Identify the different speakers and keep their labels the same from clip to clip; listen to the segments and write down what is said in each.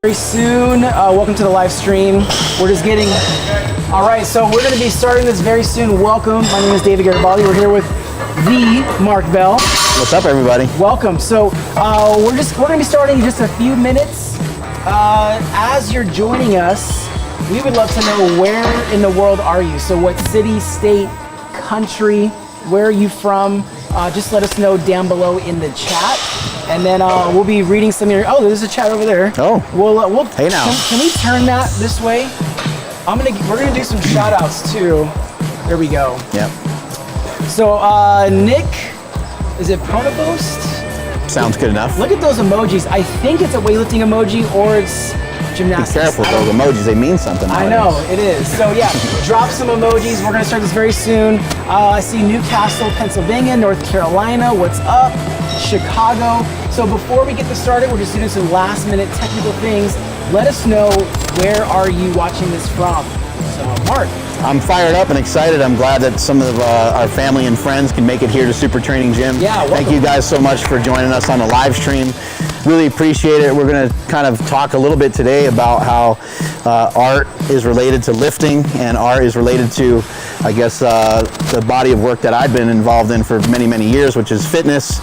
Speaker 1: Very soon. Welcome to the live stream. We're just getting... All right, so we're going to be starting this very soon. Welcome. My name is David Garibaldi. We're here with the Mark Bell.
Speaker 2: What's up, everybody?
Speaker 1: Welcome. So we're going to be starting in just a few minutes. As you're joining us, we would love to know, where in the world are you? So what city, state, country, where are you from? Just let us know down below in the chat. And then we'll be reading some of your... Oh, there's a chat over there.
Speaker 2: Oh.
Speaker 1: We'll
Speaker 2: hey now.
Speaker 1: Can we turn that this way? We're gonna do some shout outs too. There we go.
Speaker 2: Yep.
Speaker 1: So Nick, is it Pronopost?
Speaker 2: Sounds good enough.
Speaker 1: Look at those emojis. I think it's a weightlifting emoji or it's gymnastics.
Speaker 2: Be careful with those emojis, they mean something nowadays.
Speaker 1: I know, it is. So yeah, drop some emojis. We're gonna start this very soon. I see Newcastle, Pennsylvania, North Carolina, what's up? Chicago. So before we get this started, we're just doing some last minute technical things. Let us know, where are you watching this from? So Mark.
Speaker 2: I'm fired up and excited. I'm glad that some of our family and friends can make it here to Super Training Gym.
Speaker 1: Yeah, welcome.
Speaker 2: Thank you guys so much for joining us on the live stream. Really appreciate it. We're going to kind of talk a little bit today about how art is related to lifting, and art is related to, I guess, the body of work that I've been involved in for many, many years, which is fitness.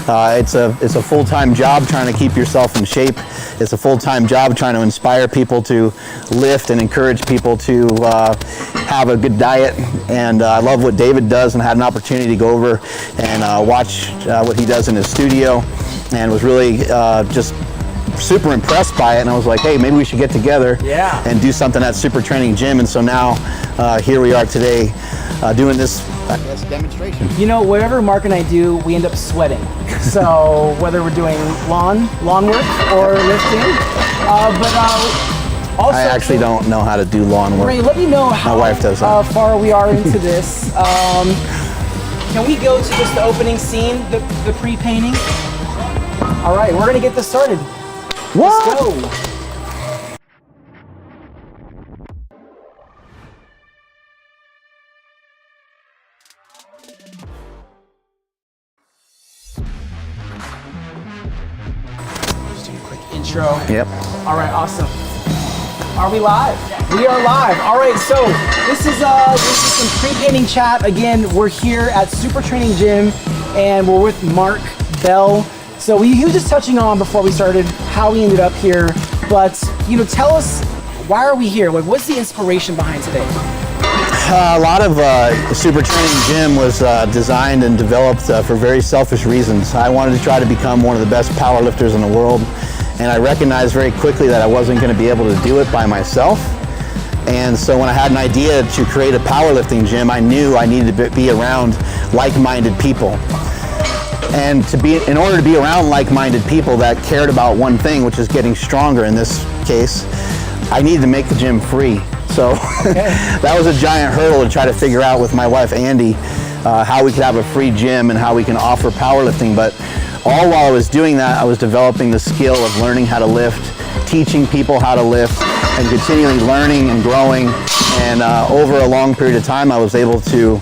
Speaker 2: It's a full-time job trying to keep yourself in shape. It's a full-time job trying to inspire people to lift and encourage people to have a good diet. And I love what David does, and had an opportunity to go over and watch what he does in his studio, and was really just super impressed by it. And I was like, hey, maybe we should get together and do something at Super Training Gym. And so now here we are today doing this, I guess, demonstration.
Speaker 1: You know, whatever Mark and I do, we end up sweating. So whether we're doing lawn work or lifting, also,
Speaker 2: I actually don't know how to do lawn work.
Speaker 1: Ray, let me know how
Speaker 2: My wife does that.
Speaker 1: Far we are into this. Can we go to just the opening scene, the pre-painting? All right, we're gonna get this started.
Speaker 2: What?
Speaker 1: Let's go. Just doing a quick intro.
Speaker 2: Yep.
Speaker 1: All right, awesome. Are we live? We are live. All right, so this is some pre-painting chat. Again, we're here at Super Training Gym, and we're with Mark Bell. So he was just touching on, before we started, how we ended up here. But tell us, why are we here? Like, what's the inspiration behind today?
Speaker 2: A lot of Super Training Gym was designed and developed for very selfish reasons. I wanted to try to become one of the best powerlifters in the world, and I recognized very quickly that I wasn't going to be able to do it by myself. And so when I had an idea to create a powerlifting gym, I knew I needed to be around like-minded people. And in order to be around like-minded people that cared about one thing, which is getting stronger in this case, I needed to make the gym free. So that was a giant hurdle to try to figure out with my wife, Andy, how we could have a free gym and how we can offer powerlifting. But all while I was doing that, I was developing the skill of learning how to lift, teaching people how to lift, and continually learning and growing. And over a long period of time, I was able to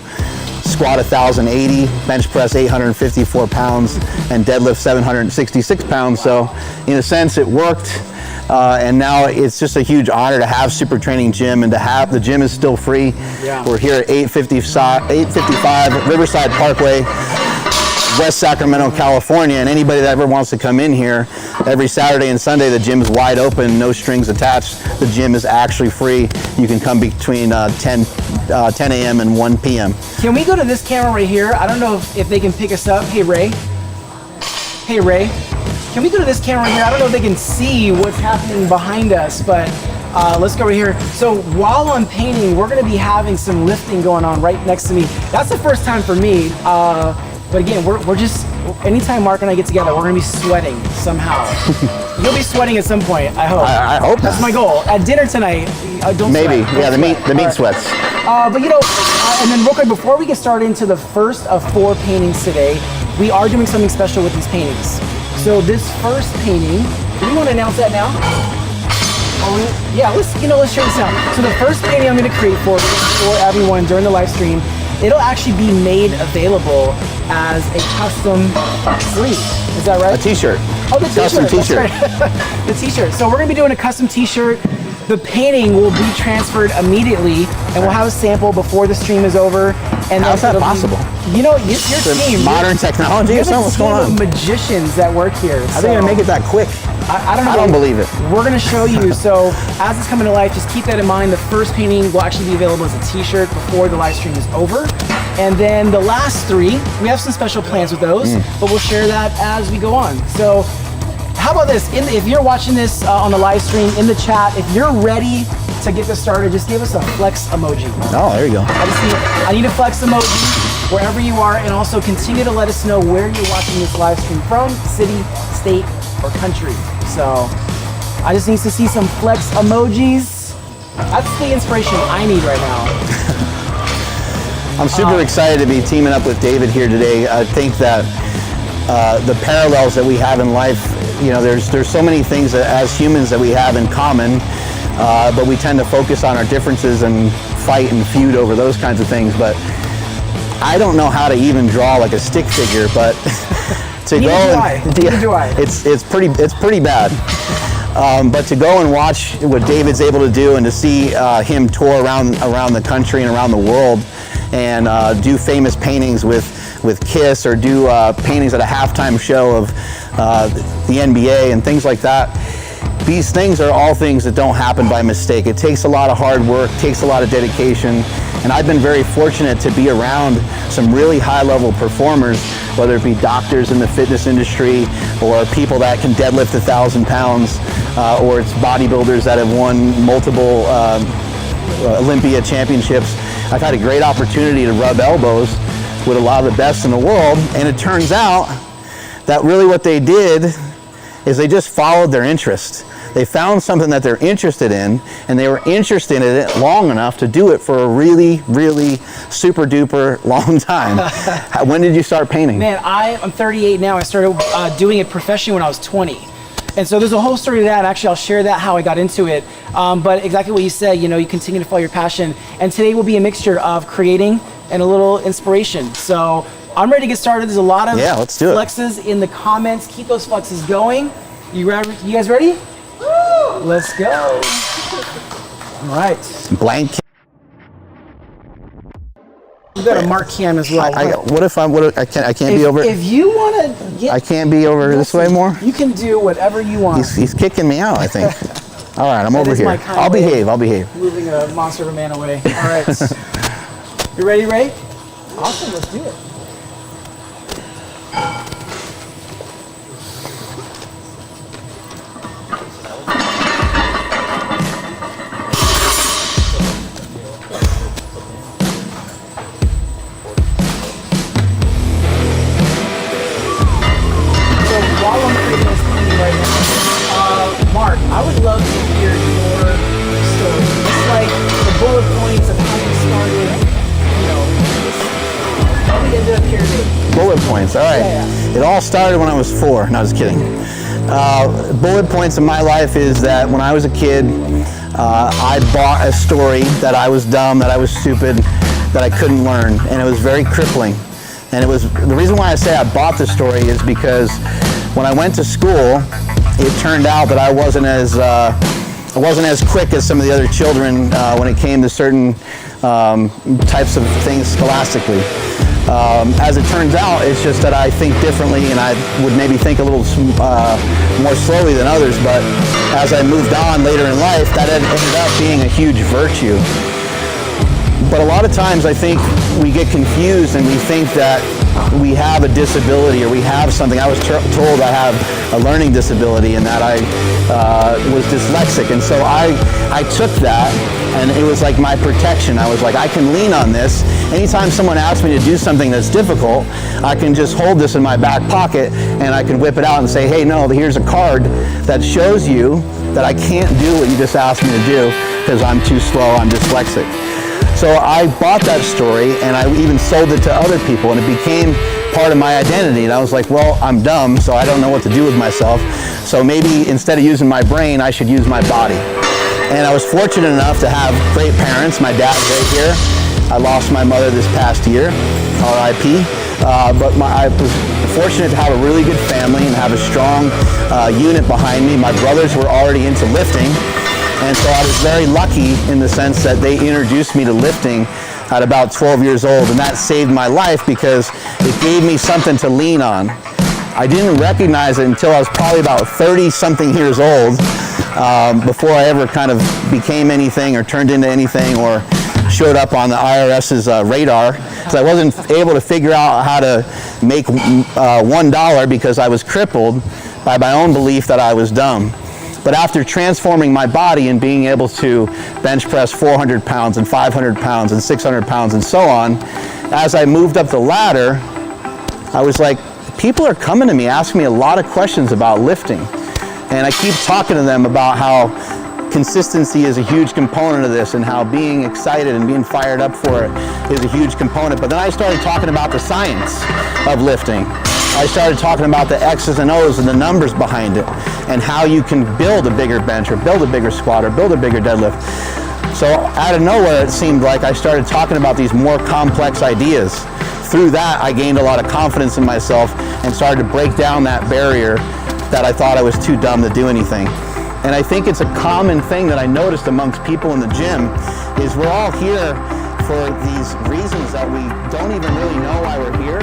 Speaker 2: squat 1,080, bench press 854 pounds, and deadlift 766 pounds. So in a sense, it worked. And now it's just a huge honor to have Super Training Gym, and to have the gym is still free. Yeah. We're here at 855 Riverside Parkway, West Sacramento, California, and anybody that ever wants to come in here, every Saturday and Sunday, the gym is wide open, no strings attached. The gym is actually free. You can come between 10 a.m. and 1 p.m.
Speaker 1: Can we go to this camera right here? I don't know if they can pick us up. Hey, Ray. Hey, Ray. Can we go to this camera right here? I don't know if they can see what's happening behind us, but let's go right here. So while I'm painting, we're gonna be having some lifting going on right next to me. That's the first time for me. But again, we're just, anytime Mark and I get together, we're gonna be sweating somehow. You'll be sweating at some point, I hope.
Speaker 2: I hope
Speaker 1: that's my goal. At dinner tonight, don't
Speaker 2: maybe.
Speaker 1: sweat.
Speaker 2: Yeah, the meat sweats.
Speaker 1: But and then real quick, before we get started into the first of 4 paintings today, we are doing something special with these paintings. So this first painting, do we want to announce that now? Yeah, let's show this out. So the first painting I'm going to create for everyone during the live stream it'll actually be made available as a custom sleeve. Is that right?
Speaker 2: A t-shirt.
Speaker 1: Oh, the t-shirt.
Speaker 2: Custom t-shirt.
Speaker 1: That's right. The t-shirt. So we're gonna be doing a custom t-shirt. The painting will be transferred immediately, and we'll have a sample before the stream is over. And
Speaker 2: how's that possible?
Speaker 1: You know, your team.
Speaker 2: Modern technology or something? What's going on?
Speaker 1: Magicians that work here.
Speaker 2: How are they gonna make it that quick?
Speaker 1: I don't know.
Speaker 2: I don't believe it.
Speaker 1: We're gonna show you. So as it's coming to life, just keep that in mind. The first painting will actually be available as a t-shirt before the live stream is over. And then the last three, we have some special plans with those, but we'll share that as we go on. So how about this? If you're watching this on the live stream, in the chat, if you're ready to get this started, just give us a flex emoji.
Speaker 2: Oh, there you go.
Speaker 1: I need a flex emoji wherever you are, and also continue to let us know where you're watching this live stream from, city, state, or country. So I just need to see some flex emojis. That's the inspiration I need right now.
Speaker 2: I'm super excited to be teaming up with David here today. I think that the parallels that we have in life, you know, there's so many things that, as humans, that we have in common, but we tend to focus on our differences and fight and feud over those kinds of things. But I don't know how to even draw like a stick figure, but to it's pretty bad. But to go and watch what David's able to do, and to see him tour around the country and around the world, and do famous paintings with Kiss, or do paintings at a halftime show of the NBA and things like that. These things are all things that don't happen by mistake. It takes a lot of hard work, takes a lot of dedication, and I've been very fortunate to be around some really high-level performers, whether it be doctors in the fitness industry, or people that can deadlift 1,000 pounds, or it's bodybuilders that have won multiple Olympia championships. I've had a great opportunity to rub elbows with a lot of the best in the world, and it turns out that really what they did is they just followed their interest. They found something that they're interested in, and they were interested in it long enough to do it for a really, really super duper long time. When did you start painting?
Speaker 1: Man, I'm 38 now. I started doing it professionally when I was 20. And so there's a whole story to that. Actually, I'll share that, how I got into it. But exactly what you said, you know, you continue to follow your passion. And today will be a mixture of creating and a little inspiration. So I'm ready to get started. There's a lot of flexes in the comments. Keep those flexes going. You guys ready? Woo! Let's go. All right.
Speaker 2: Blank.
Speaker 1: You got a mark cam as well.
Speaker 2: I can't be over?
Speaker 1: If you want to
Speaker 2: I can't be over this way more?
Speaker 1: You can do whatever you want.
Speaker 2: He's kicking me out, I think. All right, I'm over here. I'll behave.
Speaker 1: Moving a monster of a man away. All right. You ready, Ray? Awesome, let's do it. Mark, I would love to hear your story. Just like the bullet points of how you started, you know, how we ended up here today.
Speaker 2: Bullet points, all right.
Speaker 1: Yeah.
Speaker 2: It all started when I was 4. No, I was kidding. Bullet points in my life is that when I was a kid, I bought a story that I was dumb, that I was stupid, that I couldn't learn, and it was very crippling. And it was, the reason why I say I bought the story is because when I went to school, it turned out that I wasn't as quick as some of the other children when it came to certain types of things scholastically. As it turns out, it's just that I think differently, and I would maybe think a little more slowly than others, but as I moved on later in life, that ended up being a huge virtue. But a lot of times I think we get confused and we think that we have a disability or we have something. I was told I have a learning disability and that I was dyslexic. And so I took that, and it was like my protection. I was like, I can lean on this. Anytime someone asks me to do something that's difficult, I can just hold this in my back pocket and I can whip it out and say, hey, no, here's a card that shows you that I can't do what you just asked me to do because I'm too slow, I'm dyslexic. So I bought that story and I even sold it to other people, and it became part of my identity. And I was like, well, I'm dumb, so I don't know what to do with myself. So maybe instead of using my brain, I should use my body. And I was fortunate enough to have great parents. My dad's right here. I lost my mother this past year, RIP. But I was fortunate to have a really good family and have a strong unit behind me. My brothers were already into lifting, and so I was very lucky in the sense that they introduced me to lifting at about 12 years old, and that saved my life because it gave me something to lean on. I didn't recognize it until I was probably about 30-something years old, before I ever kind of became anything or turned into anything or showed up on the IRS's radar. Because I wasn't able to figure out how to make $1 because I was crippled by my own belief that I was dumb. But after transforming my body and being able to bench press 400 pounds and 500 pounds and 600 pounds and so on, as I moved up the ladder, I was like, people are coming to me asking me a lot of questions about lifting. And I keep talking to them about how consistency is a huge component of this and how being excited and being fired up for it is a huge component. But then I started talking about the science of lifting. I started talking about the X's and O's and the numbers behind it and how you can build a bigger bench or build a bigger squat or build a bigger deadlift. So out of nowhere, it seemed like I started talking about these more complex ideas. Through that, I gained a lot of confidence in myself and started to break down that barrier that I thought I was too dumb to do anything. And I think it's a common thing that I noticed amongst people in the gym is we're all here for these reasons that we don't even really know why we're here.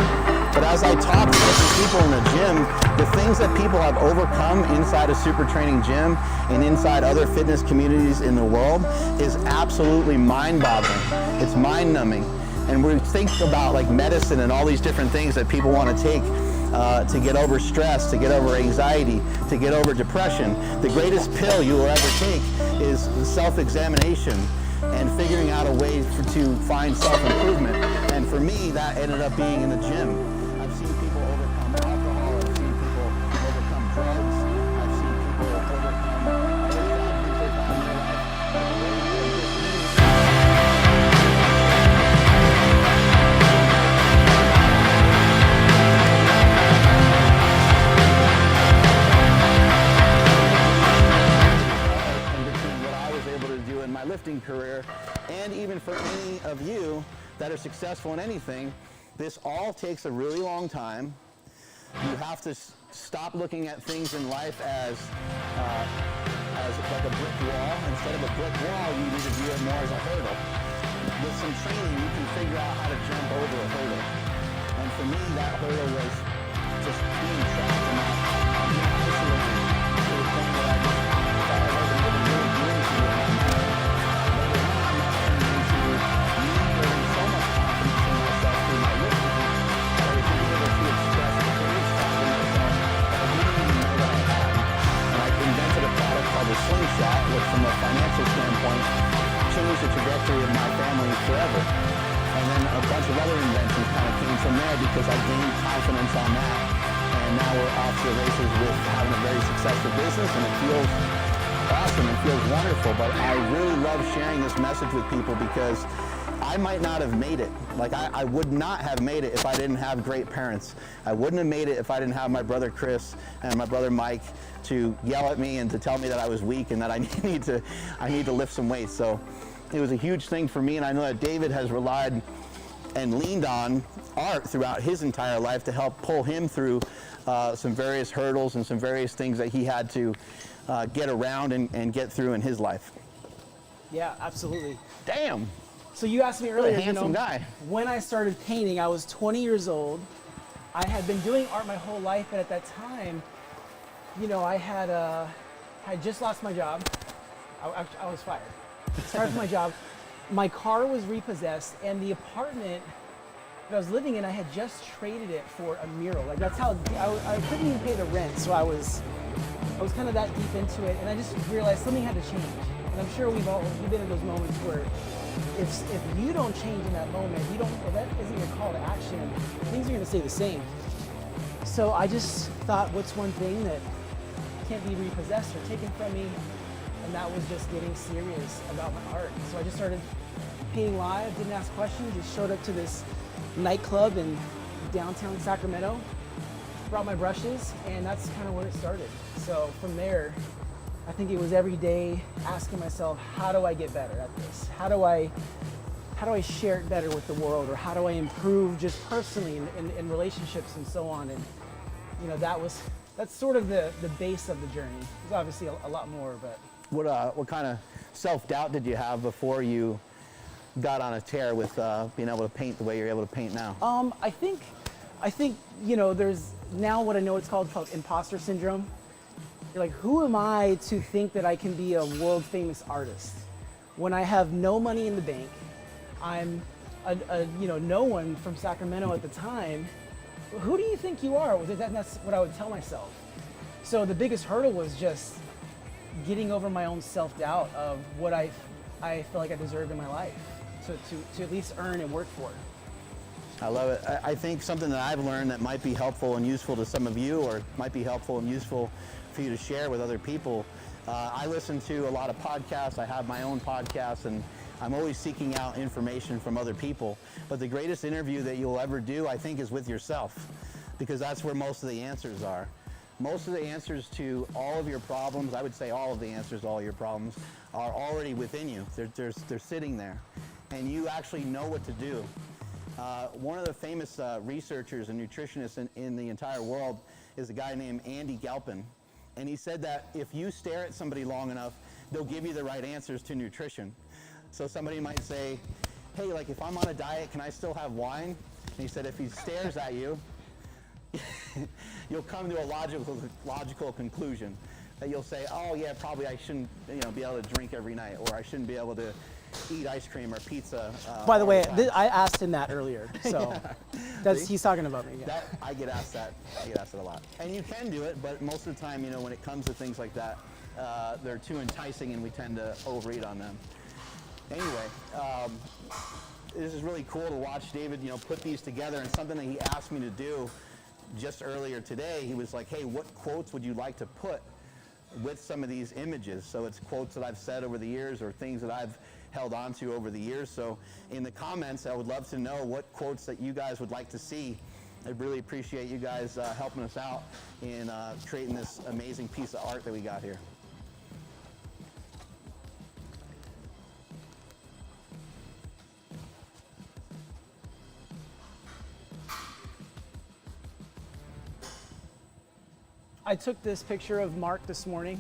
Speaker 2: But as I talk to different people in the gym, the things that people have overcome inside a super training gym and inside other fitness communities in the world is absolutely mind-boggling. It's mind-numbing. And we think about like medicine and all these different things that people want to take to get over stress, to get over anxiety, to get over depression. The greatest pill you will ever take is self-examination and figuring out a way to find self-improvement. And for me, that ended up being in the gym. I've seen people overcome alcohol, I've seen people overcome drugs, I've seen people overcome other things they've had in their life. Lifting career, and even for any of you that are successful in anything, this all takes a really long time. You have to stop looking at things in life as like a brick wall. Instead of a brick wall, you need to view it more as a hurdle. With some training, you can figure out how to jump over a hurdle. And for me, that hurdle was just being trapped in that isolated to the point where I just thought I wasn't even really doing anything with my life. Slingshot, which from a financial standpoint changed the trajectory of my family forever. And then a bunch of other inventions kind of came from there because I gained confidence on that. And now we're off to the races with having a very successful business, and it feels awesome, it feels wonderful. But I really love sharing this message with people because I might not have made it. Like I would not have made it if I didn't have great parents. I wouldn't have made it if I didn't have my brother Chris and my brother Mike to yell at me and to tell me that I was weak and that I need to lift some weights. So it was a huge thing for me, and I know that David has relied and leaned on art throughout his entire life to help pull him through some various hurdles and some various things that he had to get around and get through in his life.
Speaker 1: Yeah, absolutely.
Speaker 2: Damn.
Speaker 1: So you asked me earlier,
Speaker 2: handsome guy.
Speaker 1: When I started painting, I was 20 years old. I had been doing art my whole life, but at that time, I had just lost my job. I was fired. Started my job. My car was repossessed, and the apartment that I was living in, I had just traded it for a mural. Like that's how I couldn't even pay the rent, so I was kind of that deep into it, and I just realized something had to change. And I'm sure we've been in those moments where if you don't change in that moment, or that isn't your call to action, things are going to stay the same. So I just thought, what's one thing that can't be repossessed or taken from me? And that was just getting serious about my art. So I just started painting live, didn't ask questions, just showed up to this nightclub in downtown Sacramento, brought my brushes, and that's kind of where it started. So from there, I think it was every day asking myself, how do I get better at this? How do I how do I share it better with the world, or how do I improve just personally in relationships and so on. And you know, that's sort of the base of the journey. There's obviously a lot more, but
Speaker 2: What kind of self-doubt did you have before you got on a tear with being able to paint the way you're able to paint now?
Speaker 1: I think you know, there's now what I know it's called imposter syndrome. You're like, who am I to think that I can be a world famous artist when I have no money in the bank? I'm you know, no one from Sacramento at the time. Who do you think you are? That's what I would tell myself. So the biggest hurdle was just getting over my own self-doubt of what I feel like I deserved in my life, to at least earn and work for.
Speaker 2: I love it. I think something that I've learned that might be helpful and useful to some of you, or might be helpful and useful for you to share with other people. I listen to a lot of podcasts. I have my own podcast, and I'm always seeking out information from other people. But the greatest interview that you'll ever do, I think, is with yourself, because that's where most of the answers are. Most of the answers to all of your problems, I would say all of the answers to all your problems, are already within you. They're sitting there, and you actually know what to do. One of the famous researchers and nutritionists in the entire world is a guy named Andy Galpin. And he said that if you stare at somebody long enough, they'll give you the right answers to nutrition. So somebody might say, hey, like if I'm on a diet, can I still have wine? And he said if he stares at you, you'll come to a logical conclusion. That you'll say, oh yeah, probably I shouldn't be able to drink every night, or I shouldn't be able to eat ice cream or pizza.
Speaker 1: By the way, I asked him that earlier, so
Speaker 2: yeah.
Speaker 1: He's talking about me. Yeah.
Speaker 2: I get asked that a lot. And you can do it, but most of the time, when it comes to things like that, they're too enticing and we tend to overeat on them. Anyway, this is really cool to watch David, put these together, and something that he asked me to do just earlier today, he was like, hey, what quotes would you like to put with some of these images? So it's quotes that I've said over the years, or things that I've held on to over the years. So in the comments, I would love to know what quotes that you guys would like to see. I really appreciate you guys helping us out in creating this amazing piece of art that we got here.
Speaker 1: I took this picture of Mark this morning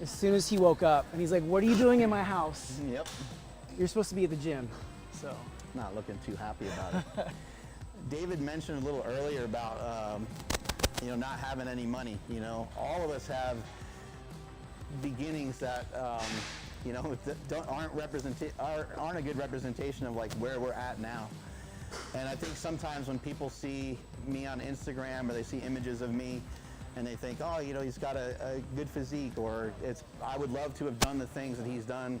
Speaker 1: as soon as he woke up, and he's like, what are you doing in my house?
Speaker 2: Yep.
Speaker 1: You're supposed to be at the gym. So
Speaker 2: not looking too happy about it. David mentioned a little earlier about not having any money. All of us have beginnings that aren't a good representation of like where we're at now. And I think sometimes when people see me on Instagram, or they see images of me, and they think, oh, he's got a good physique, or I would love to have done the things that he's done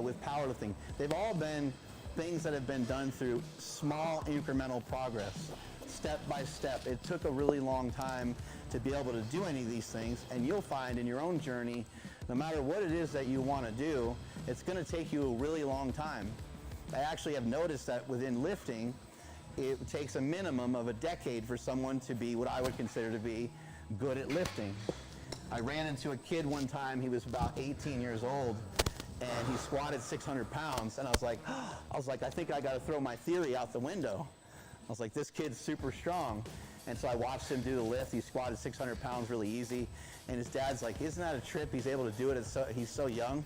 Speaker 2: with powerlifting. They've all been things that have been done through small incremental progress, step by step. It took a really long time to be able to do any of these things, and you'll find in your own journey, no matter what it is that you want to do, it's going to take you a really long time. I actually have noticed that within lifting, it takes a minimum of a decade for someone to be what I would consider to be good at lifting. I ran into a kid one time, he was about 18 years old, and he squatted 600 pounds, and I was like, I think I got to throw my theory out the window. I was like, this kid's super strong. And so I watched him do the lift. He squatted 600 pounds really easy, and his dad's like, isn't that a trip? He's able to do it, he's so young.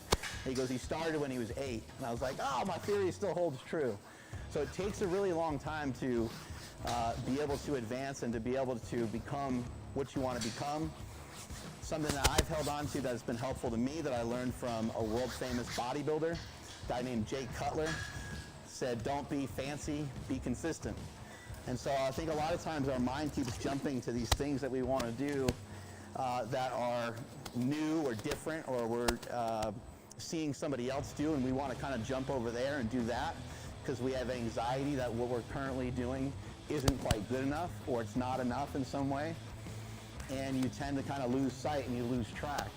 Speaker 2: And he goes, he started when he was 8. And I was like, oh, my theory still holds true. So it takes a really long time to be able to advance and to be able to become what you want to become. Something that I've held on to that's been helpful to me, that I learned from a world famous bodybuilder, a guy named Jay Cutler, said, don't be fancy, be consistent. And so I think a lot of times our mind keeps jumping to these things that we want to do that are new or different, or we're seeing somebody else do, and we want to kind of jump over there and do that because we have anxiety that what we're currently doing isn't quite good enough, or it's not enough in some way. And you tend to kind of lose sight and you lose track.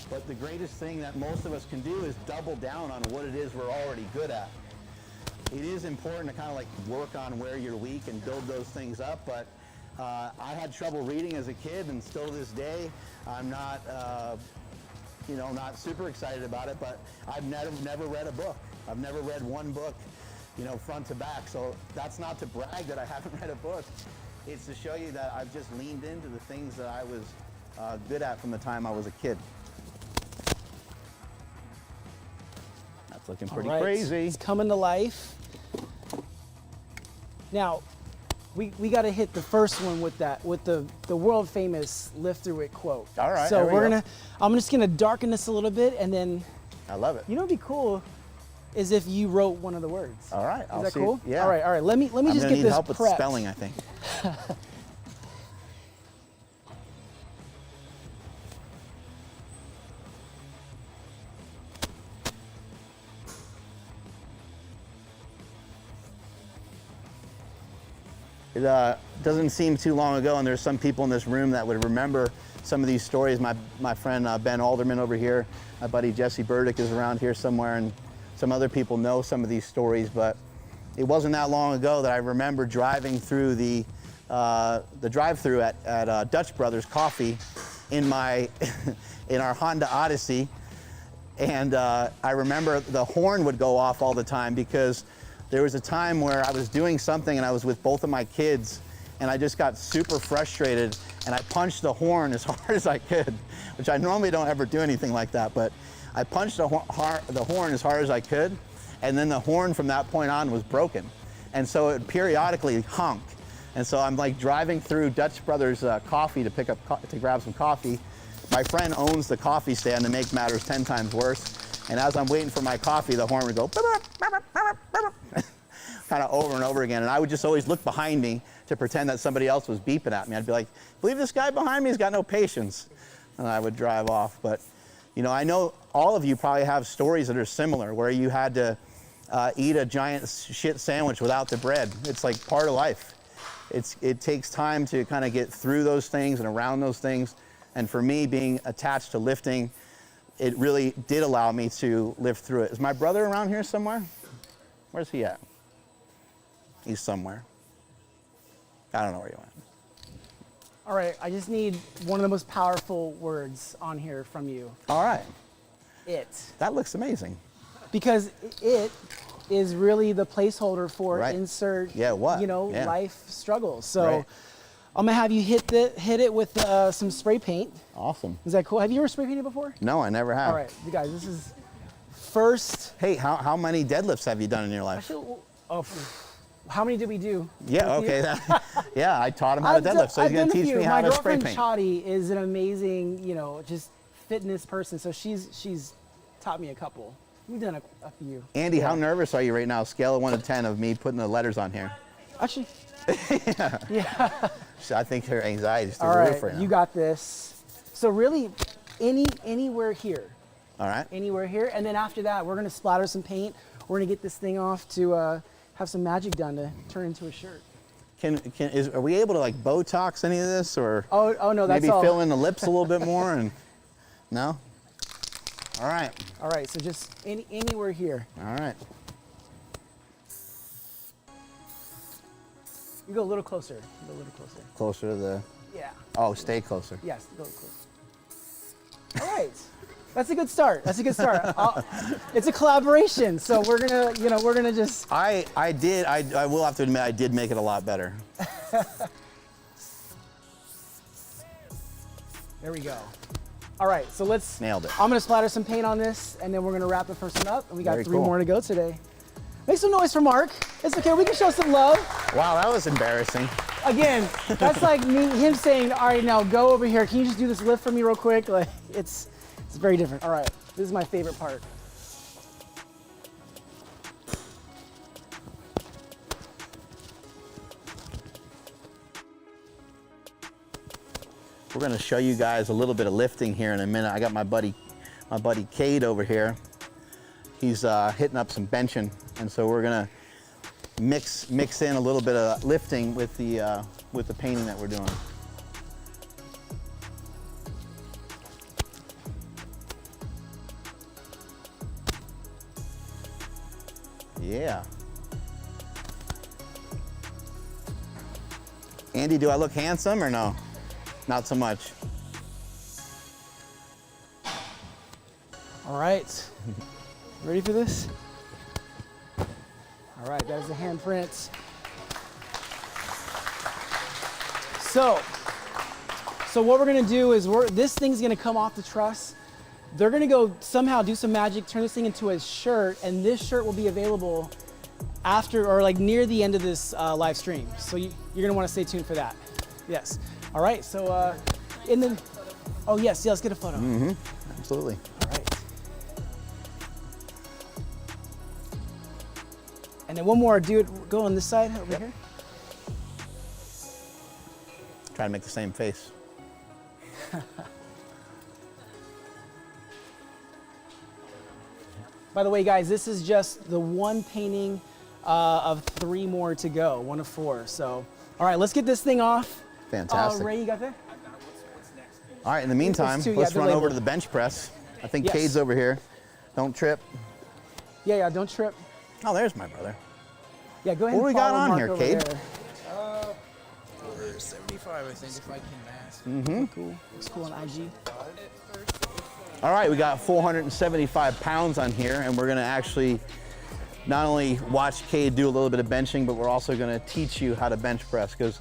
Speaker 2: But the greatest thing that most of us can do is double down on what it is we're already good at. It is important to kind of like work on where you're weak and build those things up, but I had trouble reading as a kid, and still to this day, I'm not not super excited about it, but I've never read a book. I've never read one book you know, front to back. So that's not to brag that I haven't read a book. It's to show you that I've just leaned into the things that I was good at from the time I was a kid. That's looking pretty crazy.
Speaker 1: It's coming to life. Now, we got to hit the first one with the world famous lift through it quote.
Speaker 2: All right.
Speaker 1: So I'm just gonna darken this a little bit, and then.
Speaker 2: I love it.
Speaker 1: You know what'd be cool is if you wrote one of the words.
Speaker 2: All right.
Speaker 1: Is that cool?
Speaker 2: Yeah.
Speaker 1: All right. Let me just get
Speaker 2: need
Speaker 1: this
Speaker 2: help with
Speaker 1: prepped.
Speaker 2: spelling, I think. It doesn't seem too long ago, and there's some people in this room that would remember some of these stories. My friend Ben Alderman over here, my buddy Jesse Burdick is around here somewhere, and some other people know some of these stories, but it wasn't that long ago that I remember driving through the drive-through at Dutch Brothers Coffee in in our Honda Odyssey, and I remember the horn would go off all the time because there was a time where I was doing something and I was with both of my kids, and I just got super frustrated and I punched the horn as hard as I could, which I normally don't ever do anything like that, but I punched the horn as hard as I could, and then the horn from that point on was broken. And so it periodically honked. And so I'm like driving through Dutch Brothers Coffee to grab some coffee. My friend owns the coffee stand to make matters 10 times worse. And as I'm waiting for my coffee, the horn would go kind of over and over again. And I would just always look behind me to pretend that somebody else was beeping at me. I'd be like, believe this guy behind me has got no patience. And I would drive off. But, you know, I know all of you probably have stories that are similar where you had to eat a giant shit sandwich without the bread. It's like part of life. It takes time to kind of get through those things and around those things. And for me, being attached to lifting, it really did allow me to live through it. Is my brother around here somewhere? Where's he at? He's somewhere. I don't know where he went.
Speaker 1: All right, I just need one of the most powerful words on here from you.
Speaker 2: All right.
Speaker 1: It.
Speaker 2: That looks amazing.
Speaker 1: Because it is really the placeholder for insert,
Speaker 2: Yeah.
Speaker 1: life struggles. So
Speaker 2: Right.
Speaker 1: I'm gonna have you hit it with some spray paint.
Speaker 2: Awesome.
Speaker 1: Is that cool? Have you ever spray painted before?
Speaker 2: No, I never have.
Speaker 1: All right, you guys, this is first.
Speaker 2: Hey, how many deadlifts have you done in your life?
Speaker 1: Actually, how many did we do?
Speaker 2: Yeah, okay. Yeah, I taught him how to deadlift, so he's going to teach me how to spray paint.
Speaker 1: My girlfriend Chadi is an amazing, just fitness person, so she's taught me a couple. We've done a few.
Speaker 2: Andy, how nervous are you right now? Scale of 1 to 10 of me putting the letters on here.
Speaker 1: Actually,
Speaker 2: yeah. So I think her anxiety is through
Speaker 1: all
Speaker 2: the
Speaker 1: right,
Speaker 2: roof right now.
Speaker 1: you got this. So really, anywhere here.
Speaker 2: All right.
Speaker 1: Anywhere here, and then after that, we're gonna splatter some paint. We're gonna get this thing off to have some magic done to turn into a shirt.
Speaker 2: Are we able to like Botox any of this, or
Speaker 1: oh no, that's
Speaker 2: maybe
Speaker 1: all.
Speaker 2: fill in the lips a little bit more? And no. All right.
Speaker 1: All right, so just anywhere here.
Speaker 2: All right.
Speaker 1: You go a little closer. Go a little closer.
Speaker 2: Closer to the.
Speaker 1: Yeah.
Speaker 2: Oh, stay closer.
Speaker 1: Yes, go closer. All right. That's a good start. That's a good start. It's a collaboration, so we're gonna just.
Speaker 2: I will have to admit I did make it a lot better.
Speaker 1: There we go. All right, so let's.
Speaker 2: Nailed it.
Speaker 1: I'm gonna splatter some paint on this, and then we're gonna wrap the first one up, and we got
Speaker 2: Very
Speaker 1: 3
Speaker 2: cool.
Speaker 1: more to go today. Make some noise for Mark. It's okay. We can show some love.
Speaker 2: Wow, that was embarrassing.
Speaker 1: Again, that's like him saying, "All right, now go over here. Can you just do this lift for me real quick?" Like it's very different. All right, this is my favorite part.
Speaker 2: We're gonna show you guys a little bit of lifting here in a minute. I got my buddy Cade over here. He's hitting up some benching, and so we're gonna mix in a little bit of lifting with the painting that we're doing. Yeah. Andy, do I look handsome or no? Not so much.
Speaker 1: All right, ready for this? All All right, that is the handprint. So what we're gonna do is this thing's gonna come off the truss. They're gonna go somehow do some magic, turn this thing into a shirt, and this shirt will be available after or like near the end of this live stream. So you're gonna wanna stay tuned for that. Yes. All right, so oh yes, yeah, let's get a photo.
Speaker 2: Mm-hmm, absolutely.
Speaker 1: All right. And then one more, go on this side over here.
Speaker 2: Try to make the same face.
Speaker 1: By the way, guys, this is just the one painting of 3 more to go, 1 of 4. So, all right, let's get this thing off.
Speaker 2: Fantastic.
Speaker 1: Ray, you got that?
Speaker 2: All right, in the meantime, let's run over to the bench press. I think Cade's over here. Don't trip.
Speaker 1: Yeah, don't trip.
Speaker 2: Oh, there's my brother.
Speaker 1: Yeah, go ahead.
Speaker 2: What do we got on here, Cade?
Speaker 3: 75, I think, if I can ask.
Speaker 2: Mm-hmm.
Speaker 1: Cool. Looks cool on IG.
Speaker 2: All right, we got 475 pounds on here, and we're gonna actually not only watch Cade do a little bit of benching, but we're also gonna teach you how to bench press, because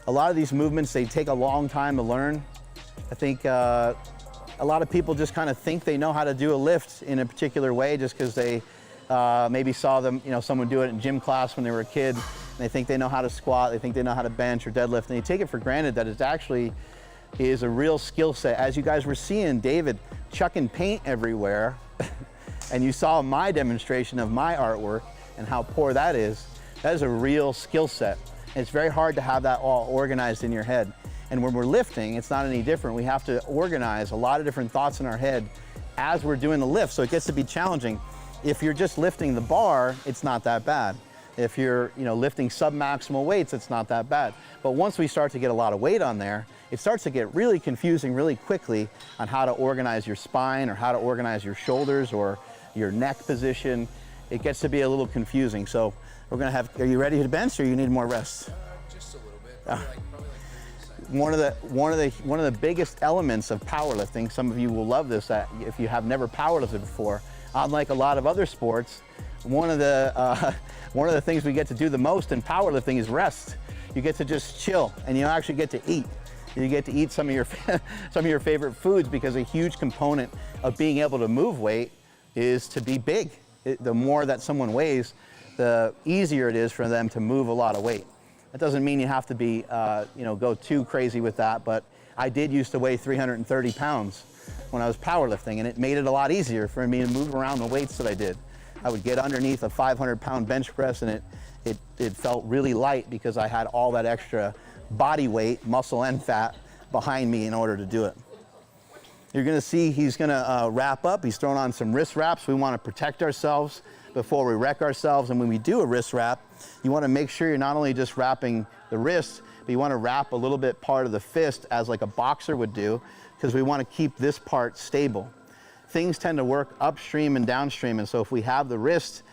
Speaker 2: a lot of these movements, they take a long time to learn. I think a lot of people just kind of think they know how to do a lift in a particular way just because they maybe saw them, someone do it in gym class when they were a kid, and they think they know how to squat, they think they know how to bench or deadlift, and they take it for granted that it actually is a real skill set. As you guys were seeing David chucking paint everywhere, and you saw my demonstration of my artwork and how poor that is a real skill set. And it's very hard to have that all organized in your head. And when we're lifting, it's not any different. We have to organize a lot of different thoughts in our head as we're doing the lift, so it gets to be challenging. If you're just lifting the bar, it's not that bad. If you're lifting sub-maximal weights, it's not that bad. But once we start to get a lot of weight on there, it starts to get really confusing really quickly on how to organize your spine or how to organize your shoulders or your neck position. It gets to be a little confusing. So we're gonna are you ready to bench or you need more rest?
Speaker 3: Just a little bit.
Speaker 2: Probably one of the biggest elements of powerlifting, some of you will love this, that if you have never powerlifted before, unlike a lot of other sports, one of the things we get to do the most in powerlifting is rest. You get to just chill, and you actually get to eat. You get to eat some of your favorite foods, because a huge component of being able to move weight is to be big. The more that someone weighs, the easier it is for them to move a lot of weight. That doesn't mean you have to be, go too crazy with that, but I did used to weigh 330 pounds when I was powerlifting, and it made it a lot easier for me to move around the weights that I did. I would get underneath a 500-pound bench press, and it felt really light because I had all that extra body weight, muscle and fat behind me in order to do it. You're gonna see he's gonna wrap up. He's throwing on some wrist wraps. We wanna protect ourselves before we wreck ourselves, and when we do a wrist wrap, you wanna make sure you're not only just wrapping the wrist, but you wanna wrap a little bit part of the fist as like a boxer would do, because we wanna keep this part stable. Things tend to work upstream and downstream, and so if we have the wrist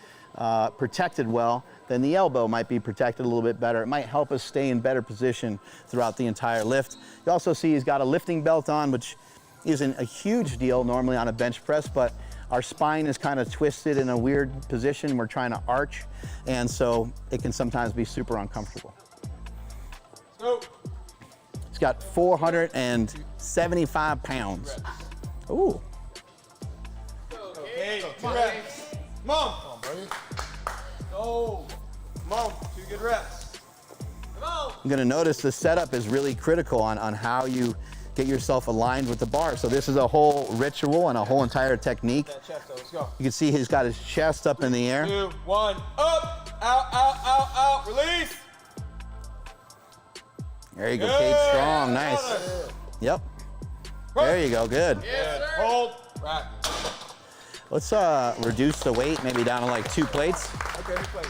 Speaker 2: protected well, then the elbow might be protected a little bit better. It might help us stay in better position throughout the entire lift. You also see he's got a lifting belt on, which isn't a huge deal normally on a bench press, but our spine is kind of twisted in a weird position. We're trying to arch, and so it can sometimes be super uncomfortable.
Speaker 3: So,
Speaker 2: He's got 475 pounds. Ooh.
Speaker 3: okay, 2 reps. Come on, buddy. Go. Come on, 2 good reps. Come on.
Speaker 2: I'm gonna notice the setup is really critical on how you get yourself aligned with the bar. So this is a whole ritual and a whole entire technique.
Speaker 3: That chest though, let's go.
Speaker 2: You can see he's got his chest up in the air.
Speaker 3: 2, 1, up, out, release.
Speaker 2: There you go, Kate, strong, nice. Yep, there you go, good.
Speaker 3: Good, hold, right.
Speaker 2: Let's reduce the weight, maybe down to like 2 plates.
Speaker 3: Okay, new plate.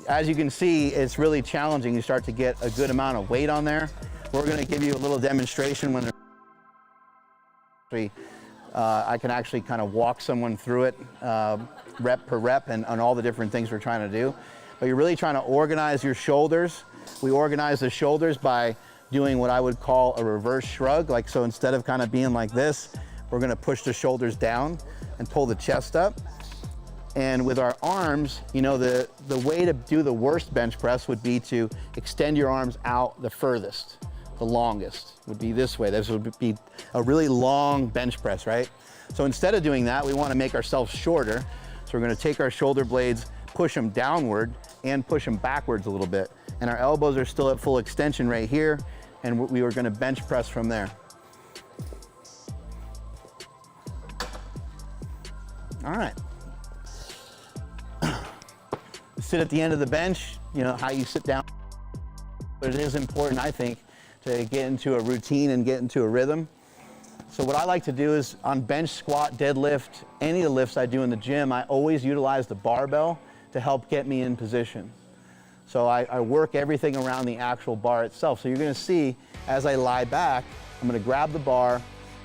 Speaker 2: As you can see, it's really challenging. You start to get a good amount of weight on there. We're gonna give you a little demonstration when I can actually kind of walk someone through it, rep per rep, and on all the different things we're trying to do. But you're really trying to organize your shoulders. We organize the shoulders by doing what I would call a reverse shrug. Like, so instead of kind of being like this, we're gonna push the shoulders down and pull the chest up. And with our arms, you know, the way to do the worst bench press would be to extend your arms out the furthest, the longest would be this way. This would be a really long bench press, right? So instead of doing that, we want to make ourselves shorter. So we're going to take our shoulder blades, push them downward and push them backwards a little bit. And our elbows are still at full extension right here. And we are going to bench press from there. All right. Sit at the end of the bench, you know, how you sit down. But it is important, I think, to get into a routine and get into a rhythm. So what I like to do is on bench, squat, deadlift, any of the lifts I do in the gym, I always utilize the barbell to help get me in position. So I work everything around the actual bar itself. So you're gonna see, as I lie back, I'm gonna grab the bar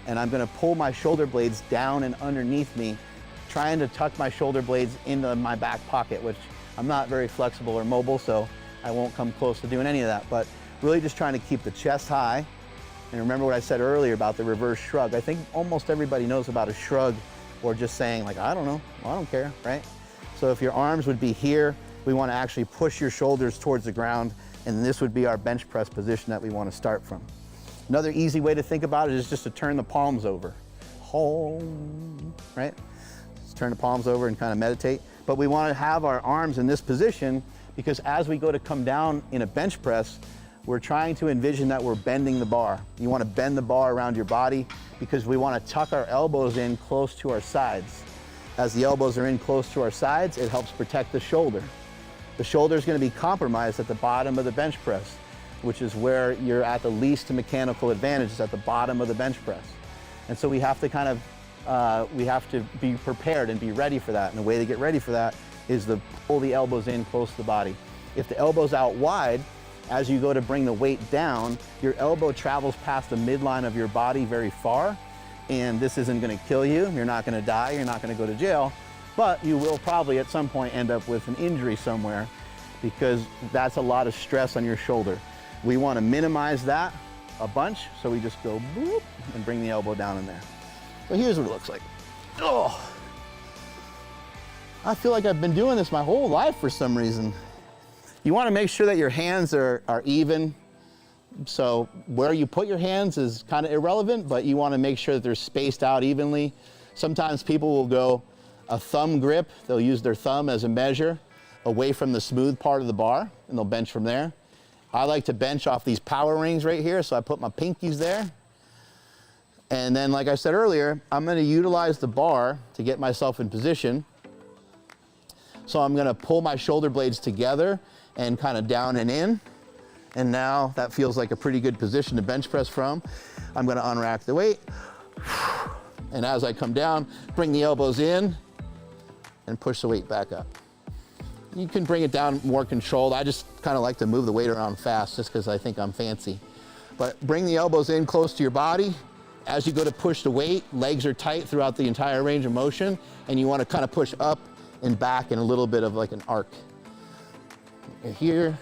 Speaker 2: and I'm gonna pull my shoulder blades down and underneath me, trying to tuck my shoulder blades into my back pocket, which I'm not very flexible or mobile, so I won't come close to doing any of that, but really just trying to keep the chest high. And remember what I said earlier about the reverse shrug. I think almost everybody knows about a shrug, or just saying like, I don't know, I don't care, right? So if your arms would be here, we want to actually push your shoulders towards the ground, and this would be our bench press position that we want to start from. Another easy way to think about it is just to turn the palms over. Home, right? Just turn the palms over and kind of meditate. But we want to have our arms in this position because as we go to come down in a bench press, we're trying to envision that we're bending the bar. You want to bend the bar around your body because we want to tuck our elbows in close to our sides. As the elbows are in close to our sides, it helps protect the shoulder. The shoulder is going to be compromised at the bottom of the bench press, which is where you're at the least mechanical advantage, is at the bottom of the bench press. And so we have to kind of we have to be prepared and be ready for that. And the way to get ready for that is to pull the elbows in close to the body. If the elbow's out wide, as you go to bring the weight down, your elbow travels past the midline of your body very far, and this isn't going to kill you. You're not going to die. You're not going to go to jail, but you will probably at some point end up with an injury somewhere because that's a lot of stress on your shoulder. We want to minimize that a bunch, so we just go boop and bring the elbow down in there. So here's what it looks like. Oh, I feel like I've been doing this my whole life for some reason. You want to make sure that your hands are even. So where you put your hands is kind of irrelevant, but you want to make sure that they're spaced out evenly. Sometimes people will go a thumb grip. They'll use their thumb as a measure away from the smooth part of the bar, and they'll bench from there. I like to bench off these power rings right here, so I put my pinkies there. And then, like I said earlier, I'm going to utilize the bar to get myself in position. So I'm going to pull my shoulder blades together and kind of down and in. And now that feels like a pretty good position to bench press from. I'm going to unrack the weight. And as I come down, bring the elbows in and push the weight back up. You can bring it down more controlled. I just kind of like to move the weight around fast just because I think I'm fancy. But bring the elbows in close to your body. As you go to push the weight, legs are tight throughout the entire range of motion, and you want to kind of push up and back in a little bit of like an arc. And here,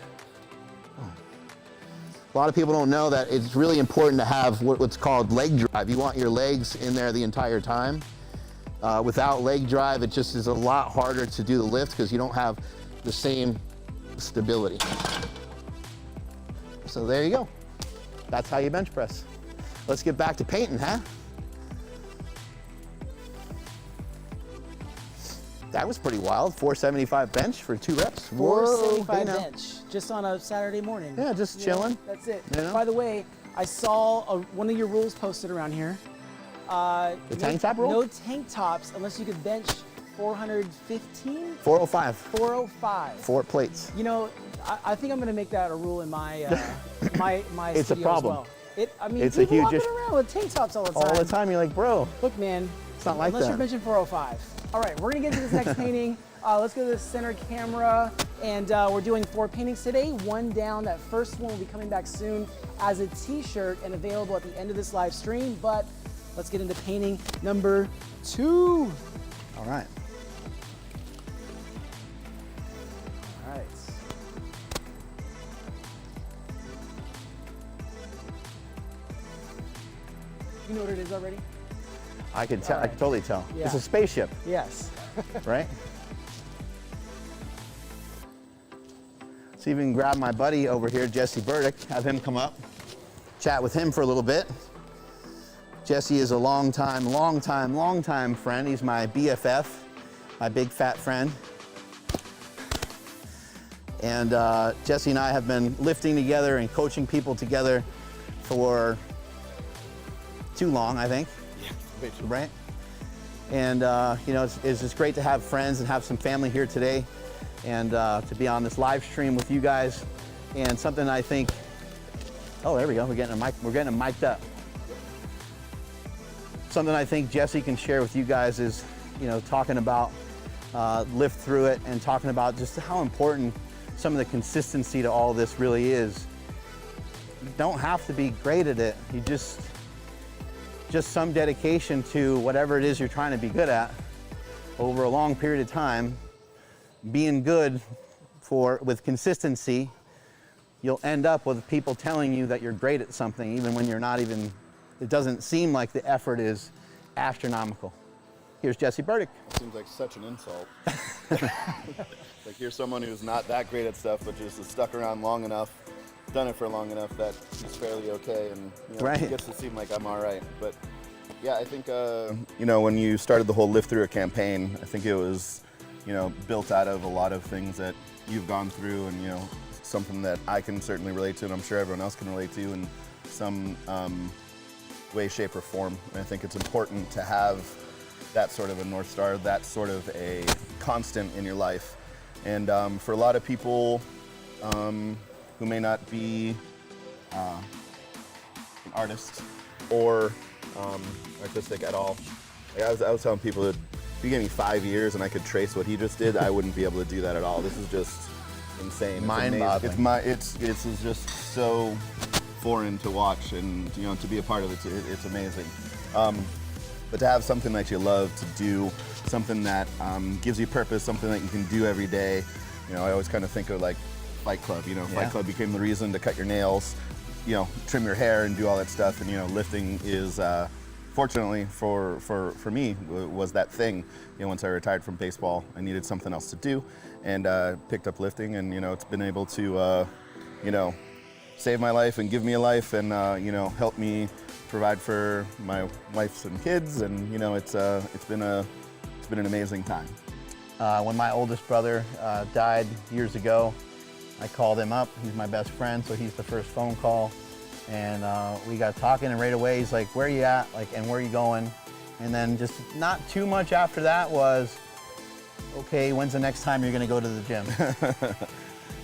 Speaker 2: a lot of people don't know that it's really important to have what's called leg drive. You want your legs in there the entire time. Without leg drive, it just is a lot harder to do the lift because you don't have the same stability. So there you go. That's how you bench press. Let's get back to painting, huh? That was pretty wild. 475 bench for 2 reps.
Speaker 1: 475 bench, just on a Saturday morning.
Speaker 2: Yeah, just chilling.
Speaker 1: That's it.
Speaker 2: You know?
Speaker 1: By the way, I saw one of your rules posted around here.
Speaker 2: The tank top rule?
Speaker 1: No tank tops unless you could bench 415?
Speaker 2: 405.
Speaker 1: 405.
Speaker 2: 4 plates.
Speaker 1: You know, I think I'm going to make that a rule in my my
Speaker 2: It's a
Speaker 1: studio
Speaker 2: problem.
Speaker 1: as well. I mean,
Speaker 2: It's a
Speaker 1: people
Speaker 2: huge
Speaker 1: walking
Speaker 2: issue.
Speaker 1: around with tank tops all the time.
Speaker 2: All the time, you're like, bro,
Speaker 1: Look, man,
Speaker 2: it's not like
Speaker 1: unless
Speaker 2: that.
Speaker 1: you're benching 405. All right, we're gonna get to this next painting. Let's go to the center camera, and we're doing 4 paintings today. 1 down. That first one will be coming back soon as a t-shirt and available at the end of this live stream. But let's get into painting number 2.
Speaker 2: All right.
Speaker 1: All right. You know what it is already?
Speaker 2: I can tell. I can totally tell.
Speaker 1: Yeah.
Speaker 2: It's a spaceship,
Speaker 1: Yes.
Speaker 2: right? See if we can grab my buddy over here, Jesse Burdick, have him come up, chat with him for a little bit. Jesse is a long time friend. He's my BFF, my big fat friend. And Jesse and I have been lifting together and coaching people together for too long, I think. Yeah, right? And you know, it's just great to have friends and have some family here today, and to be on this live stream with you guys. And something I think, oh, there we go. We're getting them mic'd up. Something I think Jesse can share with you guys is, you know, talking about lift through it and talking about just how important some of the consistency to all this really is. You don't have to be great at it. You just some dedication to whatever it is you're trying to be good at over a long period of time, being good with consistency, you'll end up with people telling you that you're great at something even when you're not even, it doesn't seem like the effort is astronomical. Here's Jesse Burdick.
Speaker 4: Seems like such an insult. Like here's someone who's not that great at stuff, but just has stuck around long enough, done it for long enough that he's fairly okay, and you know,
Speaker 2: right.
Speaker 4: It gets to seem like I'm all right. But yeah, I think you know, when you started the whole Lift Through It campaign, I think it was, you know, built out of a lot of things that you've gone through, and you know, something that I can certainly relate to, and I'm sure everyone else can relate to in some way, shape, or form. And I think it's important to have that sort of a North Star, that sort of a constant in your life. And for a lot of people who may not be an artist or artistic at all, like I was telling people that if you gave me 5 years and I could trace what he just did, I wouldn't be able to do that at all. This is just insane.
Speaker 2: Mind-boggling.
Speaker 4: It's just so foreign to watch, and you know, to be a part of it, it's amazing. But to have something that you love to do, something that gives you purpose, something that you can do every day. You know, I always kind of think of like Fight Club. You know,
Speaker 2: Yeah.
Speaker 4: Fight Club became the reason to cut your nails, you know, trim your hair and do all that stuff. And you know, lifting is, fortunately for me, was that thing. You know, once I retired from baseball, I needed something else to do, and picked up lifting. And you know, it's been able to, you know, save my life and give me a life, and you know, help me provide for my wife and kids. And you know, it's been an amazing time.
Speaker 2: When my oldest brother died years ago, I called him up. He's my best friend, so he's the first phone call. And we got talking, and right away he's like, where are you at? Like, and where are you going? And then just not too much after that was, okay, when's the next time you're gonna go to the gym?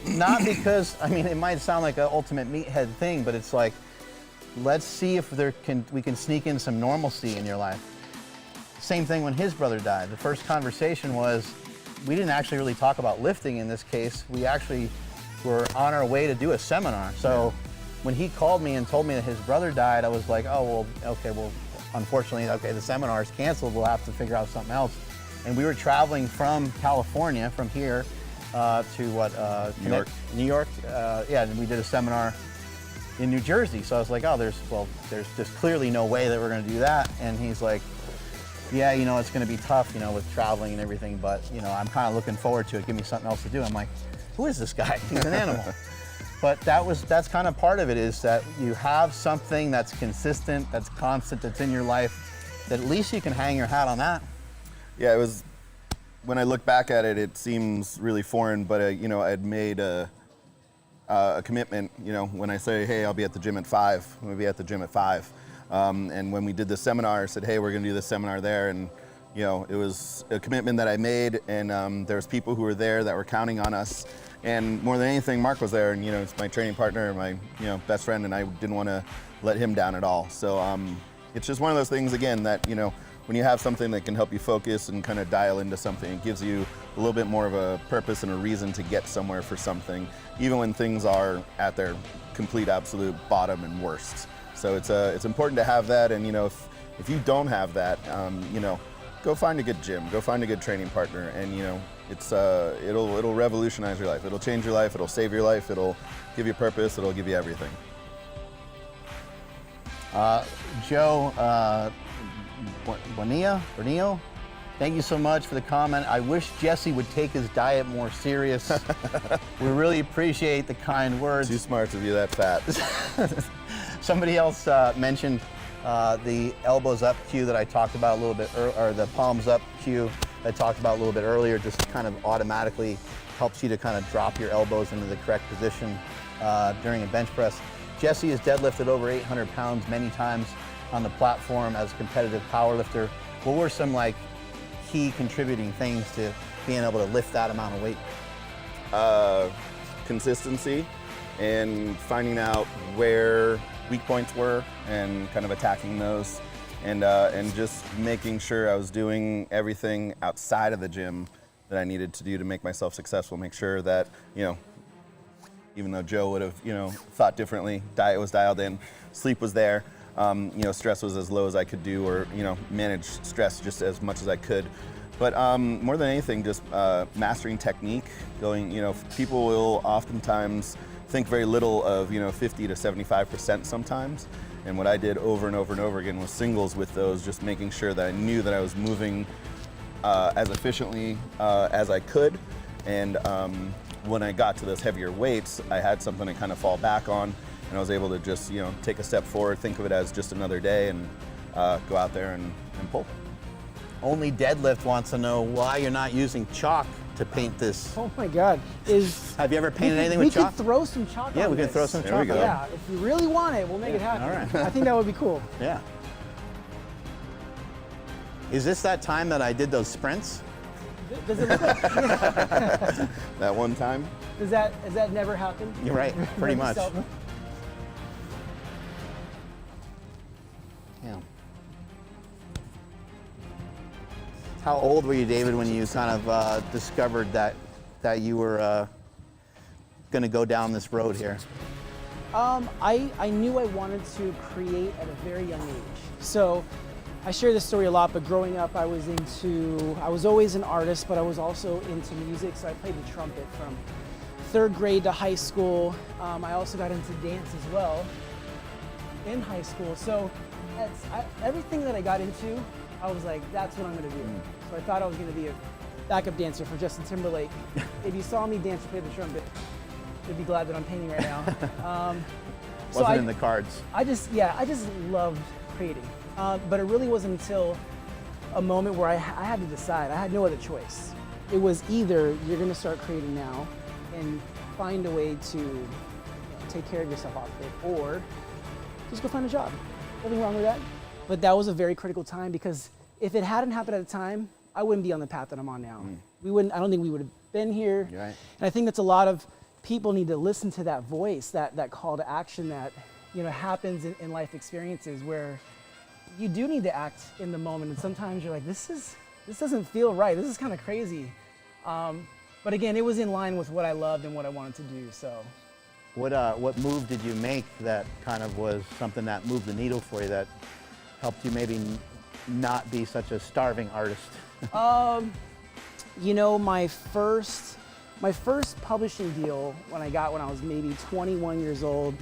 Speaker 2: Not because, I mean, it might sound like an ultimate meathead thing, but it's like, let's see if we can sneak in some normalcy in your life. Same thing when his brother died. The first conversation was, we didn't actually really talk about lifting in this case. We actually were on our way to do a seminar. So when he called me and told me that his brother died, I was like, oh, well, okay, well, unfortunately, okay, the seminar is canceled. We'll have to figure out something else. And we were traveling from California, from here, to what?
Speaker 4: New York.
Speaker 2: New York, yeah, and we did a seminar in New Jersey. So I was like, oh, there's just clearly no way that we're gonna do that. And he's like, yeah, you know, it's gonna be tough, you know, with traveling and everything, but you know, I'm kind of looking forward to it. Give me something else to do. I'm like, who is this guy? He's an animal. But that's kind of part of it, is that you have something that's consistent, that's constant, that's in your life, that at least you can hang your hat on that.
Speaker 4: Yeah, it was, when I look back at it, it seems really foreign, but you know, I'd made a commitment, you know, when I say, hey, I'll be at the gym at 5, we'll be at the gym at 5. And when we did the seminar, I said, hey, we're gonna do this seminar there. And you know, it was a commitment that I made, and there was people who were there that were counting on us. And more than anything, Mark was there, and you know, it's my training partner, my, you know, best friend, and I didn't want to let him down at all. So it's just one of those things, again, that, you know, when you have something that can help you focus and kind of dial into something, it gives you a little bit more of a purpose and a reason to get somewhere for something, even when things are at their complete, absolute bottom and worst. So it's important to have that. And you know, if you don't have that, you know, go find a good gym, go find a good training partner, and you know, it'll revolutionize your life. It'll change your life. It'll save your life. It'll give you purpose. It'll give you everything.
Speaker 2: Joe Bonilla, Thank you so much for the comment. I wish Jesse would take his diet more serious. We really appreciate the kind words.
Speaker 4: Too smart to be that fat.
Speaker 2: Somebody else mentioned the elbows up cue that I talked about a little bit, or the palms up cue that I talked about a little bit earlier, just kind of automatically helps you to kind of drop your elbows into the correct position during a bench press. Jesse has deadlifted over 800 pounds many times on the platform as a competitive powerlifter. What were some like key contributing things to being able to lift that amount of weight?
Speaker 4: Consistency and finding out where weak points were and kind of attacking those, and just making sure I was doing everything outside of the gym that I needed to do to make myself successful. Make sure that, you know, even though Joe would have, you know, thought differently, diet was dialed in, sleep was there, you know, stress was as low as I could do, or, you know, manage stress just as much as I could. But more than anything, just mastering technique. Going, you know, people will oftentimes think very little of, you know, 50 to 75% sometimes. And what I did over and over and over again was singles with those, just making sure that I knew that I was moving as efficiently as I could. And when I got to those heavier weights, I had something to kind of fall back on, and I was able to just, you know, take a step forward, think of it as just another day, and go out there and pull.
Speaker 2: Only Deadlift wants to know why you're not using chalk to paint this.
Speaker 1: Oh my God!
Speaker 2: Have you ever painted anything with chalk?
Speaker 1: We could throw some chalk.
Speaker 2: Yeah,
Speaker 1: on
Speaker 2: we can
Speaker 1: this.
Speaker 2: throw some
Speaker 4: There
Speaker 2: chalk.
Speaker 4: we go.
Speaker 1: Yeah, if you really want it, we'll make it happen.
Speaker 2: all right.
Speaker 1: I think that would be cool.
Speaker 2: Yeah. Is this that time that I did those sprints?
Speaker 1: Does it look like,
Speaker 4: That one time.
Speaker 1: has that never happened?
Speaker 2: You're right, pretty much.
Speaker 1: Seldom?
Speaker 2: Yeah. How old were you, David, when you kind of discovered that you were going to go down this road here?
Speaker 1: I knew I wanted to create at a very young age. So I share this story a lot, but growing up I was always an artist, but I was also into music, so I played the trumpet from 3rd grade to high school. I also got into dance as well in high school. So everything that I got into, I was like, that's what I'm gonna do. So I thought I was gonna be a backup dancer for Justin Timberlake. If you saw me dance or play the trumpet, you'd be glad that I'm painting right now.
Speaker 2: Wasn't in the cards.
Speaker 1: I just loved creating. But it really wasn't until a moment where I had to decide. I had no other choice. It was either you're gonna start creating now and find a way to take care of yourself off of it, or just go find a job. Nothing wrong with that. But that was a very critical time, because if it hadn't happened at the time, I wouldn't be on the path that I'm on now. I don't think we would have been here.
Speaker 2: You're right.
Speaker 1: And I think that's a lot of people need to listen to that voice, that call to action that, you know, happens in life experiences where you do need to act in the moment. And sometimes you're like, this doesn't feel right. This is kind of crazy. But again, it was in line with what I loved and what I wanted to do, so.
Speaker 2: What move did you make that kind of was something that moved the needle for you, that helped you maybe not be such a starving artist?
Speaker 1: You know, my first publishing deal when I was maybe 21 years old,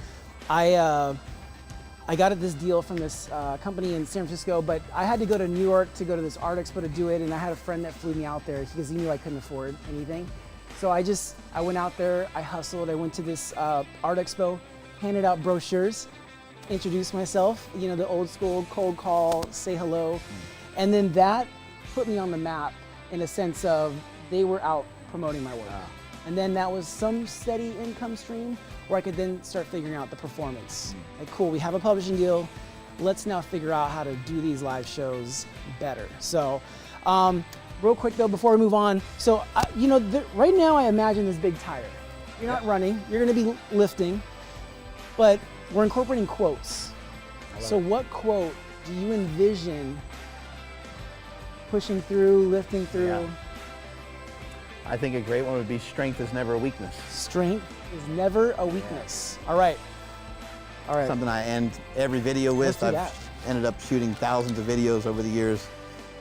Speaker 1: I got this deal from this company in San Francisco, but I had to go to New York to go to this art expo to do it, and I had a friend that flew me out there because he knew I couldn't afford anything. So I went out there, I hustled, I went to this art expo, handed out brochures, introduced myself, you know, the old school cold call, say hello, and then that put me on the map in a sense of they were out promoting my work.
Speaker 2: Wow.
Speaker 1: And then that was some steady income stream where I could then start figuring out the performance. Like, cool, we have a publishing deal. Let's now figure out how to do these live shows better. So, real quick though, before we move on. So, you know, right now I imagine this big tire. You're not running, you're gonna be lifting, but we're incorporating quotes. So what quote do you envision pushing through, lifting through?
Speaker 2: Yeah. I think a great one would be strength is never a weakness.
Speaker 1: Strength is never a weakness. All right. All right.
Speaker 2: Something I end every video with.
Speaker 1: Let's do
Speaker 2: I've
Speaker 1: that.
Speaker 2: ended up shooting thousands of videos over the years,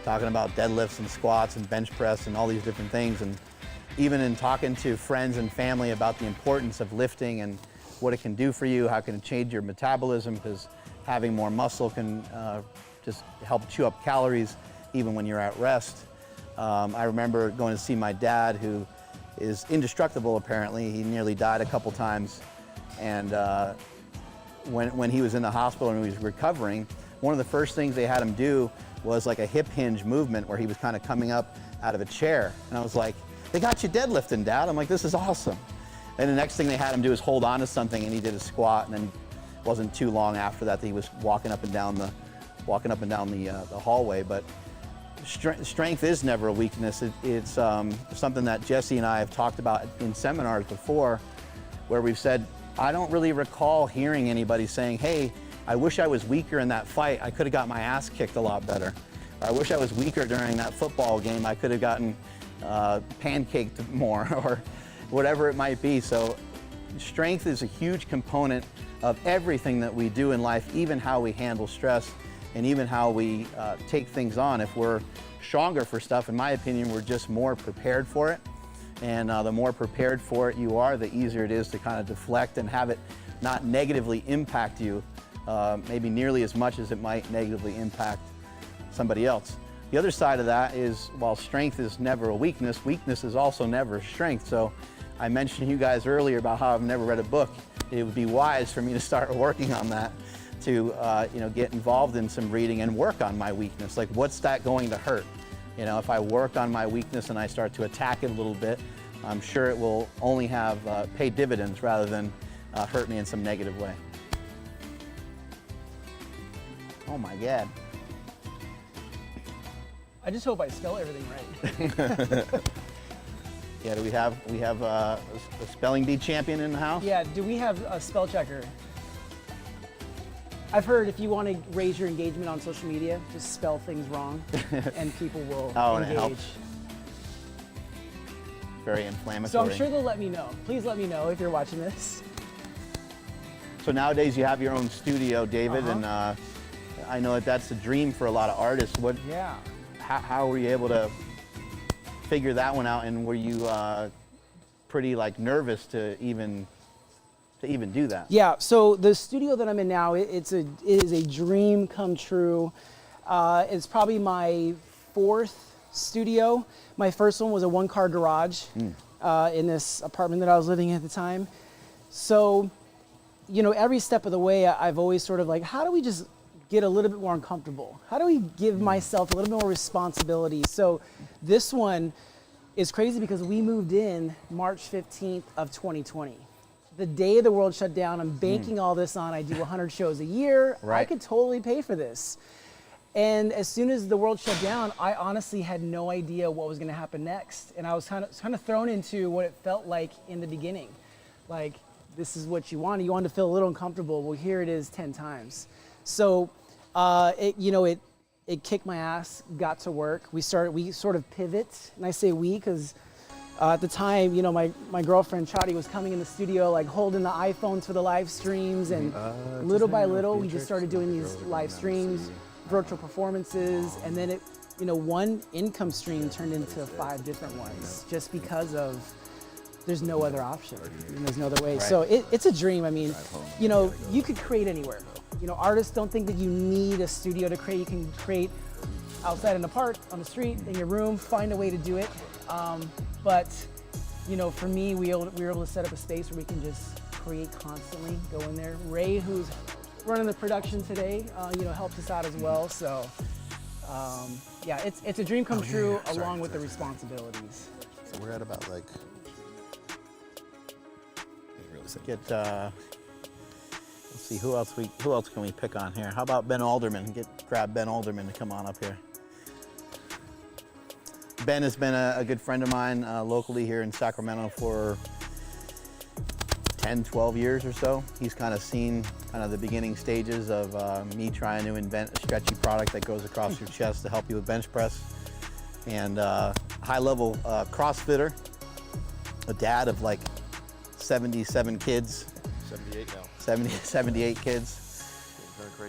Speaker 2: talking about deadlifts and squats and bench press and all these different things. And even in talking to friends and family about the importance of lifting and what it can do for you, how it can change your metabolism, because having more muscle can just help chew up calories even when you're at rest. I remember going to see my dad, who is indestructible apparently. He nearly died a couple times. And when he was in the hospital and he was recovering, one of the first things they had him do was like a hip hinge movement where he was kind of coming up out of a chair. And I was like, they got you deadlifting, Dad. I'm like, this is awesome. And the next thing they had him do is hold on to something, and he did a squat, and then it wasn't too long after that he was walking up and down the hallway. But strength is never a weakness. It's something that Jesse and I have talked about in seminars before, where we've said, I don't really recall hearing anybody saying, hey, I wish I was weaker in that fight. I could have got my ass kicked a lot better. Or I wish I was weaker during that football game. I could have gotten pancaked more, or whatever it might be. So strength is a huge component of everything that we do in life, even how we handle stress and even how we take things on. If we're stronger for stuff, in my opinion, we're just more prepared for it. And the more prepared for it you are, the easier it is to kind of deflect and have it not negatively impact you, maybe nearly as much as it might negatively impact somebody else. The other side of that is, while strength is never a weakness, weakness is also never strength. So I mentioned to you guys earlier about how I've never read a book. It would be wise for me to start working on that, to get involved in some reading and work on my weakness. Like, what's that going to hurt? If I work on my weakness and I start to attack it a little bit, I'm sure it will only have pay dividends rather than hurt me in some negative way. Oh my God.
Speaker 1: I just hope I spell everything right.
Speaker 2: Yeah, do we have a spelling bee champion in the house?
Speaker 1: Yeah, do we have a spell checker? I've heard if you want to raise your engagement on social media, just spell things wrong and people will
Speaker 2: and
Speaker 1: engage.
Speaker 2: it helps. Very inflammatory.
Speaker 1: So I'm sure they'll let me know. Please let me know if you're watching this.
Speaker 2: So nowadays you have your own studio, David, and I know that's a dream for a lot of artists.
Speaker 1: Yeah.
Speaker 2: How were you able to figure that one out, and were you pretty nervous to even do that?
Speaker 1: Yeah, so the studio that I'm in now, it is a dream come true. It's probably my 4th studio. My first one was a 1-car garage in this apartment that I was living in at the time. So, every step of the way, I've always sort of how do we just get a little bit more uncomfortable? How do we give myself a little bit more responsibility? So this one is crazy because we moved in March 15th of 2020. The day the world shut down, I'm banking all this on. I do 100 shows a year.
Speaker 2: Right.
Speaker 1: I could totally pay for this. And as soon as the world shut down, I honestly had no idea what was going to happen next. And I was kind of thrown into what it felt like in the beginning. Like, this is what you wanted. You wanted to feel a little uncomfortable. Well, here it is 10 times. So it kicked my ass, got to work. We sort of pivot. And I say we because at the time, my girlfriend Chadi was coming in the studio, holding the iPhones for the live streams, and little by little, we just started doing these live streams, virtual performances, and then one income stream turned into 5 different ones, just because of there's no other option, and there's no other way. Right. So it's a dream. I mean, you could create anywhere. Artists don't think that you need a studio to create. You can create outside in the park, on the street, in your room, find a way to do it. But for me, we were able to set up a space where we can just create constantly, go in there. Ray, who's running the production today, helps us out as well. So yeah, it's a dream come true along with the responsibilities.
Speaker 4: So we're at about
Speaker 2: Let's see, who else can we pick on here? How about Ben Alderman? Grab Ben Alderman to come on up here. Ben has been a good friend of mine locally here in Sacramento for 10, 12 years or so. He's kind of seen the beginning stages of me trying to invent a stretchy product that goes across your chest to help you with bench press. And high-level CrossFitter, a dad of 77 kids.
Speaker 3: 78 now.
Speaker 2: 78 kids.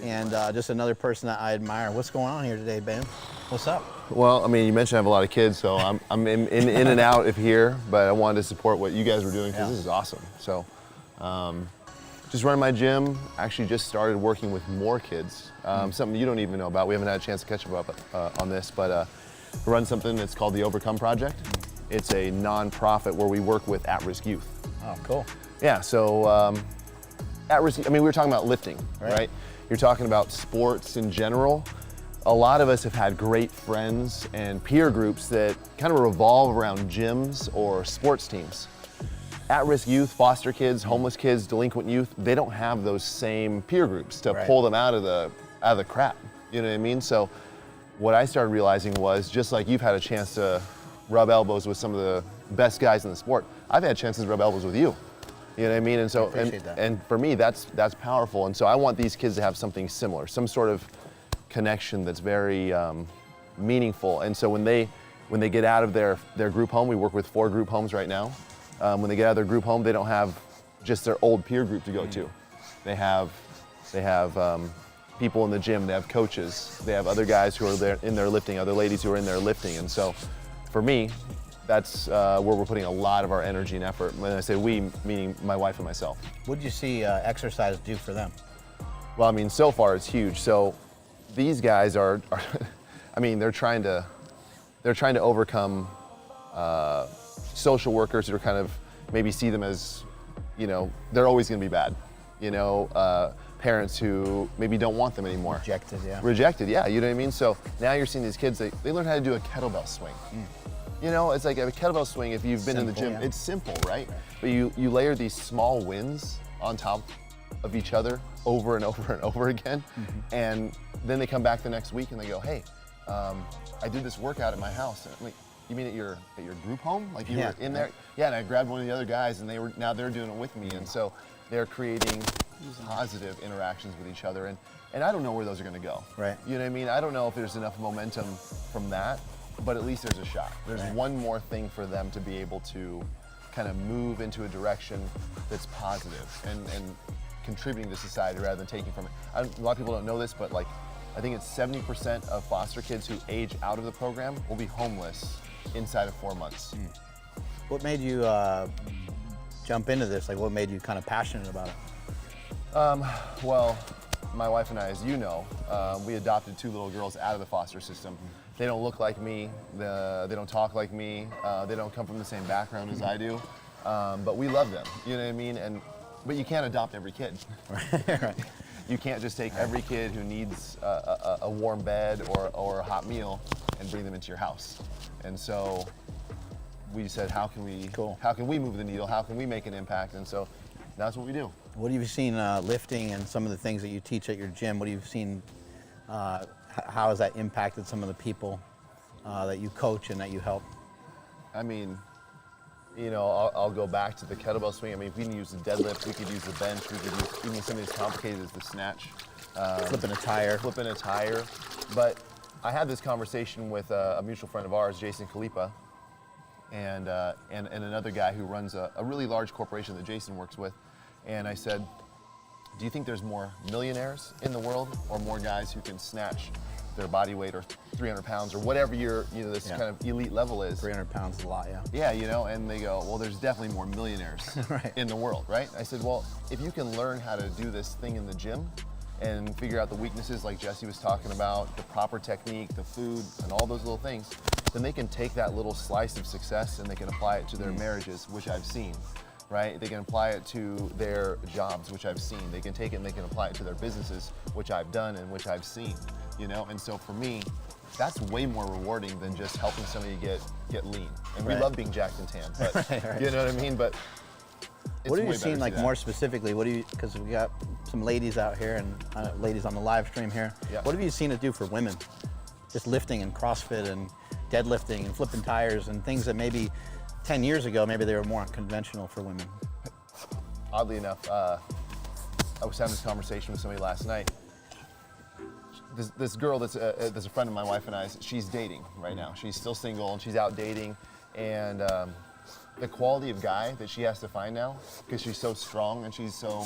Speaker 2: And just another person that I admire. What's going on here today, Ben? What's up?
Speaker 3: Well, I mean, you mentioned I have a lot of kids, so I'm in and out of here, but I wanted to support what you guys were doing because this is awesome. So, just running my gym. Actually, just started working with more kids. Something you don't even know about. We haven't had a chance to catch up on this, but run something that's called the Overcome Project. It's a non-profit where we work with at-risk youth.
Speaker 2: Oh, cool.
Speaker 3: Yeah, so at-risk, I mean, we were talking about lifting, right? You're talking about sports in general. A lot of us have had great friends and peer groups that kind of revolve around gyms or sports teams. At-risk youth, foster kids, homeless kids, delinquent youth, they don't have those same peer groups to pull them out of the crap. You know what I mean? So what I started realizing was, just like you've had a chance to rub elbows with some of the best guys in the sport, I've had chances to rub elbows with you. You know what I mean? And so, and for me, that's powerful. And so I want these kids to have something similar, some sort of connection that's very meaningful. And so when they get out of their group home, we work with 4 group homes right now. When they get out of their group home, they don't have just their old peer group to go to. They have people in the gym, they have coaches, they have other guys who are there in there lifting, other ladies who are in there lifting. And so for me, that's where we're putting a lot of our energy and effort. When I say we, meaning my wife and myself.
Speaker 2: What did you see exercise do for them?
Speaker 3: Well, I mean, so far it's huge. So these guys are I mean, they're trying to overcome social workers who are kind of maybe see them as, you know, they're always going to be bad. You know, parents who maybe don't want them anymore. Rejected, yeah. You know what I mean? So now you're seeing these kids, they learn how to do a kettlebell swing. You know, it's like a kettlebell swing, if you've been in the gym, it's simple, right? But you layer these small wins on top of each other over and over and over again. And then they come back the next week and they go, hey, I did this workout at my house. And I'm like, you mean at your group home? Like you were in there? Yeah, and I grabbed one of the other guys and now they're doing it with me. And so they're creating positive interactions with each other. And I don't know where those are gonna go.
Speaker 2: Right.
Speaker 3: You know what I mean? I don't know if there's enough momentum from that, but at least there's a shot. There's one more thing for them to be able to kind of move into a direction that's positive and contributing to society rather than taking from it. A lot of people don't know this, but like, I think it's 70% of foster kids who age out of the program will be homeless inside of 4 months.
Speaker 2: What made you jump into this? Like, what made you kind of passionate about it?
Speaker 3: Well, my wife and I, as you know, we adopted 2 little girls out of the foster system. They don't look like me, they don't talk like me, they don't come from the same background as I do, but we love them, you know what I mean? But you can't adopt every kid.
Speaker 2: Right.
Speaker 3: You can't just take every kid who needs a warm bed or a hot meal and bring them into your house. And so we said, how can we move the needle? How can we make an impact? And so that's what we do.
Speaker 2: What have you seen lifting and some of the things that you teach at your gym? What have you seen, how has that impacted some of the people that you coach and that you help?
Speaker 3: I mean, you know, I'll go back to the kettlebell swing. I mean, if we can use the deadlift, we could use the bench, we could use even something as complicated as the snatch.
Speaker 2: Flipping a tire.
Speaker 3: But I had this conversation with a mutual friend of ours, Jason Khalipa, and another guy who runs a really large corporation that Jason works with. And I said, do you think there's more millionaires in the world or more guys who can snatch their body weight or 300 pounds or whatever this kind of elite level is?
Speaker 2: 300 pounds is a lot, yeah.
Speaker 3: Yeah, you know, and they go, well, there's definitely more millionaires in the world, right? I said, well, if you can learn how to do this thing in the gym and figure out the weaknesses like Jesse was talking about, the proper technique, the food, and all those little things, then they can take that little slice of success and they can apply it to their marriages, which I've seen. Right? They can apply it to their jobs, which I've seen. They can take it and they can apply it to their businesses, which I've done and which I've seen. You know, and so for me, that's way more rewarding than just helping somebody get lean. And we love being jacked and tan, but you know what I mean? But it's
Speaker 2: what have you
Speaker 3: way
Speaker 2: seen,
Speaker 3: better
Speaker 2: like
Speaker 3: to do
Speaker 2: more
Speaker 3: that.
Speaker 2: specifically? What do you? Because we got some ladies out here and ladies on the live stream here.
Speaker 3: Yeah.
Speaker 2: What have you seen it do for women? Just lifting and CrossFit and deadlifting and flipping tires and things that maybe 10 years ago, maybe they were more unconventional for women.
Speaker 3: Oddly enough, I was having this conversation with somebody last night. This girl that's a friend of my wife and I's, she's dating right now. She's still single and she's out dating. And the quality of guy that she has to find now, because she's so strong and she's so,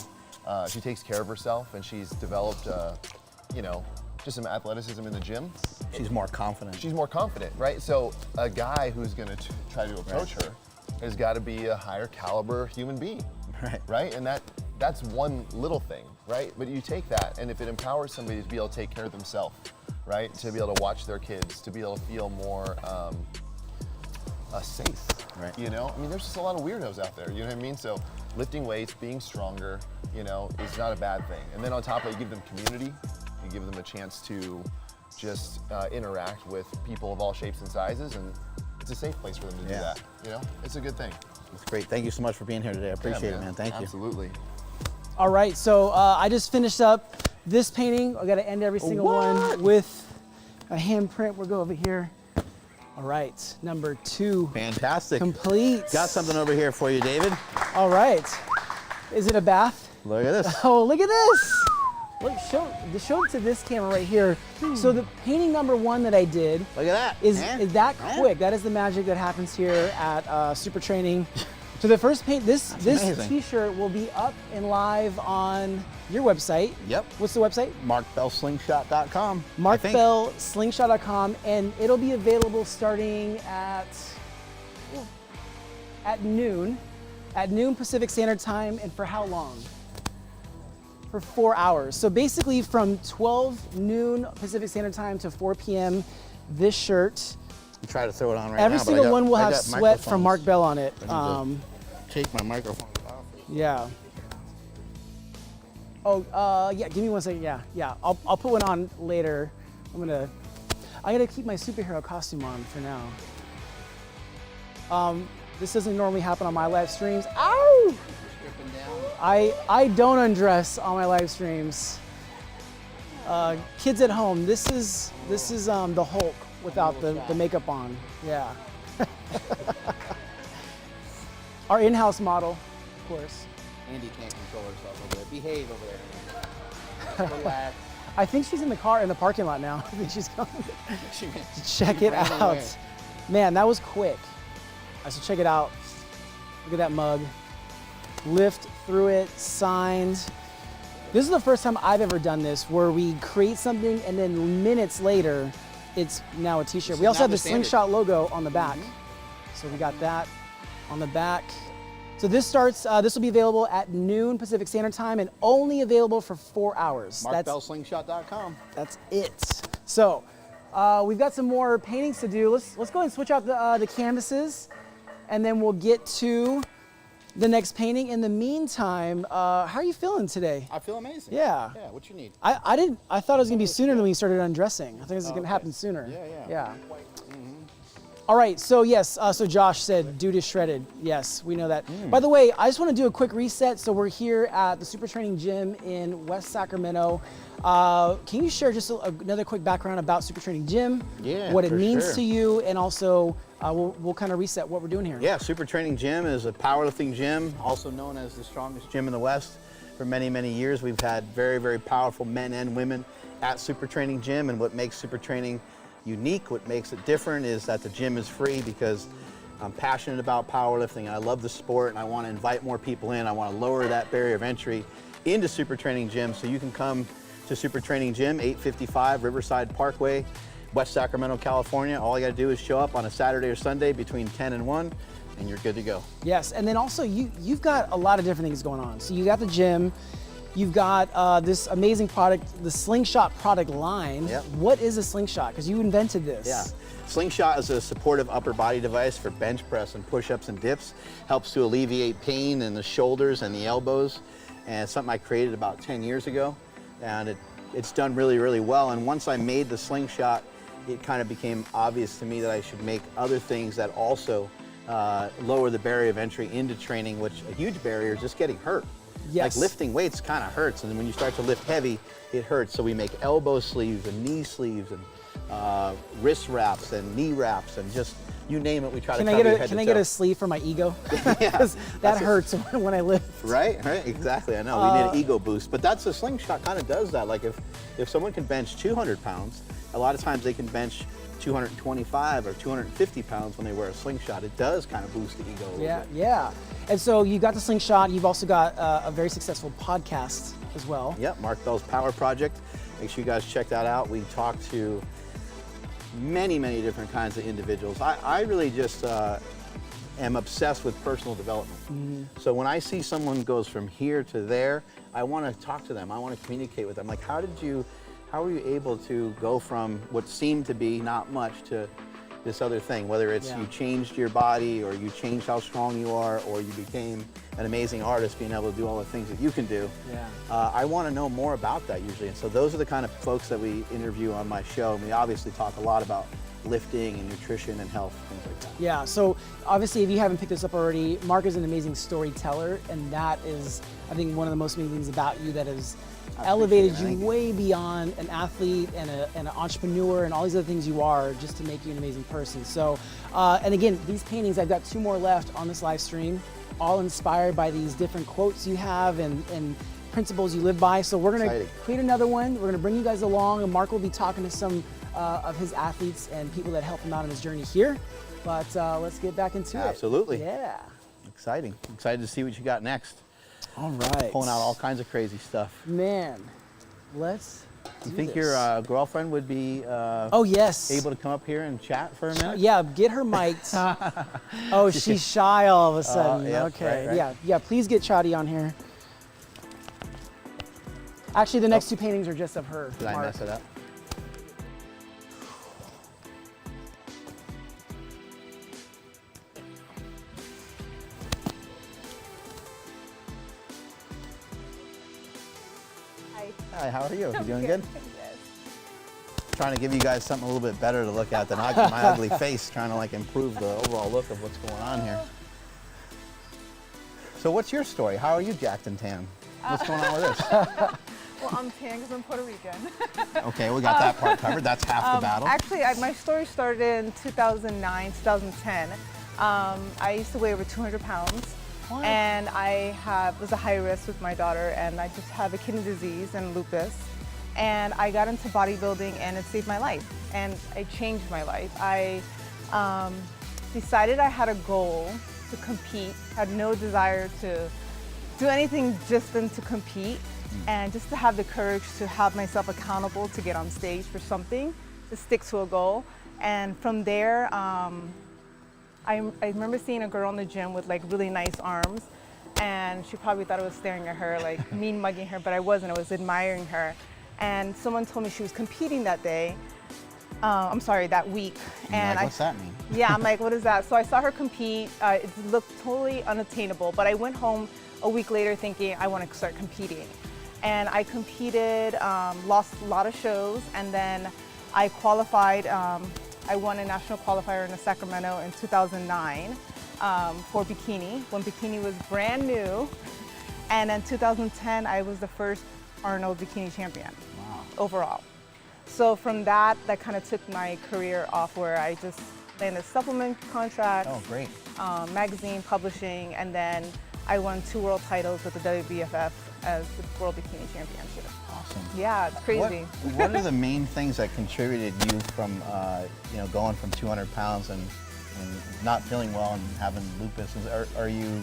Speaker 3: she takes care of herself and she's developed, you know, just some athleticism in the gym.
Speaker 2: She's more confident.
Speaker 3: She's more confident, right? So a guy who's gonna try to approach her has got to be a higher caliber human being, right? And that's one little thing, right? But you take that, and if it empowers somebody to be able to take care of themselves, right? To be able to watch their kids, to be able to feel more safe,
Speaker 2: Right.
Speaker 3: You know? I mean, there's just a lot of weirdos out there, you know what I mean? So lifting weights, being stronger, you know, is not a bad thing. And then on top of it, you give them community, you give them a chance to just interact with people of all shapes and sizes, and it's a safe place for them to do that, you know? It's a good thing.
Speaker 2: That's great. Thank you so much for being here today. I appreciate it, man. Thank you.
Speaker 3: Absolutely.
Speaker 1: All right, so I just finished up this painting. I got to end every single one with a handprint. We'll go over here. All right, number 2.
Speaker 2: Fantastic.
Speaker 1: Complete.
Speaker 2: Got something over here for you, David.
Speaker 1: All right. Is it a bath?
Speaker 2: Look at this.
Speaker 1: Oh, look at this. Look, show it to this camera right here. So the painting number 1 that I did
Speaker 2: Look at that.
Speaker 1: is that quick. That is the magic that happens here at Super Training. So the first paint, this
Speaker 2: amazing.
Speaker 1: t-shirt will be up and live on your website.
Speaker 2: Yep.
Speaker 1: What's the website?
Speaker 2: marksmellslingshot.com.
Speaker 1: marksmellslingshot.com, and it'll be available starting at noon Pacific Standard Time. And for how long? For 4 hours. So basically from 12 noon Pacific Standard Time to 4 p.m. this shirt,
Speaker 2: Try to throw it on right
Speaker 1: every
Speaker 2: now.
Speaker 1: single one will have sweat from Mark Bell on it.
Speaker 2: Take my microphone off.
Speaker 1: Yeah. Oh, yeah, give me 1 second. Yeah. I'll put one on later. I gotta keep my superhero costume on for now. This doesn't normally happen on my live streams. Ow! I don't undress on my live streams. Kids at home, this is the Hulk without the makeup on. Yeah. Our in-house model, of course.
Speaker 2: Andy can't control herself over there. Behave over there. Relax.
Speaker 1: I think she's in the car in the parking lot now. I think she's going to check it out. Man, that was quick. I should check it out. Look at that mug. Lift through it, signed. This is the first time I've ever done this, where we create something and then minutes later, it's now a t-shirt. We also have the Slingshot logo on the back. So we got that on the back. So this will be available at noon Pacific Standard Time and only available for 4 hours.
Speaker 2: marksmellslingshot.com.
Speaker 1: That's it. So we've got some more paintings to do. Let's go ahead and switch out the canvases, and then we'll get to the next painting. In the meantime, how are you feeling today?
Speaker 2: I feel amazing.
Speaker 1: Yeah.
Speaker 2: Yeah, what you need?
Speaker 1: I thought it was gonna be sooner than we started undressing. I think this is gonna happen sooner.
Speaker 2: Yeah.
Speaker 1: All right, so yes, so Josh said, dude is shredded. Yes, we know that. By the way, I just wanna do a quick reset. So we're here at the Super Training Gym in West Sacramento. Can you share just another quick background about Super Training Gym?
Speaker 2: Yeah,
Speaker 1: what it
Speaker 2: for
Speaker 1: means
Speaker 2: sure.
Speaker 1: to you, and also we'll kind of reset what we're doing here.
Speaker 2: Yeah, Super Training Gym is a powerlifting gym, also known as the strongest gym in the West. For many, many years, we've had very, very powerful men and women at Super Training Gym, and what makes Super Training unique, what makes it different, is that the gym is free, because I'm passionate about powerlifting and I love the sport, and I want to invite more people in. I want to lower that barrier of entry into Super Training Gym, so you can come to Super Training Gym, 855 Riverside Parkway, West Sacramento, California. All you got to do is show up on a Saturday or Sunday between 10 and 1, and you're good to go.
Speaker 1: Yes, and then also you've got a lot of different things going on. So you got the gym, you've got this amazing product, the Slingshot product line.
Speaker 2: Yep.
Speaker 1: What is a Slingshot? Because you invented this.
Speaker 2: Yeah. Slingshot is a supportive upper body device for bench press and push-ups and dips. Helps to alleviate pain in the shoulders and the elbows. And it's something I created about 10 years ago. And it's done really, really well. And once I made the Slingshot, it kind of became obvious to me that I should make other things that also lower the barrier of entry into training, which a huge barrier is just getting hurt.
Speaker 1: Yes.
Speaker 2: Like lifting weights kind of hurts, and when you start to lift heavy, it hurts. So we make elbow sleeves and knee sleeves and wrist wraps and knee wraps, and just you name it, we try to cover your head to toe.
Speaker 1: Can I get a sleeve for my ego? Because that hurts when I lift.
Speaker 2: Right, exactly. I know. We need an ego boost, but that's a Slingshot kind of does that. Like if someone can bench 200 pounds, a lot of times they can bench 225 or 250 pounds when they wear a Slingshot. It does kind of boost the ego a little bit.
Speaker 1: Yeah. And so you got the Slingshot. You've also got a very successful podcast as well.
Speaker 2: Yep, Mark Bell's Power Project. Make sure you guys check that out. We talk to many, many different kinds of individuals. I really just am obsessed with personal development. So when I see someone goes from here to there, I want to talk to them. I want to communicate with them. Like, how were you able to go from what seemed to be not much to this other thing, whether it's you changed your body or you changed how strong you are or you became an amazing artist being able to do all the things that you can do. I want to know more about that usually. And so those are the kind of folks that we interview on my show. And we obviously talk a lot about lifting and nutrition and health, things like that.
Speaker 1: Yeah, so obviously if you haven't picked this up already, Mark is an amazing storyteller, and that is, I think, one of the most amazing things about you that has elevated you way beyond an athlete and an entrepreneur and all these other things you are, just to make you an amazing person. So, and again, these paintings, I've got 2 more left on this live stream, all inspired by these different quotes you have and principles you live by. So we're gonna create another one. We're gonna bring you guys along, and Mark will be talking to some of his athletes and people that help him out on his journey here. But let's get back into it.
Speaker 2: Absolutely.
Speaker 1: Yeah.
Speaker 2: Exciting. Excited to see what you got next.
Speaker 1: All right.
Speaker 2: Pulling out all kinds of crazy stuff.
Speaker 1: Man, let's do
Speaker 2: You think
Speaker 1: this.
Speaker 2: your girlfriend would be
Speaker 1: oh, yes.
Speaker 2: able to come up here and chat for a minute?
Speaker 1: Yeah, get her mic'd. Oh, she's shy all of a sudden.
Speaker 2: yeah,
Speaker 1: Okay,
Speaker 2: right.
Speaker 1: yeah, please get Chadi on here. Actually, the next 2 paintings are just of her.
Speaker 2: Did I
Speaker 1: Mark.
Speaker 2: mess it up? Hi, how are you? You doing good?
Speaker 5: Yes.
Speaker 2: Trying to give you guys something a little bit better to look at than my ugly face, trying to like improve the overall look of what's going on here. So what's your story? How are you jacked and tan? What's going on with this?
Speaker 5: Well, I'm tan because I'm Puerto Rican.
Speaker 2: Okay, we got that part covered. That's half the battle.
Speaker 5: Actually, my story started in 2009, 2010. I used to weigh over 200 pounds.
Speaker 1: What?
Speaker 5: And I was a high risk with my daughter, and I just have a kidney disease and lupus. And I got into bodybuilding, and it saved my life, and it changed my life. I decided I had a goal to compete, had no desire to do anything just than to compete, and just to have the courage to have myself accountable to get on stage for something, to stick to a goal. And from there, I remember seeing a girl in the gym with like really nice arms, and she probably thought I was staring at her, like mean mugging her, but I wasn't. I was admiring her. And someone told me she was competing that day. That week.
Speaker 2: And what's that mean?
Speaker 5: Yeah, I'm like, what is that? So I saw her compete. It looked totally unattainable, but I went home a week later thinking I want to start competing. And I competed, lost a lot of shows, and then I qualified. I won a national qualifier in Sacramento in 2009 for bikini, when bikini was brand new. And in 2010, I was the first Arnold bikini champion overall. So from that kind of took my career off, where I just landed supplement contracts, magazine publishing, and then I won 2 world titles with the WBFF as the World Bikini Championship.
Speaker 2: Awesome.
Speaker 5: Yeah, it's crazy.
Speaker 2: What are the main things that contributed you from, going from 200 pounds and not feeling well and having lupus? Are you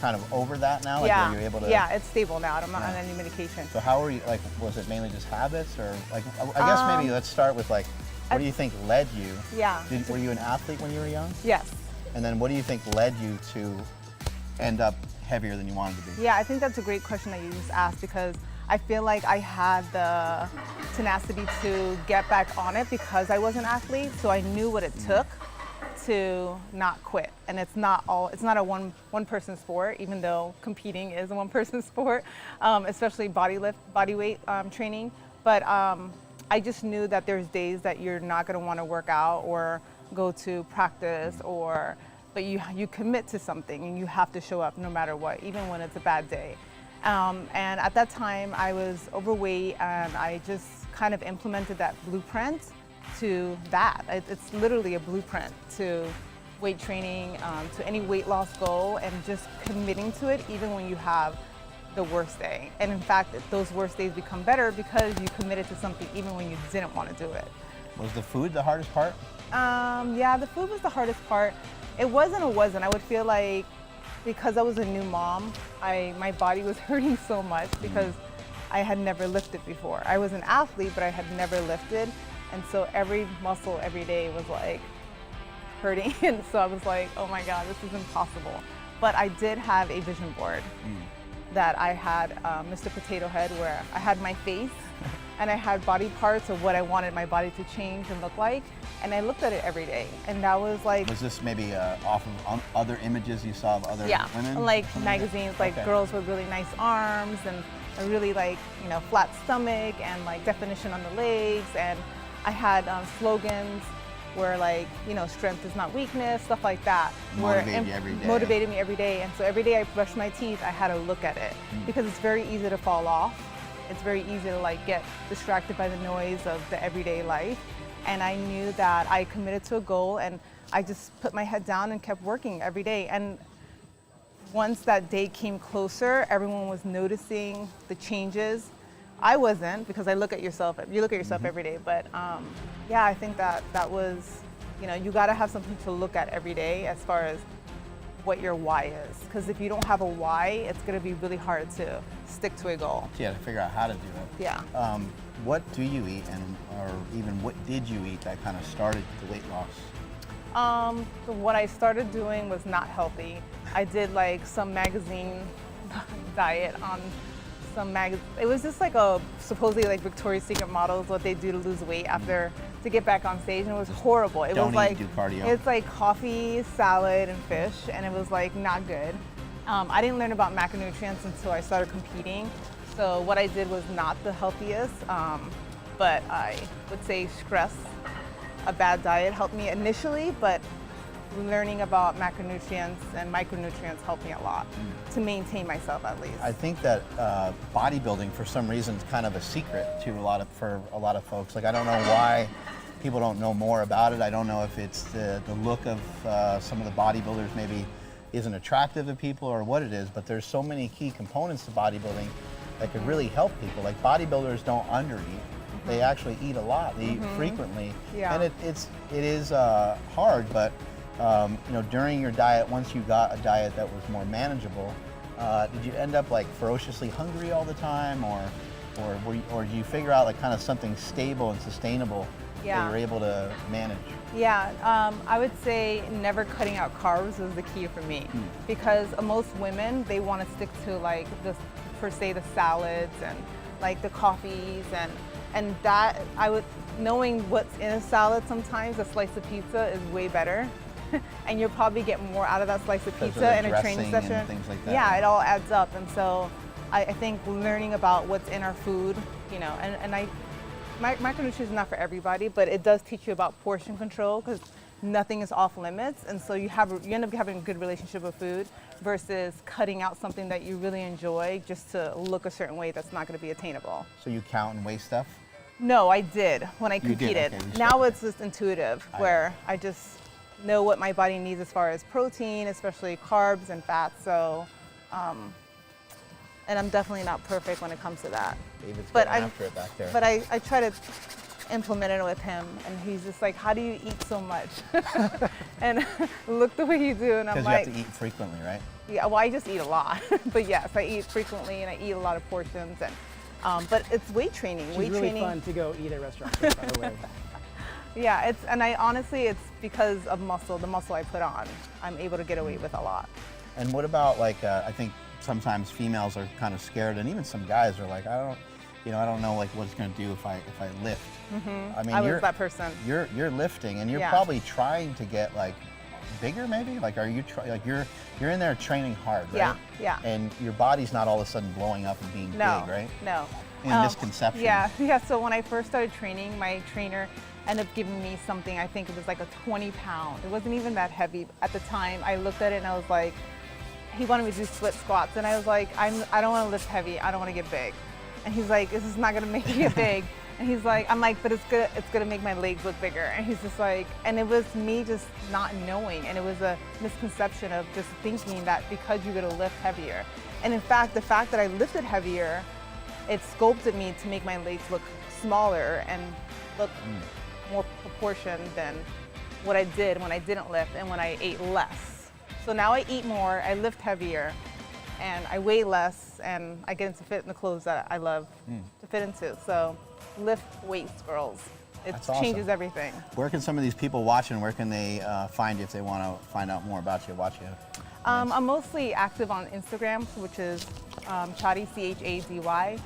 Speaker 2: kind of over that now? Like,
Speaker 5: Yeah,
Speaker 2: are you able to?
Speaker 5: yeah, it's stable now. I'm not on any medication.
Speaker 2: So how are you, like, was it mainly just habits, or like, I guess maybe let's start with like, what do you think led you?
Speaker 5: Yeah.
Speaker 2: Were you an athlete when you were young?
Speaker 5: Yes.
Speaker 2: And then what do you think led you to end up heavier than you wanted to be?
Speaker 5: Yeah, I think that's a great question that you just asked, because I feel like I had the tenacity to get back on it because I was an athlete, so I knew what it took to not quit. And it's not a one person sport, even though competing is a one person sport, especially body weight training. But I just knew that there's days that you're not going to want to work out or go to practice, but you commit to something and you have to show up no matter what, even when it's a bad day. And at that time I was overweight, and I just kind of implemented that blueprint to that. It's literally a blueprint to weight training, to any weight loss goal, and just committing to it even when you have the worst day. And in fact, those worst days become better because you committed to something even when you didn't want to do it.
Speaker 2: Was the food the hardest part?
Speaker 5: Yeah, the food was the hardest part. It wasn't. I would feel like because I was a new mom, my body was hurting so much because I had never lifted before. I was an athlete, but I had never lifted. And so every muscle every day was like hurting. And so I was like, oh my God, this is impossible. But I did have a vision board that I had Mr. Potato Head, where I had my face and I had body parts of what I wanted my body to change and look like. And I looked at it every day. And that was like...
Speaker 2: Was this maybe off of other images you saw of other women?
Speaker 5: Like magazines, like girls with really nice arms and a really like, you know, flat stomach and like definition on the legs. And I had slogans where like, you know, strength is not weakness, stuff like that.
Speaker 2: Motivated you every day.
Speaker 5: Motivated me every day. And so every day I brushed my teeth, I had to look at it because it's very easy to fall off. It's very easy to like get distracted by the noise of the everyday life. And I knew that I committed to a goal and I just put my head down and kept working every day. And once that day came closer, everyone was noticing the changes. I wasn't, because you look at yourself every day. But yeah, I think that was, you know, you gotta have something to look at every day as far as what your why is. Because if you don't have a why, it's gonna be really hard to stick to a goal.
Speaker 2: So you had to figure out how to do it.
Speaker 5: Yeah.
Speaker 2: What do you eat, or even what did you eat that kind of started the weight loss?
Speaker 5: So what I started doing was not healthy. I did like some magazine diet on some it was just like a supposedly like Victoria's Secret models, what they do to lose weight after to get back on stage, and it was horrible. It was like
Speaker 2: do cardio.
Speaker 5: It's like coffee, salad, and fish, and it was like not good. I didn't learn about macronutrients until I started competing. So what I did was not the healthiest, but I would say stress, a bad diet helped me initially, but learning about macronutrients and micronutrients helped me a lot to maintain myself at least.
Speaker 2: I think that bodybuilding, for some reason, is kind of a secret to for a lot of folks. Like, I don't know why people don't know more about it. I don't know if it's the look of some of the bodybuilders maybe isn't attractive to people or what it is, but there's so many key components to bodybuilding that could really help people. Like, bodybuilders don't undereat. They actually eat a lot. They eat frequently.
Speaker 5: Yeah.
Speaker 2: And it is hard, but you know, during your diet, once you got a diet that was more manageable, did you end up like ferociously hungry all the time, or did you figure out like kind of something stable and sustainable that you were able to manage?
Speaker 5: Yeah, I would say never cutting out carbs was the key for me, because most women, they want to stick to like the salads and like the coffees and that knowing what's in a salad, sometimes a slice of pizza is way better. And you'll probably get more out of that slice of pizza in a training session.
Speaker 2: And things like that.
Speaker 5: Yeah, it all adds up. And so I think learning about what's in our food, you know, micronutrients is not for everybody, but it does teach you about portion control, because nothing is off limits. And so you end up having a good relationship with food versus cutting out something that you really enjoy just to look a certain way that's not going to be attainable.
Speaker 2: So you count and weigh stuff?
Speaker 5: No, I did when I
Speaker 2: You did,
Speaker 5: competed.
Speaker 2: okay,
Speaker 5: Now it's just intuitive, where I just know what my body needs as far as protein, especially carbs and fats. So, and I'm definitely not perfect when it comes to that.
Speaker 2: David's
Speaker 5: But
Speaker 2: getting after it back there.
Speaker 5: But I try to implement it with him, and he's just like, how do you eat so much? And look the way you do, and I'm
Speaker 2: Because
Speaker 5: like,
Speaker 2: you have to eat frequently, right?
Speaker 5: yeah, well, I just eat a lot. But yes, I eat frequently, and I eat a lot of portions. And but it's weight training.
Speaker 1: It's
Speaker 5: weight
Speaker 1: really
Speaker 5: training.
Speaker 1: fun to go eat at restaurants, by the way.
Speaker 5: Yeah, it's because of the muscle I put on. I'm able to get away with a lot.
Speaker 2: And what about like, I think sometimes females are kind of scared, and even some guys are like, I don't know like what it's going to do if I lift. I mean,
Speaker 5: I was that person.
Speaker 2: You're lifting, and you're
Speaker 5: Yeah.
Speaker 2: probably trying to get like bigger, maybe. Like, are you you're in there training hard, right?
Speaker 5: Yeah, yeah.
Speaker 2: And your body's not all of a sudden blowing up and being
Speaker 5: No,
Speaker 2: big, right?
Speaker 5: no.
Speaker 2: And misconception.
Speaker 5: Yeah. So when I first started training, my trainer ended up giving me something. I think it was like a 20-pound. It wasn't even that heavy at the time. I looked at it and I was like, he wanted me to do split squats, and I was like, I don't want to lift heavy. I don't want to get big. And he's like, this is not gonna make you get big. And he's like, I'm like, but it's gonna make my legs look bigger. And he's just like, and it was me just not knowing, and it was a misconception of just thinking that because you're gonna lift heavier. And in fact, the fact that I lifted heavier, it sculpted me to make my legs look smaller and look more proportioned than what I did when I didn't lift and when I ate less. So now I eat more, I lift heavier, and I weigh less, and I get to fit in the clothes that I love to fit into. So lift weights, girls. It
Speaker 2: That's awesome.
Speaker 5: changes everything.
Speaker 2: Where can some of these people watching, where can they find you if they want to find out more about you, watch you?
Speaker 5: I'm mostly active on Instagram, which is Chady, C-H-A-D-Y.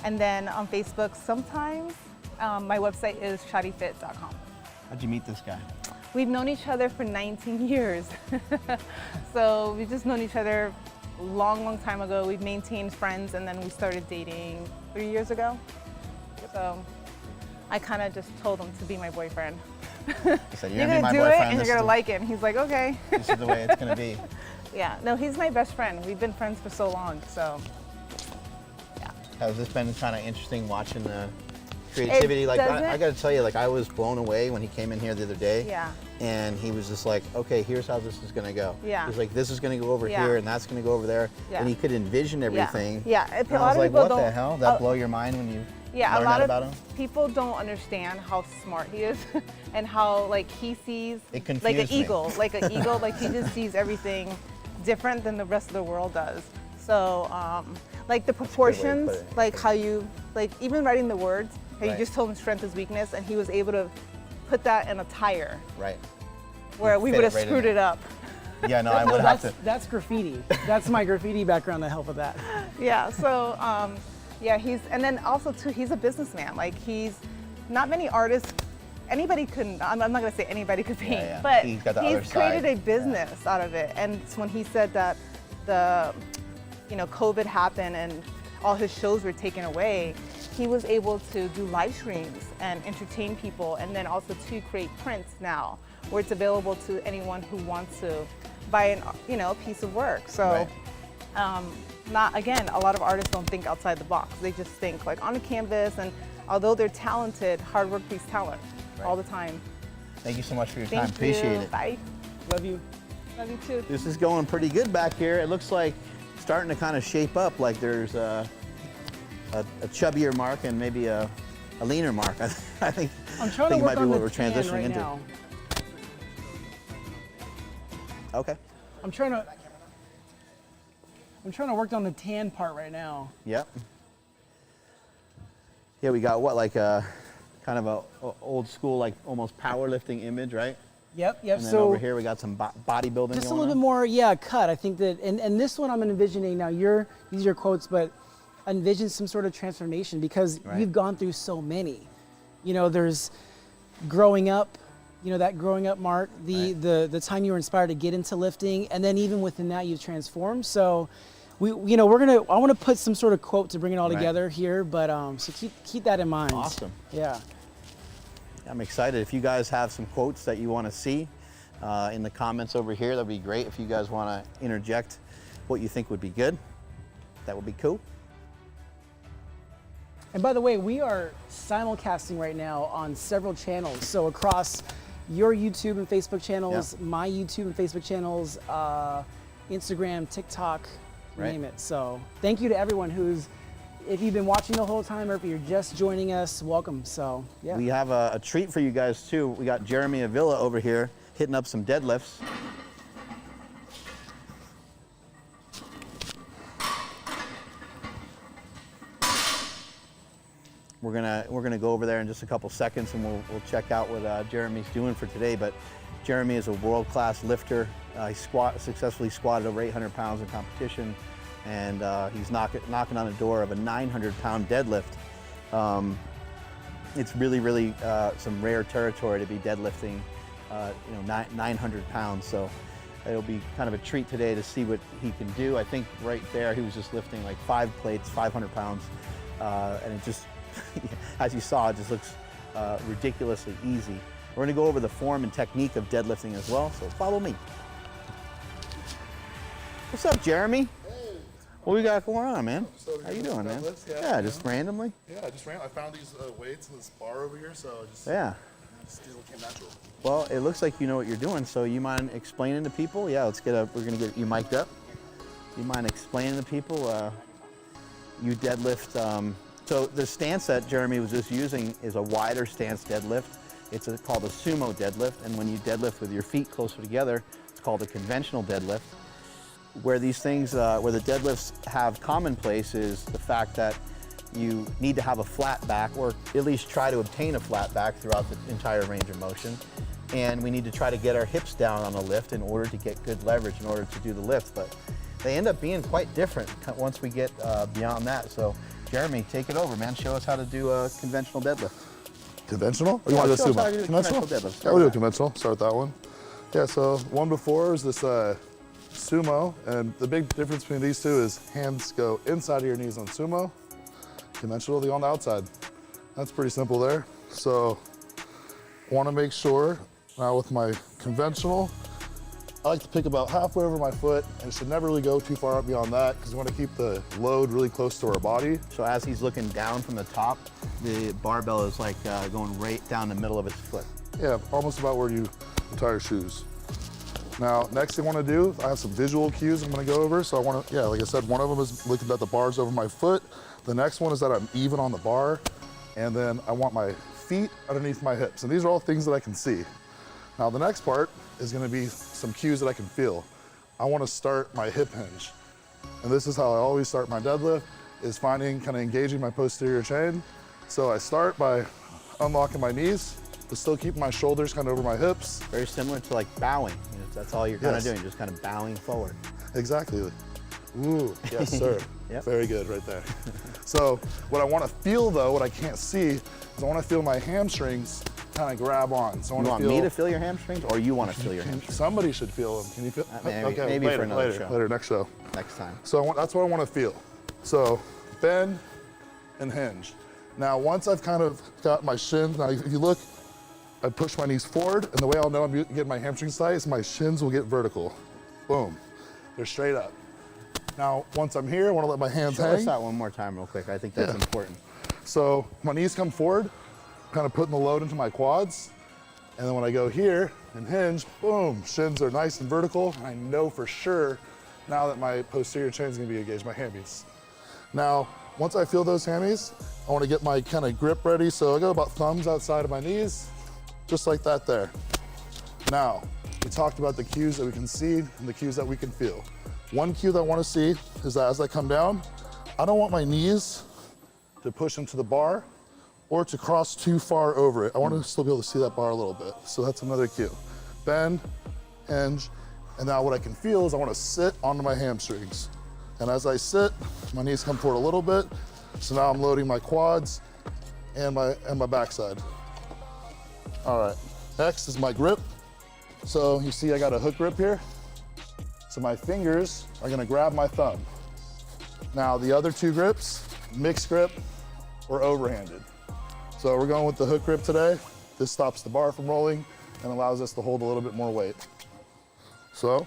Speaker 5: And then on Facebook sometimes. My website is chadyfit.com.
Speaker 2: How'd you meet this guy?
Speaker 5: We've known each other for 19 years. So we've just known each other a long, long time ago. We've maintained friends, and then we started dating 3 years ago. So I kind of just told him to be my boyfriend.
Speaker 2: He said,
Speaker 5: You're
Speaker 2: gonna be
Speaker 5: gonna
Speaker 2: my
Speaker 5: do it,
Speaker 2: boyfriend.
Speaker 5: and you're
Speaker 2: This
Speaker 5: gonna
Speaker 2: is
Speaker 5: like it. And he's like, okay.
Speaker 2: This is the way it's gonna be.
Speaker 5: Yeah, no, he's my best friend. We've been friends for so long, so yeah.
Speaker 2: Has this been kind of interesting watching the creativity? Like,
Speaker 5: doesn't-
Speaker 2: I got to tell you, like, I was blown away when he came in here the other day.
Speaker 5: Yeah.
Speaker 2: And he was just like, okay, here's how this is gonna go.
Speaker 5: Yeah.
Speaker 2: He's like, this is gonna go over
Speaker 5: Yeah.
Speaker 2: here, and that's gonna go over there.
Speaker 5: Yeah.
Speaker 2: And he could envision everything.
Speaker 5: Yeah.
Speaker 2: And
Speaker 5: A
Speaker 2: I
Speaker 5: lot
Speaker 2: was
Speaker 5: of
Speaker 2: like,
Speaker 5: people
Speaker 2: what the
Speaker 5: don't-
Speaker 2: hell? That blow your mind when you
Speaker 5: Yeah, a
Speaker 2: learn
Speaker 5: lot
Speaker 2: that
Speaker 5: of
Speaker 2: about him?
Speaker 5: people don't understand how smart he is and how like he sees
Speaker 2: It
Speaker 5: like an
Speaker 2: confused me.
Speaker 5: eagle, like he just sees everything different than the rest of the world does. So like the
Speaker 2: way to put
Speaker 5: proportions,
Speaker 2: it.
Speaker 5: like how you like even writing the words, how you
Speaker 2: Right.
Speaker 5: just told him strength is weakness, and he was able to put that in a tire
Speaker 2: Right.
Speaker 5: where we
Speaker 2: fit
Speaker 5: would
Speaker 2: it
Speaker 5: have
Speaker 2: right in
Speaker 5: screwed
Speaker 2: there.
Speaker 5: it up.
Speaker 2: Yeah, no, I would have to.
Speaker 1: That's graffiti. That's my graffiti background to help with that.
Speaker 5: Yeah, so yeah, and then also too, he's a businessman. Like not many artists, anybody couldn't, I'm not gonna say anybody could paint,
Speaker 2: yeah.
Speaker 5: but
Speaker 2: He's got the other
Speaker 5: created
Speaker 2: side.
Speaker 5: a business out of it. And it's when he said that COVID happened and all his shows were taken away, he was able to do live streams and entertain people, and then also to create prints now, where it's available to anyone who wants to buy a piece of work. So, a lot of artists don't think outside the box. They just think like on a canvas, and although they're talented, hard work beats talent all the time.
Speaker 2: Thank you so much for your
Speaker 5: Thank
Speaker 2: time. Appreciate
Speaker 5: you.
Speaker 2: it.
Speaker 5: Bye.
Speaker 1: Love you.
Speaker 5: Love you too.
Speaker 2: This is going pretty good back here. It looks like starting to kind of shape up, like there's a chubbier mark and maybe a leaner mark. I think
Speaker 1: I'm trying
Speaker 2: I think
Speaker 1: to
Speaker 2: it
Speaker 1: work
Speaker 2: might be
Speaker 1: on
Speaker 2: what
Speaker 1: the
Speaker 2: we're
Speaker 1: tan
Speaker 2: transitioning
Speaker 1: right
Speaker 2: into.
Speaker 1: now.
Speaker 2: Okay.
Speaker 1: I'm trying to work on the tan part right now.
Speaker 2: Yep. Yeah, we got what, like a kind of a old school, like almost powerlifting image, right?
Speaker 1: Yep.
Speaker 2: And then
Speaker 1: So
Speaker 2: over here we got some bodybuilding.
Speaker 1: just a
Speaker 2: going
Speaker 1: little bit
Speaker 2: on.
Speaker 1: more, cut. I think that, and this one I'm envisioning now. These are your quotes, but envision some sort of transformation because
Speaker 2: Right.
Speaker 1: you've gone through so many. There's growing up. That growing up mark, the time you were inspired to get into lifting, and then even within that you've transformed. So I want to put some sort of quote to bring it all
Speaker 2: Right.
Speaker 1: together here, but so keep that in mind.
Speaker 2: Awesome.
Speaker 1: Yeah.
Speaker 2: I'm excited. If you guys have some quotes that you want to see in the comments over here, that'd be great. If you guys want to interject what you think would be good, that would be cool.
Speaker 1: And by the way, we are simulcasting right now on several channels. So across your YouTube and Facebook channels, my YouTube and Facebook channels, Instagram, TikTok,
Speaker 2: Right.
Speaker 1: name it. So thank you to everyone if you've been watching the whole time or if you're just joining us, welcome. So yeah.
Speaker 2: We have a treat for you guys too. We got Jeremy Avila over here hitting up some deadlifts. We're gonna go over there in just a couple seconds, and we'll check out what Jeremy's doing for today. But Jeremy is a world-class lifter. He successfully squatted over 800 pounds in competition, and he's knocking on the door of a 900-pound deadlift. It's really some rare territory to be deadlifting, 900 pounds. So it'll be kind of a treat today to see what he can do. I think right there he was just lifting like 5 plates, 500 pounds, and it just, as you saw, it just looks ridiculously easy. We're going to go over the form and technique of deadlifting as well, so follow me. What's up, Jeremy? What we got going on, man? How you doing, man? Yeah, just randomly?
Speaker 6: Yeah, just ran. I found these weights in this bar over here, so just
Speaker 2: Yeah.
Speaker 6: these came natural.
Speaker 2: Well, it looks like you know what you're doing, so you mind explaining to people? Yeah, we're gonna get you mic'd up. You mind explaining to people, you deadlift, so the stance that Jeremy was just using is a wider stance deadlift. It's called a Sumo Deadlift, and when you deadlift with your feet closer together, it's called a Conventional Deadlift. Where these things, where the deadlifts have commonplace is the fact that you need to have a flat back, or at least try to obtain a flat back throughout the entire range of motion. And we need to try to get our hips down on the lift in order to get good leverage in order to do the lift. But they end up being quite different once we get beyond that. So Jeremy, take it over, man. Show us how to do a conventional deadlift.
Speaker 6: Conventional? Or you want to do
Speaker 2: show us how to
Speaker 6: sumo?
Speaker 2: do
Speaker 6: Conventional?
Speaker 2: deadlift.
Speaker 6: Yeah, we'll do conventional. Start with that one. Yeah, so one before is this sumo, and the big difference between these two is hands go inside of your knees on sumo, conventional, they go on the outside. That's pretty simple there. So I want to make sure, now with my conventional, I like to pick about halfway over my foot, and it should never really go too far up beyond that, because we want to keep the load really close to our body.
Speaker 2: So as he's looking down from the top, the barbell is like going right down the middle of his foot.
Speaker 6: Yeah, almost about where you tie your shoes. Now, next thing I want to do, I have some visual cues I'm going to go over. So I want to, yeah, like I said, one of them is looking at the bars over my foot. The next one is that I'm even on the bar. And then I want my feet underneath my hips. And these are all things that I can see. Now, the next part is going to be some cues that I can feel. I want to start my hip hinge. And this is how I always start my deadlift, is finding, kind of engaging my posterior chain. So I start by unlocking my knees, but still keeping my shoulders kind of over my hips.
Speaker 2: Very similar to like bowing. You know, that's all you're kind
Speaker 6: Yes.
Speaker 2: of doing, just kind of bowing forward.
Speaker 6: Exactly. Ooh, yes, sir.
Speaker 2: Yep.
Speaker 6: Very good right there. So what I want to feel though, what I can't see, is I want to feel my hamstrings kind of grab on. So I
Speaker 2: You want
Speaker 6: feel,
Speaker 2: me to feel your hamstrings, or you want to feel your hamstrings?
Speaker 6: Somebody should feel them. Can you feel?
Speaker 2: Maybe
Speaker 6: later,
Speaker 2: for another
Speaker 6: later,
Speaker 2: show.
Speaker 6: later, next show.
Speaker 2: Next time.
Speaker 6: So that's what I want to feel. So bend and hinge. Now, once I've kind of got my shins, now if you look, I push my knees forward, and the way I'll know I'm getting my hamstrings tight is my shins will get vertical. Boom. They're straight up. Now, once I'm here, I want to let my hands
Speaker 2: Show
Speaker 6: hang.
Speaker 2: us that one more time real quick. I think that's important.
Speaker 6: So my knees come forward, kind of putting the load into my quads. And then when I go here and hinge, boom, shins are nice and vertical. I know for sure now that my posterior chain is going to be engaged, my hammies. Now, once I feel those hammies, I want to get my kind of grip ready. So I go about thumbs outside of my knees, just like that there. Now, we talked about the cues that we can see and the cues that we can feel. One cue that I want to see is that as I come down, I don't want my knees to push into the bar or to cross too far over it. I want to still be able to see that bar a little bit. So that's another cue. Bend, hinge, and now what I can feel is I want to sit onto my hamstrings. And as I sit, my knees come forward a little bit. So now I'm loading my quads and my backside. All right, next is my grip. So you see I got a hook grip here. So my fingers are gonna grab my thumb. Now the other two grips, mixed grip or overhanded. So we're going with the hook grip today. This stops the bar from rolling and allows us to hold a little bit more weight. So,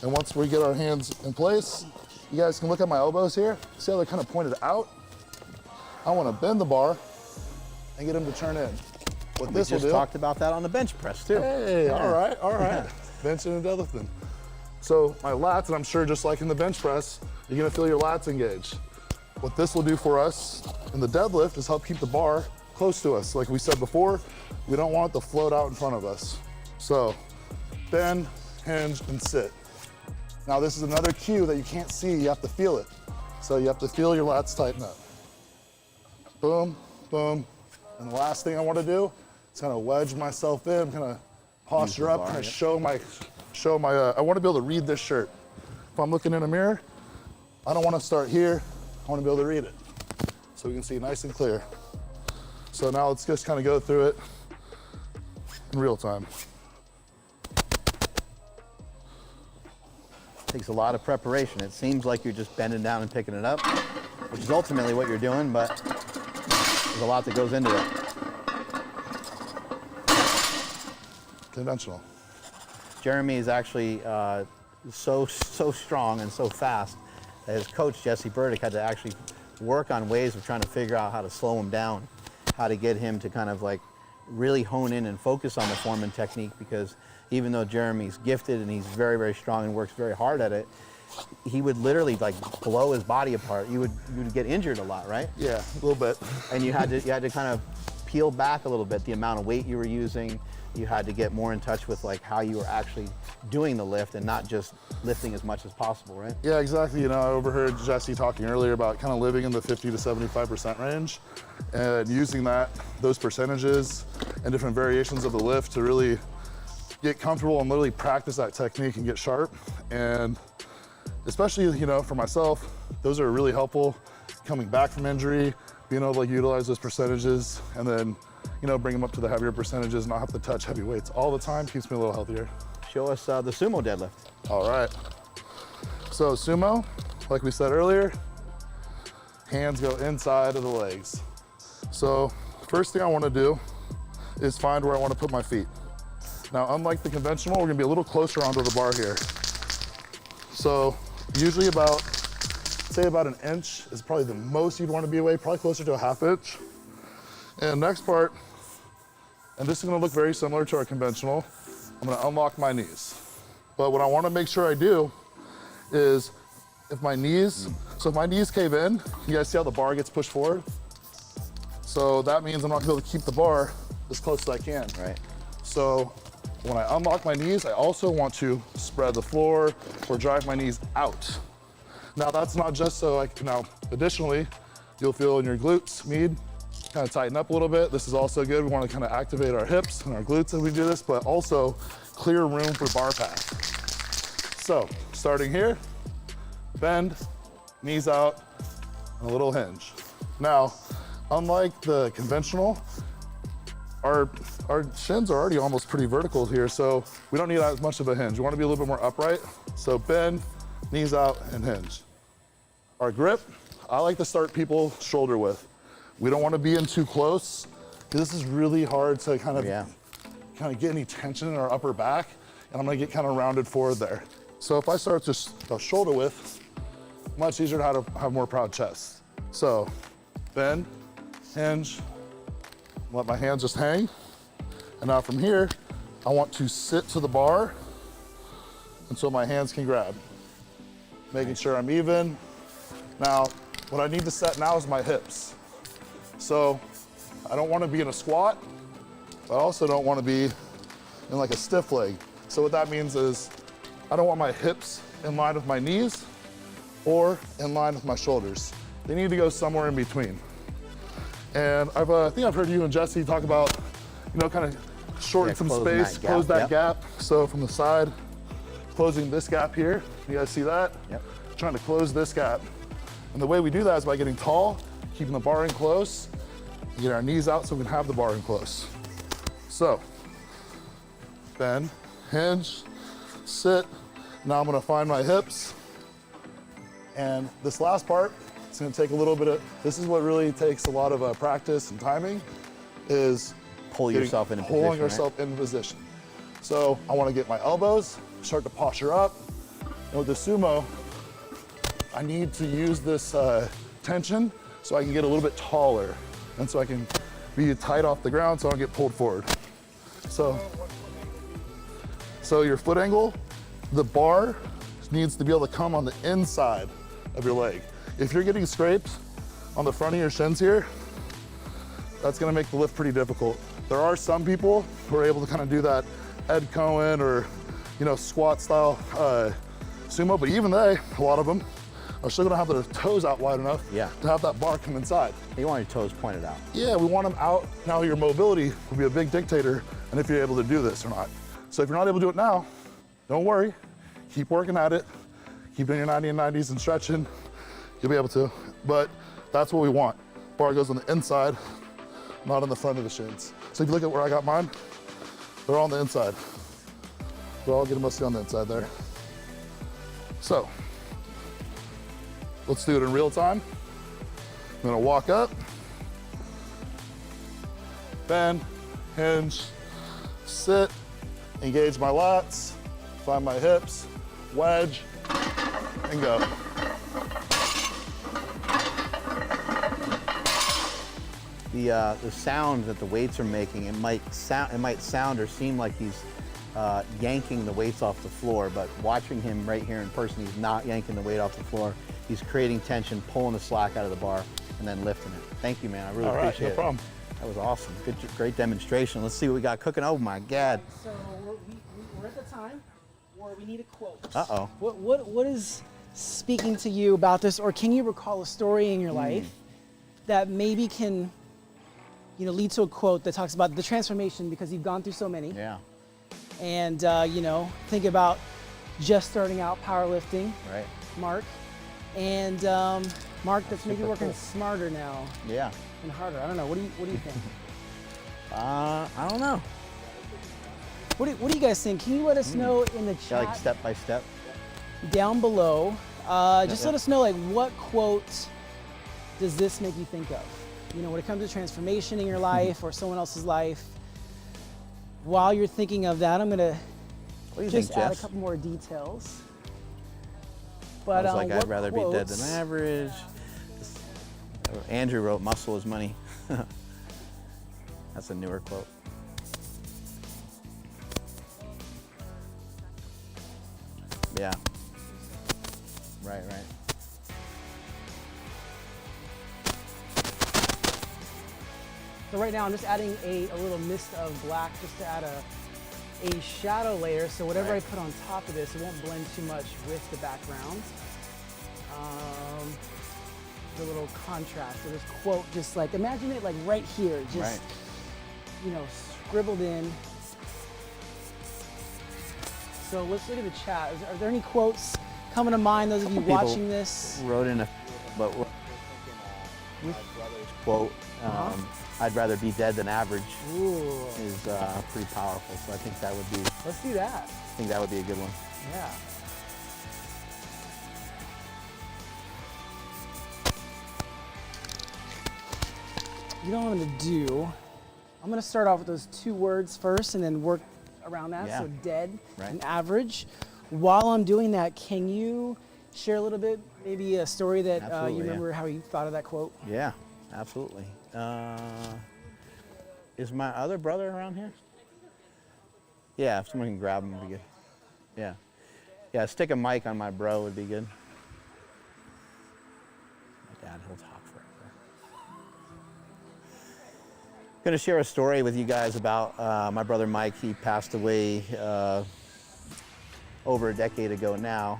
Speaker 6: and once we get our hands in place, you guys can look at my elbows here. See how they're kind of pointed out? I want to bend the bar and get them to turn in. What
Speaker 2: We
Speaker 6: this will
Speaker 2: just
Speaker 6: do.
Speaker 2: talked about that on the bench press too.
Speaker 6: Hey, all right. Benching and deadlifting. So my lats, and I'm sure just like in the bench press, you're gonna feel your lats engage. What this will do for us in the deadlift is help keep the bar close to us. Like we said before, we don't want it to float out in front of us. So bend, hinge, and sit. Now this is another cue that you can't see, you have to feel it. So you have to feel your lats tighten up. Boom, boom. And the last thing I want to do is kind of wedge myself in, kind of posture up, kind of show my, I want to be able to read this shirt. If I'm looking in a mirror, I don't want to start here, I want to be able to read it. So we can see nice and clear. So now let's just kind of go through it in real time.
Speaker 2: Takes a lot of preparation. It seems like you're just bending down and picking it up, which is ultimately what you're doing, but there's a lot that goes into it.
Speaker 6: Conventional.
Speaker 2: Jeremy is actually so strong and so fast that his coach, Jesse Burdick, had to actually work on ways of trying to figure out how to slow him down, how to get him to kind of like really hone in and focus on the form and technique, because even though Jeremy's gifted and he's very, very strong and works very hard at it, he would literally like blow his body apart. You would get injured a lot, right?
Speaker 6: Yeah, a little bit.
Speaker 2: And you had to kind of peel back a little bit the amount of weight you were using. You had to get more in touch with like how you were actually doing the lift and not just lifting as much as possible, right?
Speaker 6: Yeah, exactly. You know, I overheard Jesse talking earlier about kind of living in the 50 to 75% range and using those percentages and different variations of the lift to really get comfortable and literally practice that technique and get sharp. And especially, you know, for myself, those are really helpful coming back from injury, being able to like utilize those percentages and then, you know, bring them up to the heavier percentages, not have to touch heavy weights all the time, keeps me a little healthier.
Speaker 2: Show us the sumo deadlift.
Speaker 6: All right. So sumo, like we said earlier, hands go inside of the legs. So first thing I want to do is find where I want to put my feet. Now, unlike the conventional, we're gonna be a little closer onto the bar here. So usually say about an inch is probably the most you'd want to be away, probably closer to a ½ inch. And next part, and this is gonna look very similar to our conventional, I'm gonna unlock my knees. But what I wanna make sure I do is if my knees cave in, you guys see how the bar gets pushed forward? So that means I'm not gonna be able to keep the bar as close as I can.
Speaker 2: Right.
Speaker 6: So when I unlock my knees, I also want to spread the floor or drive my knees out. Now that's not just so additionally, you'll feel in your glutes, kind of tighten up a little bit. This is also good. We want to kind of activate our hips and our glutes as we do this, but also clear room for bar path. So starting here, bend, knees out, and a little hinge. Now, unlike the conventional, our shins are already almost pretty vertical here, so we don't need as much of a hinge. We want to be a little bit more upright. So bend, knees out, and hinge. Our grip, I like to start people shoulder width. We don't want to be in too close, because this is really hard to kind of get any tension in our upper back, and I'm gonna get kind of rounded forward there. So if I start just go shoulder width, much easier to have more proud chest. So bend, hinge, let my hands just hang. And now from here, I want to sit to the bar until my hands can grab. Making sure I'm even. Now, what I need to set now is my hips. So I don't want to be in a squat, but I also don't want to be in like a stiff leg. So what that means is I don't want my hips in line with my knees or in line with my shoulders. They need to go somewhere in between. And I think I've heard you and Jesse talk about, you know, kind of shorten some space, close that gap. So from the side, closing this gap here. You guys see that?
Speaker 2: Yep.
Speaker 6: Trying to close this gap. And the way we do that is by getting tall, keeping the bar in close, get our knees out so we can have the bar in close. So, bend, hinge, sit. Now I'm gonna find my hips. And this last part, it's gonna take a little bit of, this is what really takes a lot of practice and timing, is
Speaker 2: pulling yourself into
Speaker 6: position. So I wanna get my elbows, start to posture up. And with the sumo, I need to use this tension so I can get a little bit taller and so I can be tight off the ground so I don't get pulled forward. So your foot angle, the bar needs to be able to come on the inside of your leg. If you're getting scraped on the front of your shins here, that's gonna make the lift pretty difficult. There are some people who are able to kind of do that Ed Cohen or, you know, squat style sumo, but even they, a lot of them, are still gonna have their toes out wide enough to have that bar come inside.
Speaker 2: You want your toes pointed out.
Speaker 6: Yeah, we want them out. Now your mobility will be a big dictator and if you're able to do this or not. So if you're not able to do it now, don't worry. Keep working at it. Keep doing your 90 and 90s and stretching. You'll be able to, but that's what we want. Bar goes on the inside, not on the front of the shins. So if you look at where I got mine, they're all on the inside. They're all getting mostly on the inside there. So, let's do it in real time. I'm gonna walk up, bend, hinge, sit, engage my lats, find my hips, wedge, and go.
Speaker 2: The sound that the weights are making, it might sound or seem like he's yanking the weights off the floor, but watching him right here in person, he's not yanking the weight off the floor. He's creating tension, pulling the slack out of the bar, and then lifting it. Thank you, man. I really appreciate it.
Speaker 6: No problem.
Speaker 2: That was awesome. Great demonstration. Let's see what we got cooking. Oh my God.
Speaker 1: So we're at the time where we need a quote.
Speaker 2: Uh-oh.
Speaker 1: What is speaking to you about this, or can you recall a story in your life that maybe can, you know, lead to a quote that talks about the transformation, because you've gone through so many.
Speaker 2: Yeah.
Speaker 1: And you know, think about just starting out powerlifting,
Speaker 2: Right.
Speaker 1: Mark, and Mark that's maybe
Speaker 2: super
Speaker 1: working
Speaker 2: cool.
Speaker 1: smarter now
Speaker 2: Yeah.
Speaker 1: and harder. I don't know. What do you think?
Speaker 2: I don't know.
Speaker 1: What do you guys think? Can you let us know in the
Speaker 2: Yeah,
Speaker 1: chat
Speaker 2: like step by step.
Speaker 1: down below? Just
Speaker 2: yeah.
Speaker 1: let us know, like, what quote does this make you think of? You know, when it comes to transformation in your life or someone else's life. While you're thinking of that, I'm gonna
Speaker 2: What do you
Speaker 1: just
Speaker 2: think,
Speaker 1: add a
Speaker 2: Jess?
Speaker 1: couple more details.
Speaker 2: I
Speaker 1: But
Speaker 2: was like,
Speaker 1: what
Speaker 2: I'd rather be dead
Speaker 1: quotes-
Speaker 2: than average. Andrew wrote, muscle is money. That's a newer quote. Yeah. Right.
Speaker 1: So right now I'm just adding a little mist of black just to add a shadow layer, so whatever
Speaker 2: Right.
Speaker 1: I put on top of this, it won't blend too much with the background. The little contrast. So this quote, just like, imagine it like right here, just,
Speaker 2: Right.
Speaker 1: you know, scribbled in. So let's look at the chat. Are there any quotes coming to mind, those of you
Speaker 2: Couple people
Speaker 1: watching this?
Speaker 2: Wrote in but my brother's quote, I'd rather be dead than average,
Speaker 1: Ooh,
Speaker 2: is pretty powerful. So I think that would be a good one.
Speaker 1: Yeah. You know what I'm gonna do? I'm gonna start off with those two words first and then work around that.
Speaker 2: Yeah.
Speaker 1: So dead
Speaker 2: Right.
Speaker 1: and average. While I'm doing that, can you share a little bit, maybe a story that
Speaker 2: Absolutely,
Speaker 1: you
Speaker 2: yeah.
Speaker 1: remember how you thought of that quote?
Speaker 2: Yeah, absolutely. Is my other brother around here? Yeah, if someone can grab him, would be good. Yeah. Yeah, stick a mic on my bro would be good. My dad, he'll talk forever. Gonna share a story with you guys about my brother Mike. He passed away over a decade ago now.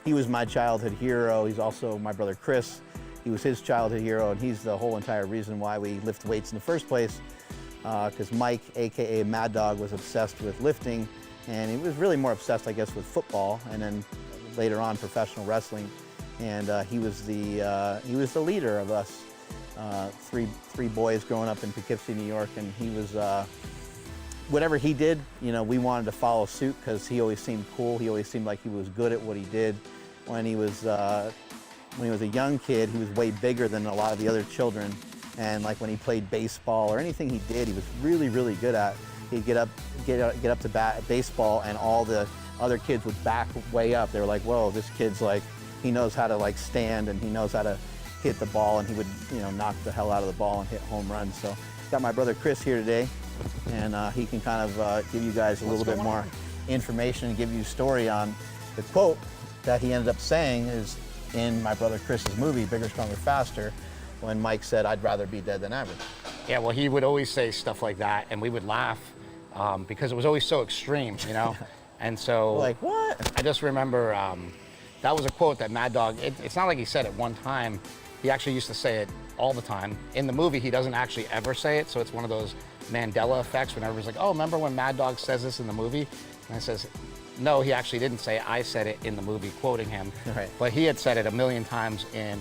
Speaker 2: He was my childhood hero. He's also my brother Chris. He was his childhood hero, and he's the whole entire reason why we lift weights in the first place. Because Mike, AKA Mad Dog, was obsessed with lifting, and he was really more obsessed, I guess, with football, and then later on professional wrestling. And he was the leader of us, three boys growing up in Poughkeepsie, New York, and he was. Whatever he did, you know, we wanted to follow suit because he always seemed cool. He always seemed like he was good at what he did. When he was a young kid, he was way bigger than a lot of the other children. And like when he played baseball or anything he did, he was really, really good at. He'd get up to bat at baseball, and all the other kids would back way up. They were like, "Whoa, this kid's like, he knows how to like stand, and he knows how to hit the ball." And he would, you know, knock the hell out of the ball and hit home runs. So got my brother Chris here today, and he can kind of give you guys a little bit more information and give you a story on the quote that he ended up saying is in my brother Chris's movie, Bigger, Stronger, Faster, when Mike said, "I'd rather be dead than average."
Speaker 7: Yeah, well, he would always say stuff like that, and we would laugh because it was always so extreme, you know? And so
Speaker 2: Like, what?
Speaker 7: I just remember that was a quote that Mad Dog, it's not like he said it one time. He actually used to say it all the time. In the movie, he doesn't actually ever say it, so it's one of those Mandela effects when everybody's like, "Oh, remember when Mad Dog says this in the movie?" And I says, no, he actually didn't say it. I said it in the movie, quoting him.
Speaker 2: Right.
Speaker 7: But he had said it a million times in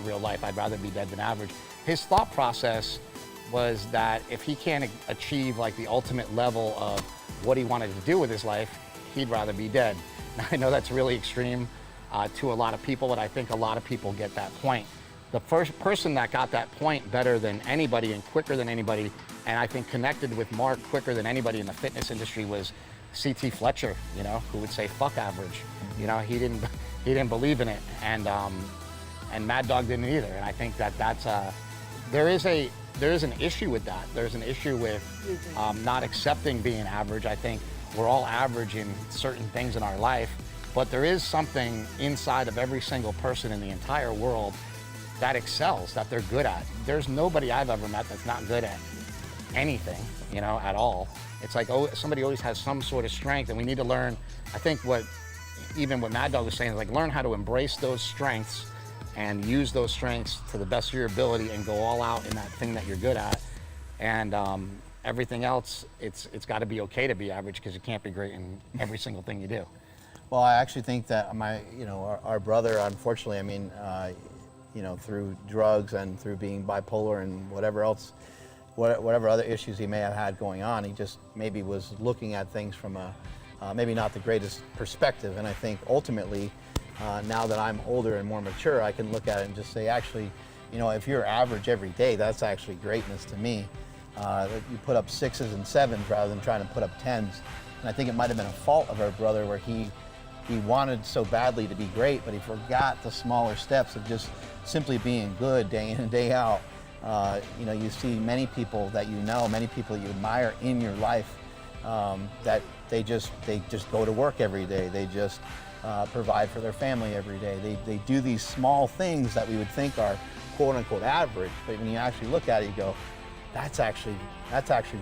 Speaker 7: real life, "I'd rather be dead than average." His thought process was that if he can't achieve like the ultimate level of what he wanted to do with his life, he'd rather be dead. Now, I know that's really extreme to a lot of people, but I think a lot of people get that point. The first person that got that point better than anybody and quicker than anybody, and I think connected with Mark quicker than anybody in the fitness industry, was C.T. Fletcher, you know, who would say "fuck average." You know, he didn't believe in it, and Mad Dog didn't either. And I think that's there is an issue with that. There's an issue with not accepting being average. I think we're all average in certain things in our life, but there is something inside of every single person in the entire world that excels, that they're good at. There's nobody I've ever met that's not good at anything, you know, at all. It's like, oh, somebody always has some sort of strength, and we need to learn. I think even what Mad Dog was saying is like, learn how to embrace those strengths and use those strengths to the best of your ability and go all out in that thing that you're good at. And everything else, it's got to be okay to be average, because you can't be great in every single thing you do.
Speaker 2: Well, I actually think that our brother, unfortunately, I mean, through drugs and through being bipolar and whatever else, whatever other issues he may have had going on, he just maybe was looking at things from a maybe not the greatest perspective. And I think ultimately, now that I'm older and more mature, I can look at it and just say, actually, if you're average every day, that's actually greatness to me. You put up 6s and 7s rather than trying to put up 10s. And I think it might have been a fault of our brother where he wanted so badly to be great, but he forgot the smaller steps of just simply being good day in and day out. You see many people that many people you admire in your life, that they just go to work every day. They just provide for their family every day. They do these small things that we would think are quote unquote average, but when you actually look at it, you go, that's actually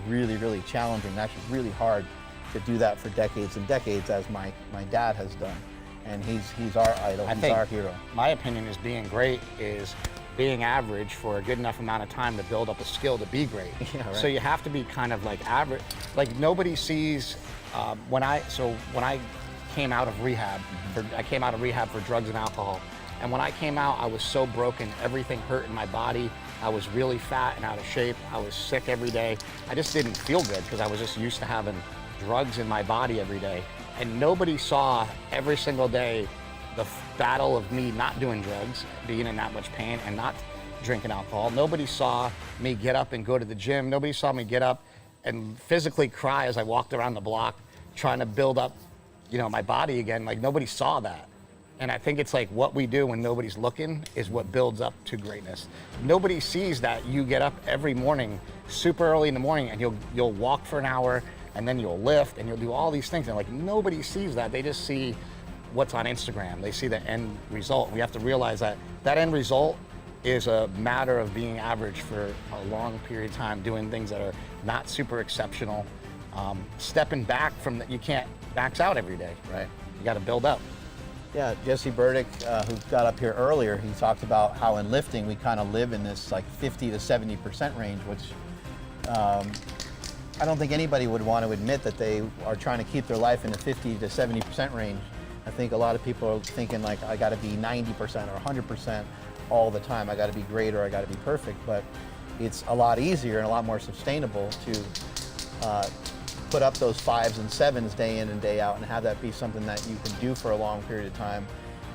Speaker 2: really, really challenging. That's really hard to do that for decades and decades, as my dad has done. And he's our idol, he's our hero.
Speaker 7: My opinion is being great is being average for a good enough amount of time to build up a skill to be great.
Speaker 2: Yeah, right.
Speaker 7: So you have to be kind of like average. Like nobody sees, when I came out of rehab, I came out of rehab for drugs and alcohol. And when I came out, I was so broken, everything hurt in my body. I was really fat and out of shape. I was sick every day. I just didn't feel good because I was just used to having drugs in my body every day. And nobody saw every single day the battle of me not doing drugs, being in that much pain, and not drinking alcohol. Nobody saw me get up and go to the gym. Nobody saw me get up and physically cry as I walked around the block trying to build up, my body again. Like, nobody saw that. And I think it's like what we do when nobody's looking is what builds up to greatness. Nobody sees that you get up every morning, super early in the morning, and you'll walk for an hour, and then you'll lift, and you'll do all these things. And like, nobody sees that. They just see what's on Instagram. They see the end result. We have to realize that that end result is a matter of being average for a long period of time, doing things that are not super exceptional, stepping back from that. You can't max out every day, right? You got to build up.
Speaker 2: Yeah, Jesse Burdick, who got up here earlier, he talked about how in lifting we kind of live in this like 50 to 70% range, which I don't think anybody would want to admit that they are trying to keep their life in the 50 to 70% range. I think a lot of people are thinking like, I got to be 90% or 100% all the time. I got to be great or I got to be perfect. But it's a lot easier and a lot more sustainable to put up those 5s and 7s day in and day out and have that be something that you can do for a long period of time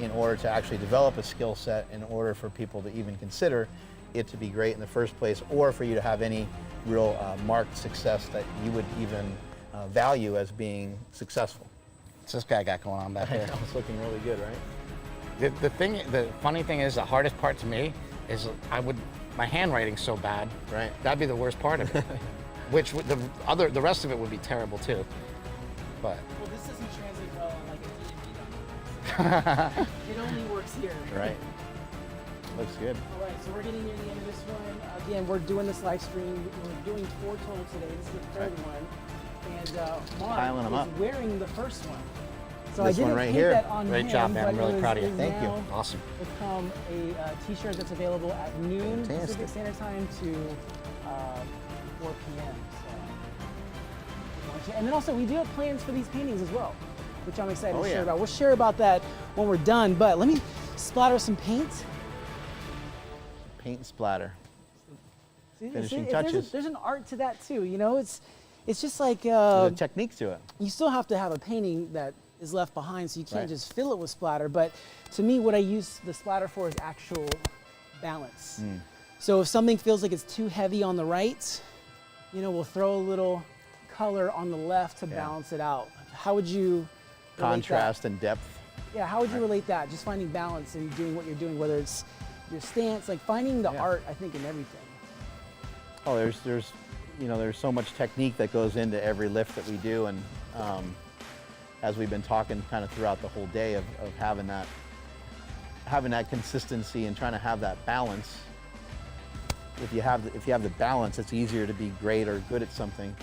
Speaker 2: in order to actually develop a skill set, in order for people to even consider it to be great in the first place, or for you to have any real marked success that you would even value as being successful.
Speaker 7: What's this guy got going on back there?
Speaker 2: It's looking really good, right?
Speaker 7: The funny thing is, the hardest part to me is my handwriting's so bad.
Speaker 2: Right.
Speaker 7: That'd be the worst part of it. Which the rest of it would be terrible too. But
Speaker 1: Well, this doesn't translate well on like a D&D document. It only works here.
Speaker 2: Right. Looks good.
Speaker 1: All right, so we're getting near the end of this one. Again, we're doing this live stream. We're doing 4 total today. This is the third one. And
Speaker 2: Piling 'em
Speaker 1: Mark
Speaker 2: up.
Speaker 1: is wearing the first one. So
Speaker 2: This
Speaker 1: I
Speaker 2: one
Speaker 1: didn't
Speaker 2: right
Speaker 1: paint
Speaker 2: here.
Speaker 1: that on
Speaker 7: Great
Speaker 1: him,
Speaker 7: job, man. I'm
Speaker 1: but
Speaker 7: really
Speaker 1: it
Speaker 7: proud of you.
Speaker 1: is
Speaker 2: Thank you.
Speaker 1: now
Speaker 7: awesome.
Speaker 1: become a t-shirt that's available at noon
Speaker 2: Fantastic.
Speaker 1: Pacific Standard Time to 4 p.m. So, and then also we do have plans for these paintings as well, which I'm excited to share about. We'll share about that when we're done, but let me splatter some paint.
Speaker 2: Paint and splatter.
Speaker 1: See,
Speaker 2: Finishing
Speaker 1: see,
Speaker 2: touches.
Speaker 1: There's an art to that too, it's just like
Speaker 2: There's a technique to it.
Speaker 1: you still have to have a painting that is left behind, so you can't
Speaker 2: Right.
Speaker 1: just fill it with splatter. But to me, what I use the splatter for is actual balance. So if something feels like it's too heavy on the right, we'll throw a little color on the left to balance it out. How would you relate
Speaker 2: Contrast and depth.
Speaker 1: that? Yeah, how would you relate that? Just finding balance in doing what you're doing, whether it's your stance, like finding the art, I think, in everything.
Speaker 2: Oh, there's so much technique that goes into every lift that we do, and as we've been talking kind of throughout the whole day of having having that consistency and trying to have that balance. If you have the balance, it's easier to be great or good at something.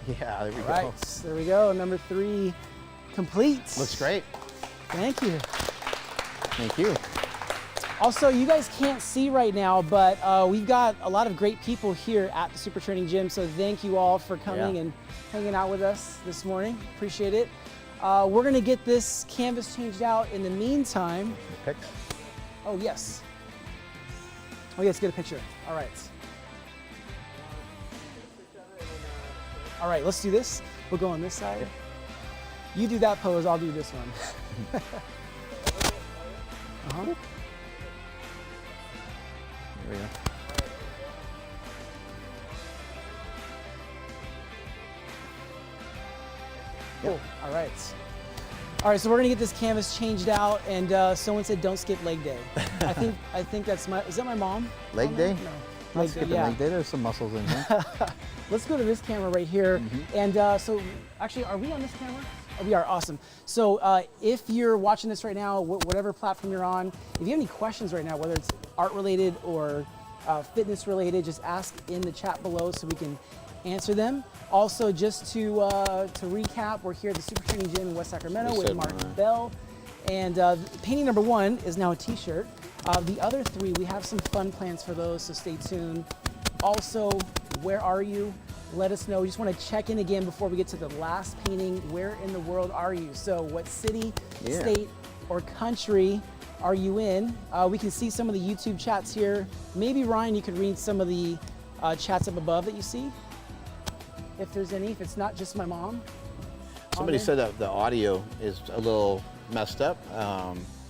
Speaker 2: Yeah, there we go.
Speaker 1: Right, there we go. Number 3 complete.
Speaker 2: Looks great.
Speaker 1: Thank you.
Speaker 2: Thank you.
Speaker 1: Also, you guys can't see right now, but we've got a lot of great people here at the Super Training Gym, so thank you all for coming and hanging out with us this morning. Appreciate it. We're gonna get this canvas changed out. In the meantime,
Speaker 2: Pics?
Speaker 1: oh yes. Oh yes, get a picture. All right. All right, let's do this. We'll go on this side. You do that pose, I'll do this one. Uh-huh.
Speaker 2: There we go.
Speaker 1: Cool. All right. All right, so we're gonna get this canvas changed out, and someone said don't skip leg day. I think that's is that my mom?
Speaker 2: Leg day?
Speaker 1: No.
Speaker 2: Not skipping leg day. There's some muscles in here.
Speaker 1: Let's go to this camera right here. And so, actually, are we on this camera? Oh, we are, awesome. So if you're watching this right now, whatever platform you're on, if you have any questions right now, whether it's art related or fitness related, just ask in the chat below so we can answer them. Also, just to recap, we're here at the Super Training Gym in West Sacramento with Mark Bell. And painting number 1 is now a t-shirt. The other 3, we have some fun plans for those, so stay tuned. Also, where are you? Let us know. We just want to check in again before we get to the last painting. Where in the world are you? So what city, state, or country are you in? We can see some of the YouTube chats here. Maybe Ryan, you could read some of the chats up above that you see, if there's any, if it's not just my mom.
Speaker 2: Somebody said that the audio is a little messed up.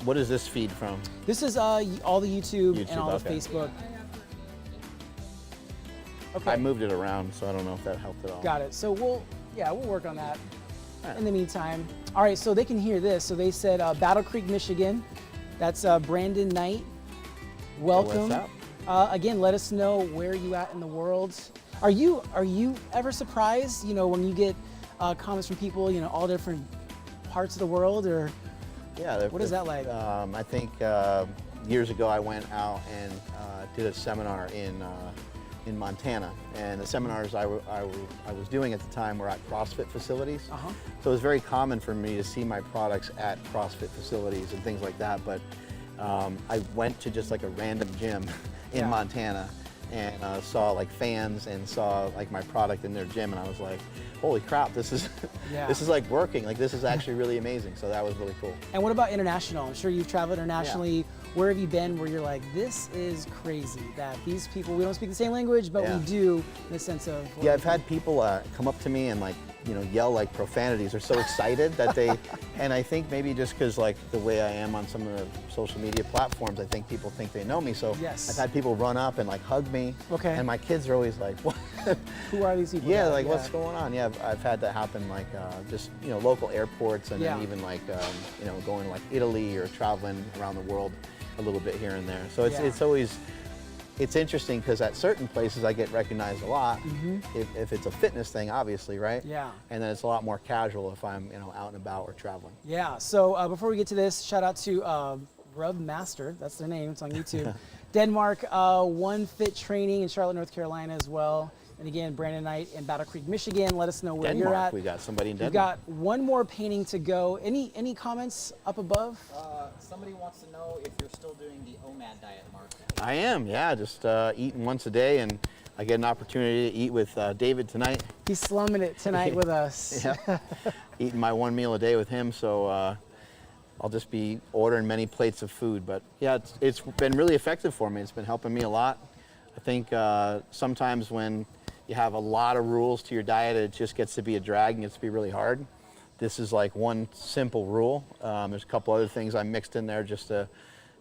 Speaker 2: What is this feed from?
Speaker 1: This is all the YouTube and all the Facebook. Okay.
Speaker 2: I moved it around, so I don't know if that helped at all.
Speaker 1: Got it. So we'll work on that in the meantime. All right, so they can hear this. So they said Battle Creek, Michigan. That's Brandon Knight. Welcome. Again, let us know where you at in the world. Are you ever surprised, when you get comments from people, all different parts of the world, or what is that like?
Speaker 2: I think years ago I went out and did a seminar in Montana, and the seminars I was doing at the time were at CrossFit facilities. So it was very common for me to see my products at CrossFit facilities and things like that. But I went to just like a random gym in Montana and saw like fans and saw like my product in their gym, and I was like, holy crap, this is this is like working. Like, this is actually really amazing. So that was really cool. And
Speaker 1: what about international? I'm sure you've traveled internationally. Where have you been where you're like, this is crazy that these people, we don't speak the same language, but we do in the sense of...
Speaker 2: I've had people come up to me and like, yell like profanities. They're so excited that they, and I think maybe just because like the way I am on some of the social media platforms, I think people think they know me. So I've had people run up and like hug me. Okay. And my kids are always like, what?
Speaker 1: Who are these people?
Speaker 2: Yeah, like what's going on? Yeah, I've had that happen like just, local airports, and then even like, going to like Italy or traveling around the world a little bit here and there. So it's always, it's interesting because at certain places I get recognized a lot if it's a fitness thing, obviously, right? Yeah. And then it's a lot more casual if I'm, out and about or traveling.
Speaker 1: Yeah. So before we get to this, shout out to Rub Master. That's their name. It's on YouTube. Denmark, One Fit Training in Charlotte, North Carolina as well. And again, Brandon Knight in Battle Creek, Michigan. Let us know where you're at.
Speaker 2: We got somebody in
Speaker 1: Denmark. We've got one more painting to go. Any comments up above?
Speaker 8: Somebody wants to know if you're still doing the Omad Diet, Mark.
Speaker 2: I am, just eating once a day, and I get an opportunity to eat with David tonight.
Speaker 1: He's slumming it tonight with us.
Speaker 2: Eating my one meal a day with him, so I'll just be ordering many plates of food. But it's been really effective for me. It's been helping me a lot. I think sometimes when you have a lot of rules to your diet, it just gets to be a drag and gets to be really hard. This is like one simple rule. There's a couple other things I mixed in there just to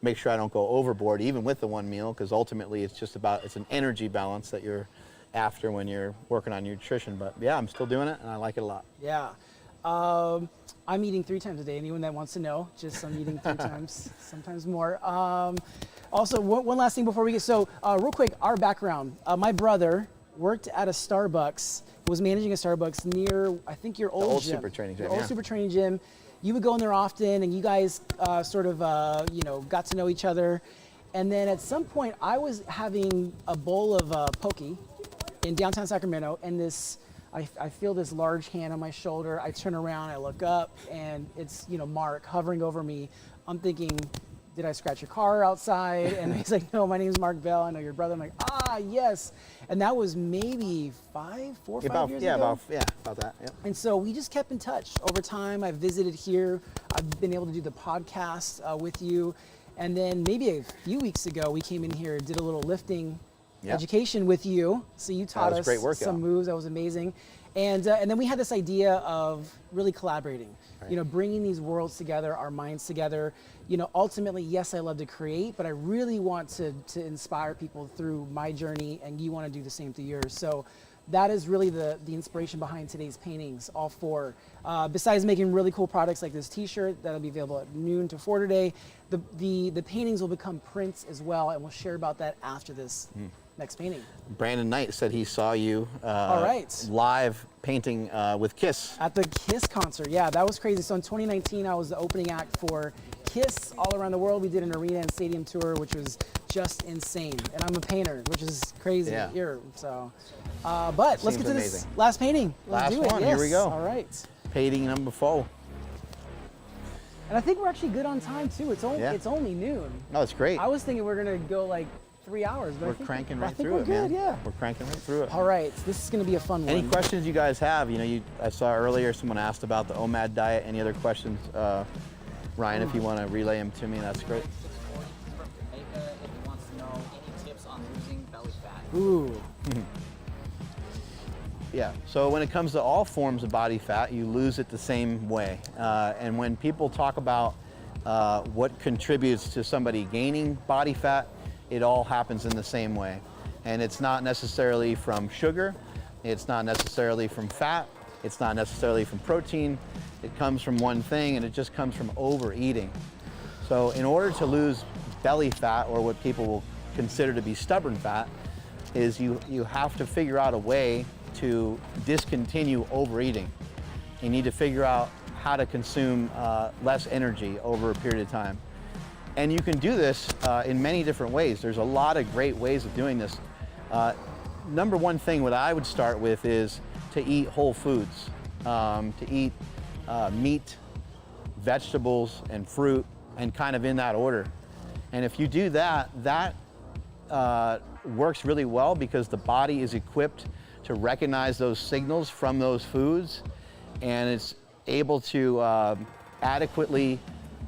Speaker 2: make sure I don't go overboard, even with the one meal, because ultimately it's an energy balance that you're after when you're working on your nutrition. But I'm still doing it and I like it a lot.
Speaker 1: Yeah. I'm eating 3 times a day. Anyone that wants to know, I'm eating 3 times, sometimes more. Also, one last thing before we get, real quick, our background. My brother worked at a Starbucks, was managing a Starbucks near, I think, your old gym.
Speaker 2: Super Training Gym.
Speaker 1: Your old Super Training Gym. you would go in there often, and you guys sort of, got to know each other. And then at some point, I was having a bowl of poke in downtown Sacramento, and I feel this large hand on my shoulder. I turn around, I look up, and it's, Mark hovering over me. I'm thinking, did I scratch your car outside? And he's like, no, my name's Mark Bell. I know your brother. I'm like, yes. And that was maybe 4 or 5 years ago.
Speaker 2: About that. Yep.
Speaker 1: And so we just kept in touch over time. I visited here. I've been able to do the podcast with you. And then maybe a few weeks ago, we came in here, did a little lifting education with you. So you taught us
Speaker 2: great workout.
Speaker 1: some moves. That was amazing. And then we had this idea of really collaborating, bringing these worlds together, our minds together. Ultimately, yes, I love to create, but I really want to inspire people through my journey, and you want to do the same through yours. So that is really the inspiration behind today's paintings, all four. Besides making really cool products like this t-shirt that'll be available at noon to 4 today, the paintings will become prints as well, and we'll share about that after this next painting.
Speaker 2: Brandon Knight said he saw you
Speaker 1: All right.
Speaker 2: live painting with Kiss.
Speaker 1: At the Kiss concert, yeah, that was crazy. So in 2019, I was the opening act for Kiss all around the world. We did an arena and stadium tour, which was just insane. And I'm a painter, which is crazy here. So, but let's get to this last painting. Let's do it.
Speaker 2: One,
Speaker 1: yes.
Speaker 2: here we go.
Speaker 1: All right.
Speaker 2: Painting number 4.
Speaker 1: And I think we're actually good on time too. It's only noon.
Speaker 2: No, it's great.
Speaker 1: I was thinking we're gonna go like 3 hours, but
Speaker 2: We're cranking right through
Speaker 1: we're
Speaker 2: it,
Speaker 1: good,
Speaker 2: man.
Speaker 1: yeah.
Speaker 2: We're cranking right through it.
Speaker 1: All right, this is gonna be a fun one.
Speaker 2: Any questions you guys have? I saw earlier someone asked about the Omad Diet. Any other questions? Ryan, if you want to relay them to me, that's great.
Speaker 8: From Jamaica, and he wants to know any tips on losing belly fat.
Speaker 1: Ooh.
Speaker 2: Yeah, so when it comes to all forms of body fat, you lose it the same way. And when people talk about what contributes to somebody gaining body fat, it all happens in the same way. And it's not necessarily from sugar, it's not necessarily from fat, it's not necessarily from protein. It comes from one thing, and it just comes from overeating. So in order to lose belly fat, or what people will consider to be stubborn fat, is you have to figure out a way to discontinue overeating. You need to figure out how to consume less energy over a period of time. And you can do this in many different ways. There's a lot of great ways of doing this. Number one thing, what I would start with is to eat whole foods, to eat meat, vegetables, and fruit, and kind of in that order. And if you do that, that works really well because the body is equipped to recognize those signals from those foods, and it's able to adequately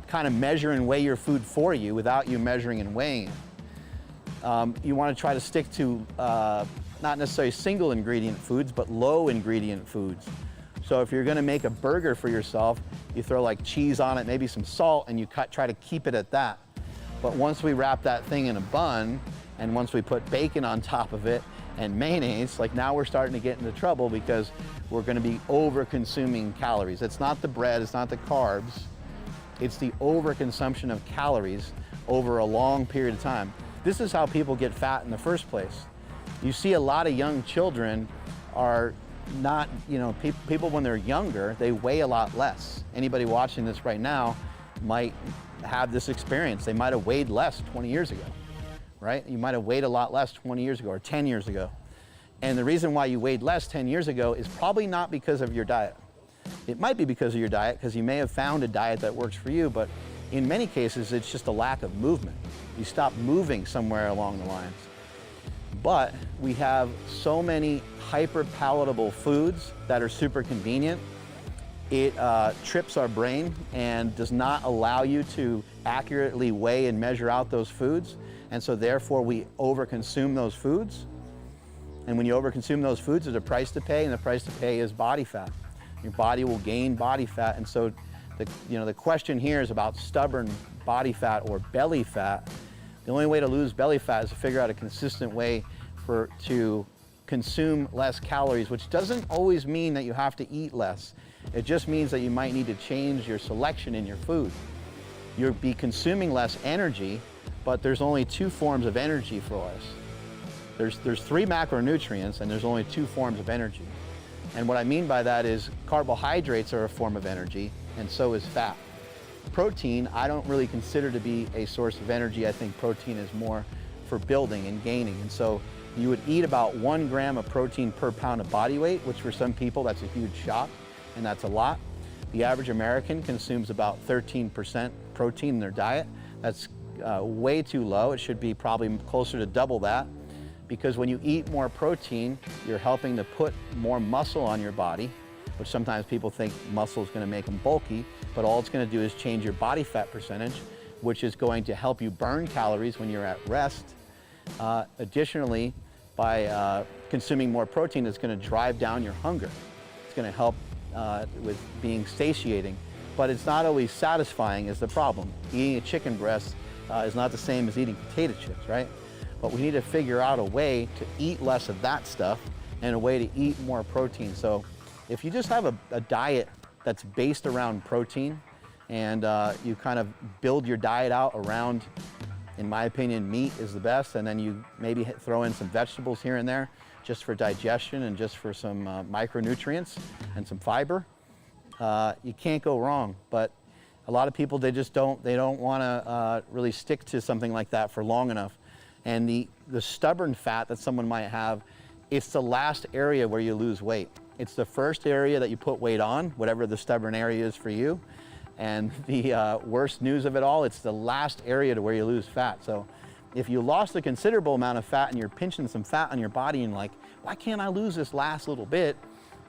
Speaker 2: kind of measure and weigh your food for you without you measuring and weighing it. You want to try to stick to not necessarily single ingredient foods, but low ingredient foods. So if you're going to make a burger for yourself, you throw like cheese on it, maybe some salt, and you try to keep it at that. But once we wrap that thing in a bun, and once we put bacon on top of it and mayonnaise, like now we're starting to get into trouble because we're going to be over consuming calories. It's not the bread, it's not the carbs, it's the overconsumption of calories over a long period of time. This is how people get fat in the first place. You see a lot of young children are not, people when they're younger, they weigh a lot less. Anybody watching this right now might have this experience. They might have weighed less 20 years ago, right? You might have weighed a lot less 20 years ago or 10 years ago. And the reason why you weighed less 10 years ago is probably not because of your diet. It might be because of your diet, because you may have found a diet that works for you, but in many cases, it's just a lack of movement. You stop moving somewhere along the lines. But we have so many hyper palatable foods that are super convenient. It trips our brain and does not allow you to accurately weigh and measure out those foods. And so therefore we overconsume those foods. And when you overconsume those foods, there's a price to pay, and the price to pay is body fat. Your body will gain body fat. And so the question here is about stubborn body fat or belly fat. The only way to lose belly fat is to figure out a consistent way to consume less calories, which doesn't always mean that you have to eat less. It just means that you might need to change your selection in your food. You'll be consuming less energy, but there's only 2 forms of energy for us. There's 3 macronutrients, and there's only 2 forms of energy. And what I mean by that is carbohydrates are a form of energy, and so is fat. Protein, I don't really consider to be a source of energy. I think protein is more for building and gaining. And so you would eat about 1 gram of protein per pound of body weight, which for some people, that's a huge shock, and that's a lot. The average American consumes about 13% protein in their diet. That's way too low. It should be probably closer to double that, because when you eat more protein, you're helping to put more muscle on your body, which sometimes people think muscle is going to make them bulky, but all it's going to do is change your body fat percentage, which is going to help you burn calories when you're at rest. Additionally, by consuming more protein, it's going to drive down your hunger. It's going to help with being satiating, but it's not always satisfying is the problem. Eating a chicken breast is not the same as eating potato chips, right? But we need to figure out a way to eat less of that stuff and a way to eat more protein. So if you just have a diet that's based around protein and you kind of build your diet out around, in my opinion, meat is the best, and then you maybe throw in some vegetables here and there just for digestion and just for some micronutrients and some fiber, you can't go wrong. But a lot of people, they don't want to really stick to something like that for long enough. And the stubborn fat that someone might have, it's the last area where you lose weight. It's the first area that you put weight on, whatever the stubborn area is for you. And the worst news of it all, it's the last area to where you lose fat. So if you lost a considerable amount of fat and you're pinching some fat on your body and like, why can't I lose this last little bit?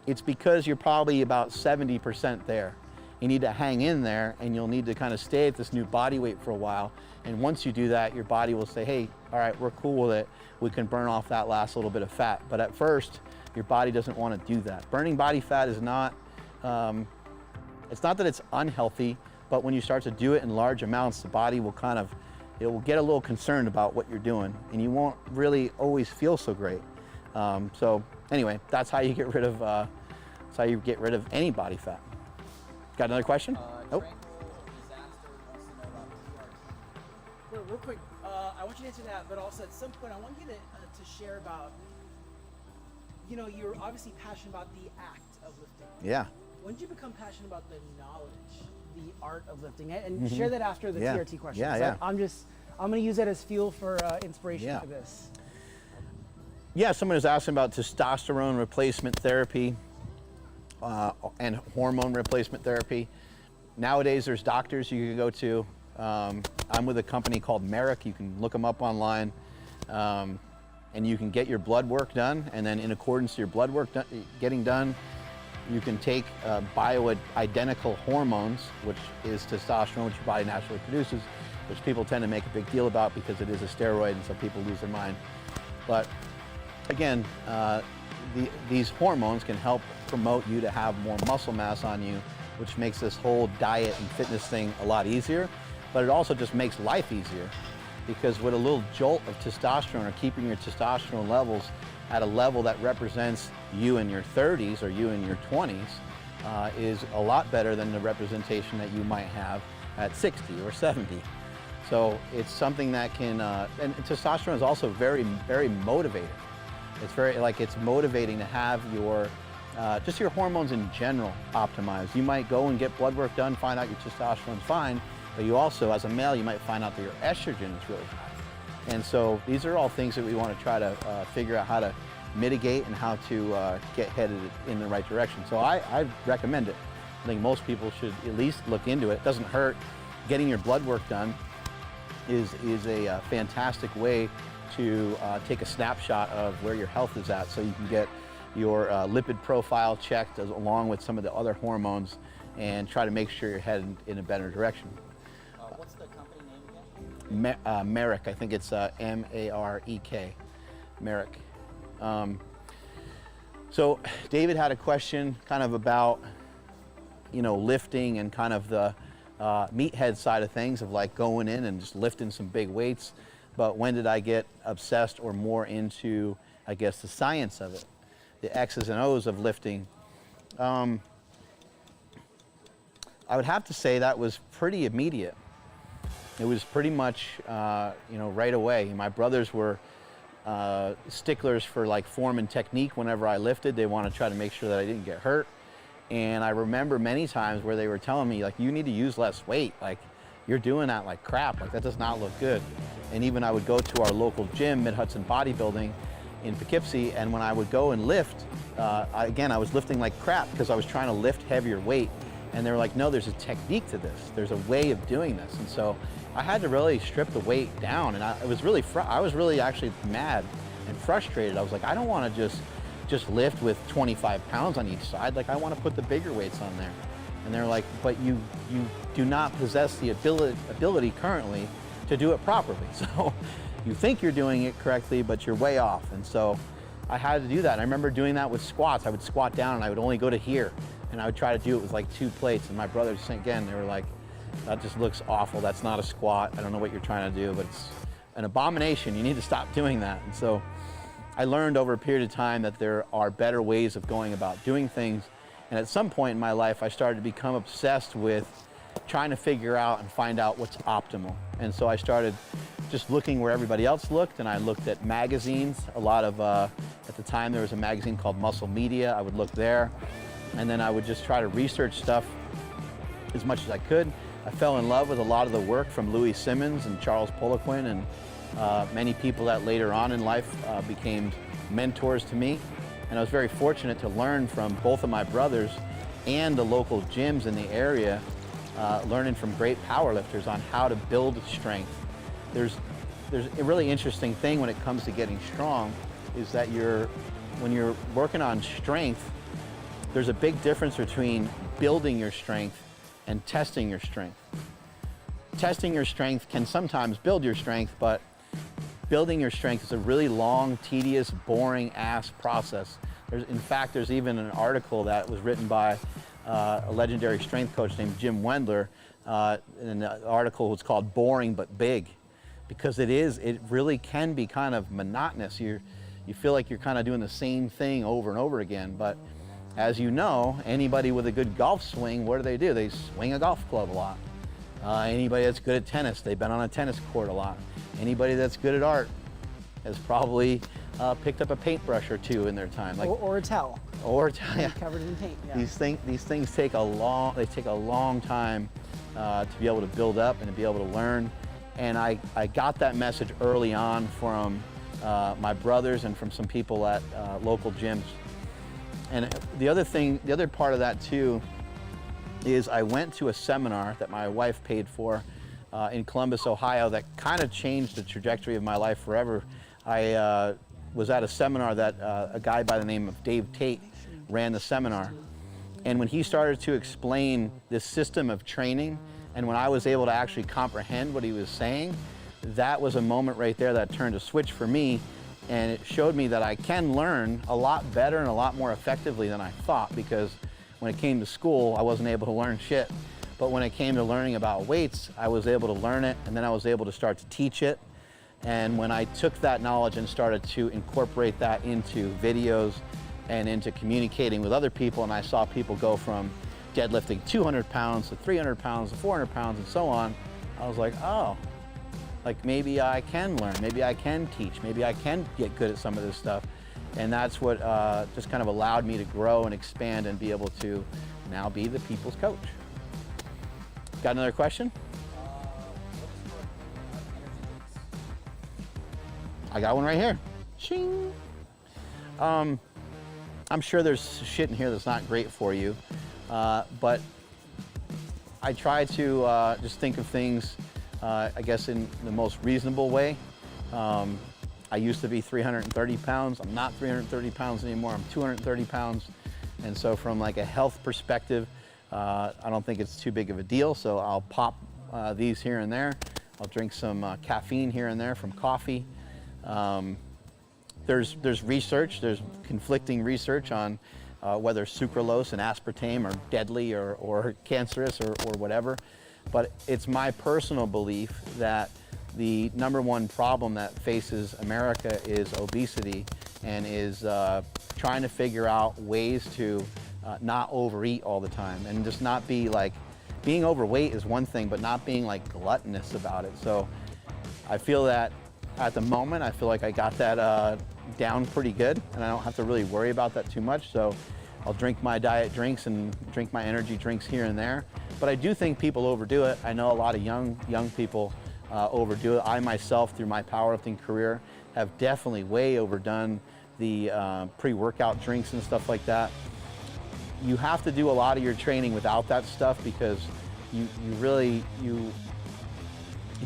Speaker 2: It's because you're probably about 70% there. You need to hang in there, and you'll need to kind of stay at this new body weight for a while. And once you do that, your body will say, hey, all right, we're cool with it. We can burn off that last little bit of fat. But at first, your body doesn't want to do that. Burning body fat is not, it's not that it's unhealthy, but when you start to do it in large amounts, the body will it will get a little concerned about what you're doing, and you won't really always feel so great. So anyway, that's how you get rid of any body fat. Got another question? Nope.
Speaker 1: Real quick, I want you to answer that, but also at some point I want you to share about, you're obviously passionate about the act of lifting.
Speaker 2: Yeah.
Speaker 1: When did you become passionate about the knowledge, the art of lifting? And share that after the TRT question.
Speaker 2: Yeah.
Speaker 1: I'm going to use that as fuel for inspiration for this.
Speaker 2: Yeah, someone was asking about testosterone replacement therapy and hormone replacement therapy. Nowadays, there's doctors you can go to. I'm with a company called Merrick. You can look them up online, and you can get your blood work done. And then, in accordance to your blood work getting done, you can take bioidentical hormones, which is testosterone, which your body naturally produces, which people tend to make a big deal about because it is a steroid, and some people lose their mind. But again, these hormones can help promote you to have more muscle mass on you, which makes this whole diet and fitness thing a lot easier. But it also just makes life easier, because with a little jolt of testosterone, or keeping your testosterone levels at a level that represents you in your 30s or you in your 20s is a lot better than the representation that you might have at 60 or 70. So it's something that can, and testosterone is also very, very motivating. It's it's motivating to have your, just your hormones in general optimized. You might go and get blood work done, find out your testosterone's fine, but you also, as a male, you might find out that your estrogen is really high. And so these are all things that we want to try to figure out how to mitigate and how to get headed in the right direction. So I recommend it. I think most people should at least look into it. It doesn't hurt. Getting your blood work done is a fantastic way to take a snapshot of where your health is at, so you can get your lipid profile checked along with some of the other hormones and try to make sure you're headed in a better direction.
Speaker 8: What's the company name again?
Speaker 2: Merrick, I think it's M-A-R-E-K, Merrick. So David had a question kind of about, lifting and kind of the meathead side of things, of like going in and just lifting some big weights. But when did I get obsessed or more into, I guess, the science of it, the X's and O's of lifting? I would have to say that was pretty immediate. It was pretty much, right away. My brothers were sticklers for like form and technique whenever I lifted. They want to try to make sure that I didn't get hurt. And I remember many times where they were telling me, like, you need to use less weight. Like, you're doing that like crap. Like, that does not look good. And even I would go to our local gym, Mid-Hudson Bodybuilding in Poughkeepsie, and when I would go and lift, again, I was lifting like crap because I was trying to lift heavier weight. And they were like, no, there's a technique to this. There's a way of doing this. And so I had to really strip the weight down. And I was really actually mad and frustrated. I was like, I don't want to just lift with 25 pounds on each side. Like, I want to put the bigger weights on there. And they're like, but you do not possess the ability currently to do it properly. So you think you're doing it correctly, but you're way off. And so I had to do that. And I remember doing that with squats. I would squat down and I would only go to here. And I would try to do it with like 2 plates. And my brothers, again, they were like, that just looks awful. That's not a squat. I don't know what you're trying to do, but it's an abomination. You need to stop doing that. And so I learned over a period of time that there are better ways of going about doing things. And at some point in my life, I started to become obsessed with trying to figure out and find out what's optimal. And so I started just looking where everybody else looked, and I looked at magazines. A lot of, at the time there was a magazine called Muscle Media. I would look there, and then I would just try to research stuff as much as I could. I fell in love with a lot of the work from Louis Simmons and Charles Poliquin and many people that later on in life became mentors to me. And I was very fortunate to learn from both of my brothers and the local gyms in the area, learning from great powerlifters on how to build strength. There's a really interesting thing when it comes to getting strong is that when you're working on strength, there's a big difference between building your strength and testing your strength. Testing your strength can sometimes build your strength, but building your strength is a really long, tedious, boring ass process. In fact, there's even an article that was written by a legendary strength coach named Jim Wendler, and the article was called Boring But Big, because it really can be kind of monotonous. You feel like you're kind of doing the same thing over and over again, but as you know, anybody with a good golf swing, what do? They swing a golf club a lot. Anybody that's good at tennis, they've been on a tennis court a lot. Anybody that's good at art has probably picked up a paintbrush or two in their time. Like,
Speaker 1: or a towel.
Speaker 2: Or a towel, yeah.
Speaker 1: Covered in paint, yeah.
Speaker 2: These things take a long time to be able to build up and to be able to learn. And I got that message early on from my brothers and from some people at local gyms. And the other part of that too is I went to a seminar that my wife paid for in Columbus, Ohio, that kind of changed the trajectory of my life forever. I was at a seminar that a guy by the name of Dave Tate ran the seminar. And when he started to explain this system of training, and when I was able to actually comprehend what he was saying, that was a moment right there that turned a switch for me. And it showed me that I can learn a lot better and a lot more effectively than I thought, because when it came to school, I wasn't able to learn shit. But when it came to learning about weights, I was able to learn it, and then I was able to start to teach it. And when I took that knowledge and started to incorporate that into videos and into communicating with other people, and I saw people go from deadlifting 200 pounds to 300 pounds to 400 pounds and so on, I was like, oh, like maybe I can learn, maybe I can teach, maybe I can get good at some of this stuff. And that's what just kind of allowed me to grow and expand and be able to now be the people's coach. Got another question? I got one right here. Shing. I'm sure there's shit in here that's not great for you, but I try to just think of things, I guess, in the most reasonable way. I used to be 330 pounds. I'm not 330 pounds anymore. I'm 230 pounds. And so from like a health perspective, I don't think it's too big of a deal. So I'll pop these here and there. I'll drink some caffeine here and there from coffee. There's research, there's conflicting research on whether sucralose and aspartame are deadly or cancerous or whatever. But it's my personal belief that the number one problem that faces America is obesity, and is trying to figure out ways to not overeat all the time, and just not be like, being overweight is one thing, but not being like gluttonous about it. So I feel that at the moment, I feel like I got that down pretty good, and I don't have to really worry about that too much. So I'll drink my diet drinks and drink my energy drinks here and there. But I do think people overdo it. I know a lot of young people overdo it. I myself, through my powerlifting career, have definitely way overdone the pre-workout drinks and stuff like that. You have to do a lot of your training without that stuff because you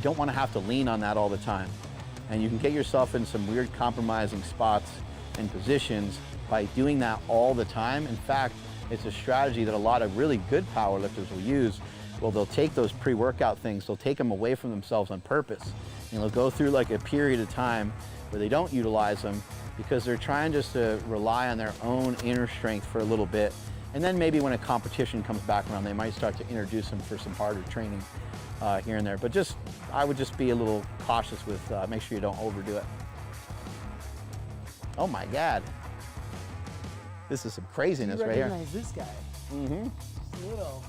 Speaker 2: don't want to have to lean on that all the time. And you can get yourself in some weird compromising spots and positions by doing that all the time. In fact, it's a strategy that a lot of really good powerlifters will use. Well, they'll take those pre-workout things, they'll take them away from themselves on purpose. And they'll go through like a period of time where they don't utilize them because they're trying just to rely on their own inner strength for a little bit. And then maybe when a competition comes back around, they might start to introduce them for some harder training here and there. But I would just be a little cautious with, make sure you don't overdo it. Oh my God. This is some craziness right here.
Speaker 1: Recognize this guy. Mm-hmm. Just a little.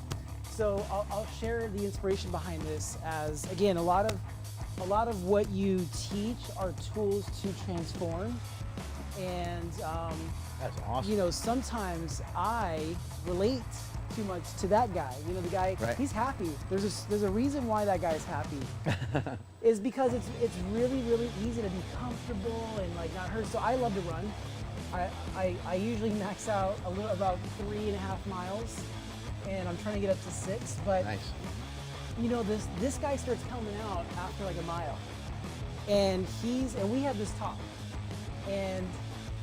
Speaker 1: So I'll share the inspiration behind this as, again, a lot of what you teach are tools to transform. And
Speaker 2: that's awesome.
Speaker 1: You know, sometimes I relate too much to that guy. You know, the guy,
Speaker 2: right.
Speaker 1: He's happy. There's a reason why that guy's happy. Is because it's really, really easy to be comfortable and like not hurt. So I love to run. I usually max out about 3.5 miles, and I'm trying to get up to 6. But
Speaker 2: nice.
Speaker 1: You know, this guy starts coming out after like a mile, and we have this talk, and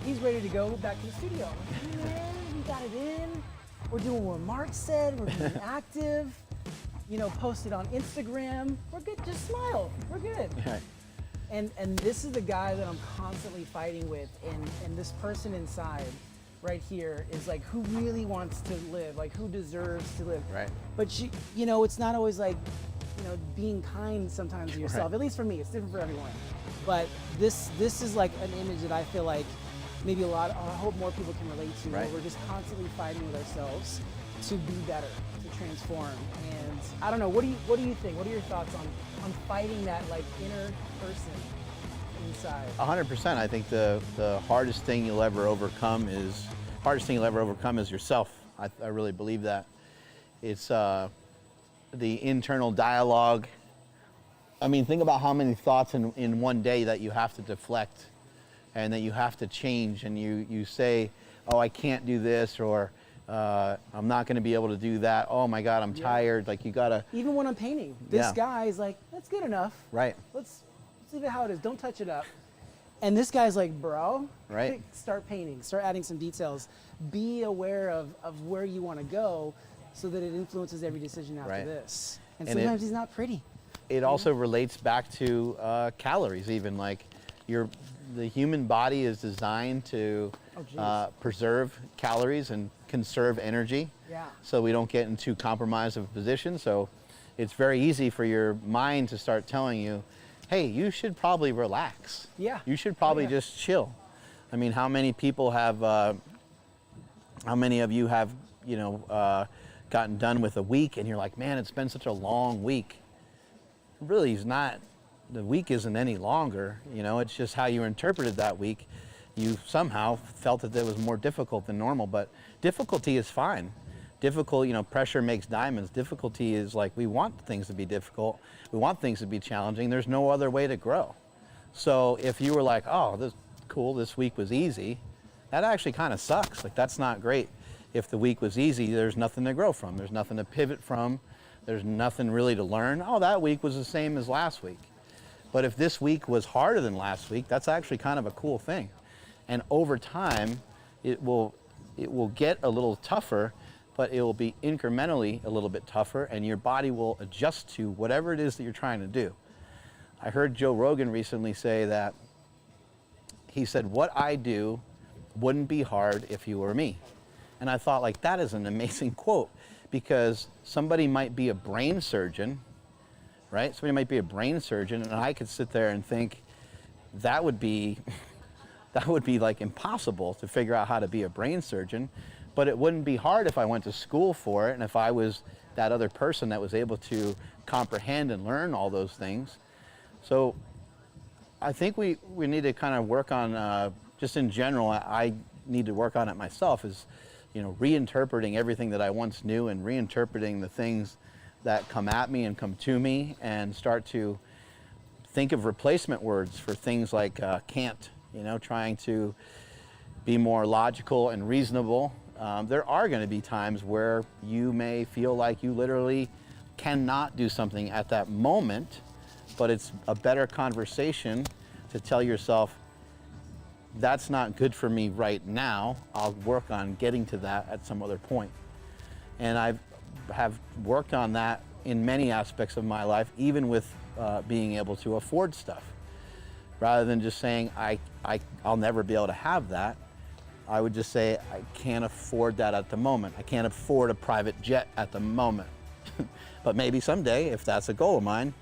Speaker 1: he's ready to go back to the studio. I'm like, hey man, we got it in. We're doing what Mark said. We're being active. You know, post it on Instagram. We're good. Just smile. We're good.
Speaker 2: Right.
Speaker 1: And this is the guy that I'm constantly fighting with, and this person inside right here is like, who really wants to live, like who deserves to live.
Speaker 2: Right.
Speaker 1: But you know, it's not always like, you know, being kind sometimes to yourself.
Speaker 2: Right.
Speaker 1: At least for me, it's different for everyone. But this is like an image that I feel like maybe I hope more people can relate to.
Speaker 2: Right.
Speaker 1: Where we're just constantly fighting with ourselves to be better, to transform. And I don't know, what do you think? What are your thoughts on fighting that like inner person inside?
Speaker 2: 100%. I think the hardest thing you'll ever overcome is yourself. I really believe that. It's the internal dialogue. I mean, think about how many thoughts in one day that you have to deflect and that you have to change, and you say, oh, I can't do this, or I'm not going to be able to do that. Oh my God, I'm tired. Like, you gotta.
Speaker 1: Even when I'm painting, this guy's like, that's good enough.
Speaker 2: Right.
Speaker 1: Let's leave it how it is. Don't touch it up. And this guy's like, bro,
Speaker 2: right.
Speaker 1: Start painting, start adding some details. Be aware of where you want to go so that it influences every decision after this. And sometimes he's not pretty.
Speaker 2: It also relates back to calories even. Like, the human body is designed to preserve calories and conserve energy.
Speaker 1: Yeah.
Speaker 2: So we don't get into compromise of position. So it's very easy for your mind to start telling you, hey, you should probably relax.
Speaker 1: Yeah.
Speaker 2: You should probably just chill. I mean, how many people have, how many of you have, you know, gotten done with a week and you're like, man, it's been such a long week. Really, the week isn't any longer, you know, it's just how you interpreted that week. You somehow felt that it was more difficult than normal, but difficulty is fine. Difficult, you know, pressure makes diamonds. Difficulty is like, we want things to be difficult. We want things to be challenging. There's no other way to grow. So if you were like, oh, this week was easy, that actually kind of sucks. Like, that's not great. If the week was easy, there's nothing to grow from. There's nothing to pivot from. There's nothing really to learn. Oh, that week was the same as last week. But if this week was harder than last week, that's actually kind of a cool thing. And over time, it will get a little tougher, but it will be incrementally a little bit tougher, and your body will adjust to whatever it is that you're trying to do. I heard Joe Rogan recently say that, he said, what I do wouldn't be hard if you were me. And I thought, like, that is an amazing quote, because somebody might be a brain surgeon, right? Somebody might be a brain surgeon, and I could sit there and think that would be like impossible to figure out how to be a brain surgeon, but it wouldn't be hard if I went to school for it and if I was that other person that was able to comprehend and learn all those things. So I think we need to kind of work on, just in general, I need to work on it myself, is reinterpreting everything that I once knew and reinterpreting the things that come at me and come to me, and start to think of replacement words for things like can't, trying to be more logical and reasonable. There are going to be times where you may feel like you literally cannot do something at that moment, but it's a better conversation to tell yourself, that's not good for me right now. I'll work on getting to that at some other point. And I have worked on that in many aspects of my life, even with being able to afford stuff. Rather than just saying, I'll never be able to have that, I would just say, I can't afford that at the moment. I can't afford a private jet at the moment. But maybe someday, if that's a goal of mine,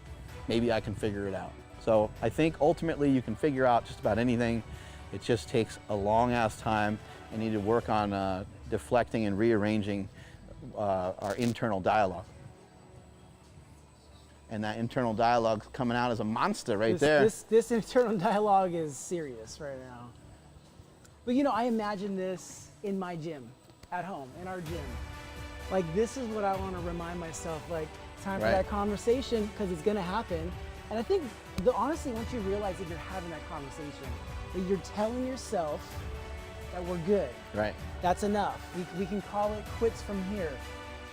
Speaker 2: maybe I can figure it out. So I think ultimately you can figure out just about anything. It just takes a long ass time. You need to work on deflecting and rearranging our internal dialogue. And that internal dialogue's coming out as a monster right there.
Speaker 1: This internal dialogue is serious right now. But I imagine this in my gym, at home, in our gym. Like, this is what I want to remind myself, like, time for that conversation, because it's going to happen. And I think, honestly, once you realize that you're having that conversation, that you're telling yourself that we're good.
Speaker 2: Right.
Speaker 1: That's enough. We can call it quits from here.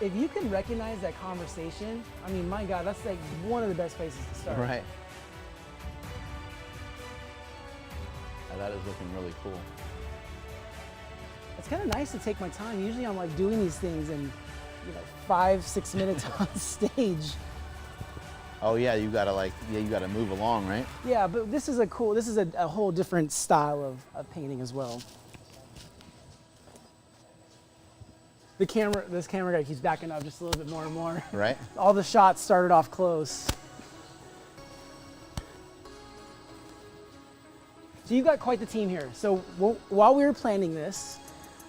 Speaker 1: If you can recognize that conversation, I mean, my God, that's like one of the best places to start.
Speaker 2: Right. That is looking really cool.
Speaker 1: It's kind of nice to take my time. Usually I'm like doing these things in 5-6 minutes on stage.
Speaker 2: Oh yeah, you gotta move along, right?
Speaker 1: Yeah, but this is a whole different style of painting as well. This camera guy keeps backing up just a little bit more and more.
Speaker 2: Right.
Speaker 1: All the shots started off close. So you got quite the team here. So while we were planning this,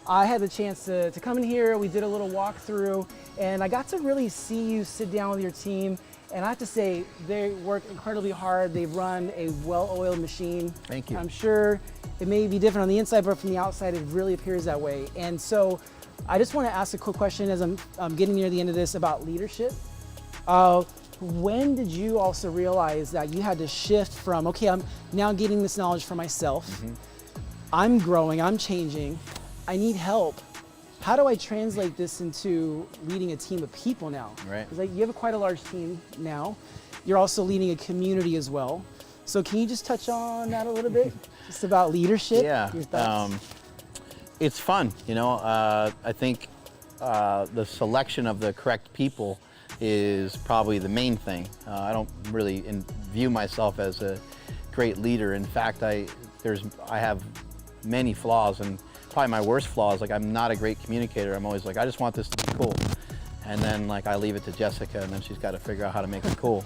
Speaker 1: I had the chance to come in here. We did a little walkthrough, and I got to really see you sit down with your team. And I have to say, they work incredibly hard. They run a well-oiled machine.
Speaker 2: Thank you.
Speaker 1: I'm sure it may be different on the inside, but from the outside, it really appears that way. And so I just want to ask a quick question as I'm getting near the end of this about leadership. When did you also realize that you had to shift from, okay, I'm now getting this knowledge for myself. I'm growing, I'm changing, I need help. How do I translate this into leading a team of people now?
Speaker 2: Right.
Speaker 1: Because you have quite a large team now. You're also leading a community as well. So can you just touch on that a little bit? Just about leadership?
Speaker 2: Yeah.
Speaker 1: Your thoughts?
Speaker 2: It's fun, I think the selection of the correct people is probably the main thing. I don't really view myself as a great leader. In fact, I have many flaws, and probably my worst flaw is I'm not a great communicator. I'm always like, I just want this to be cool. And then I leave it to Jessica, and then she's got to figure out how to make it cool.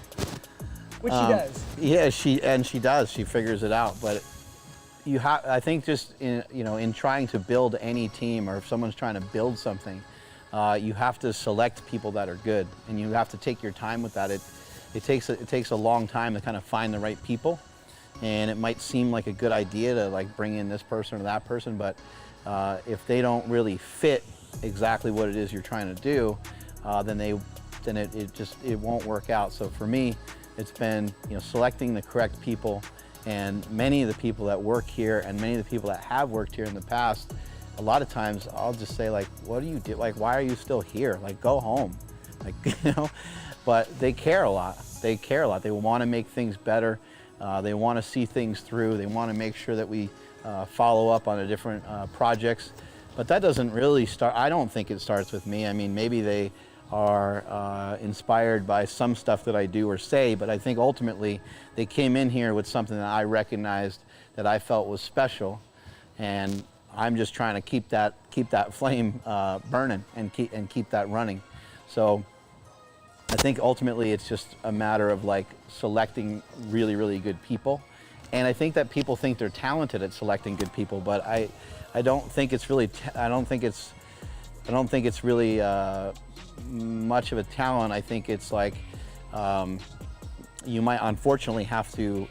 Speaker 1: Which she does.
Speaker 2: Yeah, she does. She figures it out. But I think just in trying to build any team, or if someone's trying to build something, you have to select people that are good, and you have to take your time with that. It takes a long time to kind of find the right people, and it might seem like a good idea to bring in this person or that person, but if they don't really fit exactly what it is you're trying to do, then it won't work out. So for me, it's been selecting the correct people, and many of the people that work here and many of the people that have worked here in the past, a lot of times I'll just say what do you do? Why are you still here? Go home. But they care a lot. They care a lot. They want to make things better. They want to see things through. They want to make sure that we follow up on the different projects. But that doesn't really start, I don't think it starts with me. I mean, maybe they are inspired by some stuff that I do or say, but I think ultimately they came in here with something that I recognized that I felt was special, and I'm just trying to keep that flame burning and keep that running. So I think ultimately it's just a matter of selecting really, really good people. And I think that people think they're talented at selecting good people, but I don't think it's really much of a talent. I think it's you might unfortunately have to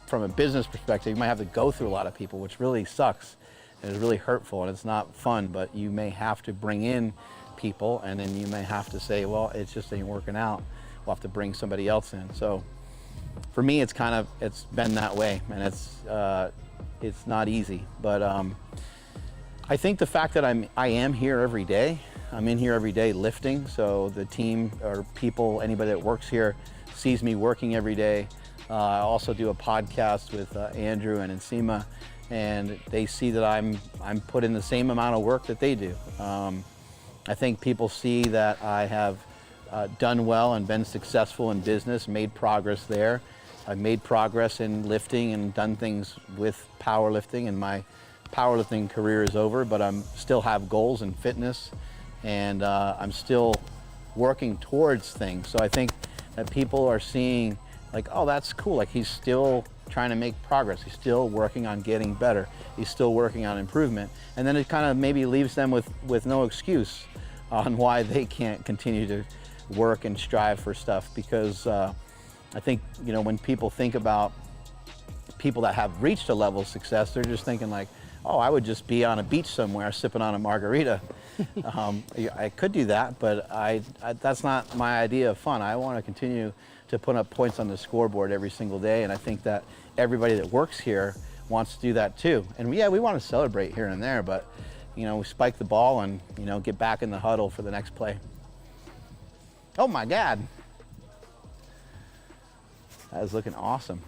Speaker 2: from a business perspective, you might have to go through a lot of people, which really sucks. And it's really hurtful and it's not fun, but you may have to bring in people and then you may have to say, well, it just ain't working out. We'll have to bring somebody else in. So for me, it's been that way, and it's not easy. But I think the fact that I am here every day, I'm in here every day lifting, so the team or people, anybody that works here sees me working every day. I also do a podcast with Andrew and Nsima, and they see that I'm put in the same amount of work that they do. I think people see that I have done well and been successful in business, made progress there. I've made progress in lifting and done things with powerlifting, and my powerlifting career is over, but I still have goals in fitness, and I'm still working towards things. So I think that people are seeing like, oh, that's cool. Like, he's still trying to make progress. He's still working on getting better. He's still working on improvement. And then it kind of maybe leaves them with no excuse on why they can't continue to work and strive for stuff, because I think, you know, when people think about people that have reached a level of success, they're just thinking like, oh, I would just be on a beach somewhere sipping on a margarita. I could do that, but that's not my idea of fun. I want to continue to put up points on the scoreboard every single day, and I think that everybody that works here wants to do that too. And yeah, we want to celebrate here and there, but you know, we spike the ball and, you know, get back in the huddle for the next play. Oh my God. That is looking awesome.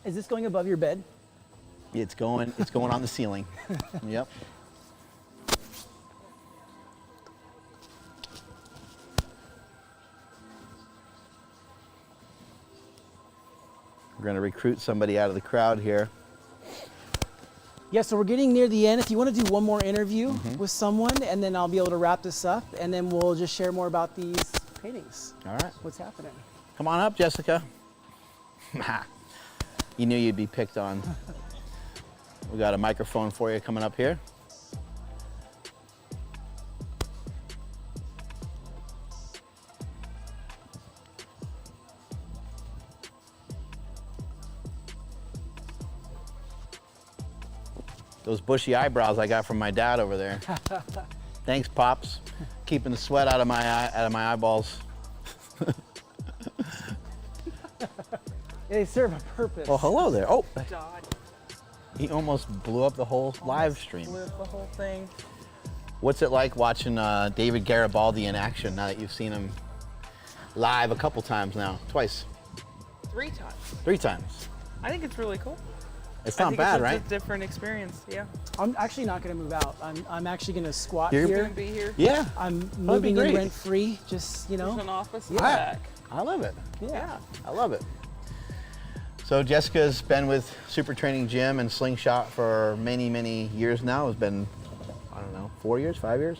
Speaker 1: Is this going above your bed?
Speaker 2: It's going on the ceiling. Yep. We're going to recruit somebody out of the crowd here.
Speaker 1: Yeah, so we're getting near the end. If you want to do one more interview with someone, and then I'll be able to wrap this up, and then we'll just share more about these paintings.
Speaker 2: All right.
Speaker 1: What's happening?
Speaker 2: Come on up, Jessica. You knew you'd be picked on. We got a microphone for you coming up here. Those bushy eyebrows I got from my dad over there. Thanks, Pops. Keeping the sweat out of my eyeballs.
Speaker 1: They serve a purpose.
Speaker 2: Well, hello there. Oh,
Speaker 9: God,
Speaker 2: he almost blew up the whole live stream.
Speaker 9: blew up the whole thing.
Speaker 2: What's it like watching David Garibaldi in action now that you've seen him live a couple times now? Twice.
Speaker 9: 3 times.
Speaker 2: 3 times.
Speaker 9: I think it's really cool.
Speaker 2: It's
Speaker 9: I
Speaker 2: not
Speaker 9: think
Speaker 2: bad,
Speaker 9: it's
Speaker 2: right?
Speaker 9: a different experience, yeah.
Speaker 1: I'm actually not going to move out. I'm actually going to squat
Speaker 2: You're
Speaker 1: here.
Speaker 9: Gonna be here.
Speaker 2: Yeah.
Speaker 1: I'm moving
Speaker 2: great.
Speaker 1: in rent free, just, you
Speaker 9: There's
Speaker 1: know.
Speaker 9: an office
Speaker 1: Yeah.
Speaker 9: back.
Speaker 2: I love it.
Speaker 1: Yeah.
Speaker 2: I love it. So Jessica's been with Super Training Gym and Slingshot for many, many years now. It's been, I don't know, 4 years, 5 years?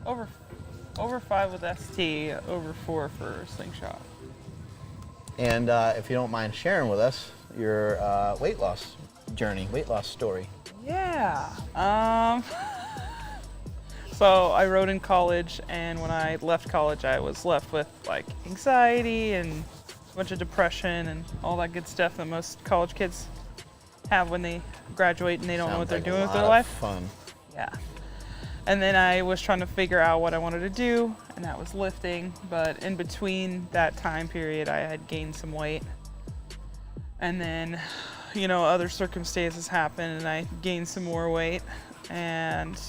Speaker 9: Over 5 with ST, over 4 for Slingshot.
Speaker 2: And if you don't mind sharing with us your weight loss journey, weight loss story.
Speaker 9: Yeah. So I rode in college, and when I left college, I was left with like anxiety and a bunch of depression and all that good stuff that most college kids have when they graduate and they don't know what they're doing with their life.
Speaker 2: Fun.
Speaker 9: Yeah. And then I was trying to figure out what I wanted to do, and that was lifting. But in between that time period, I had gained some weight. And then, you know, other circumstances happened, and I gained some more weight and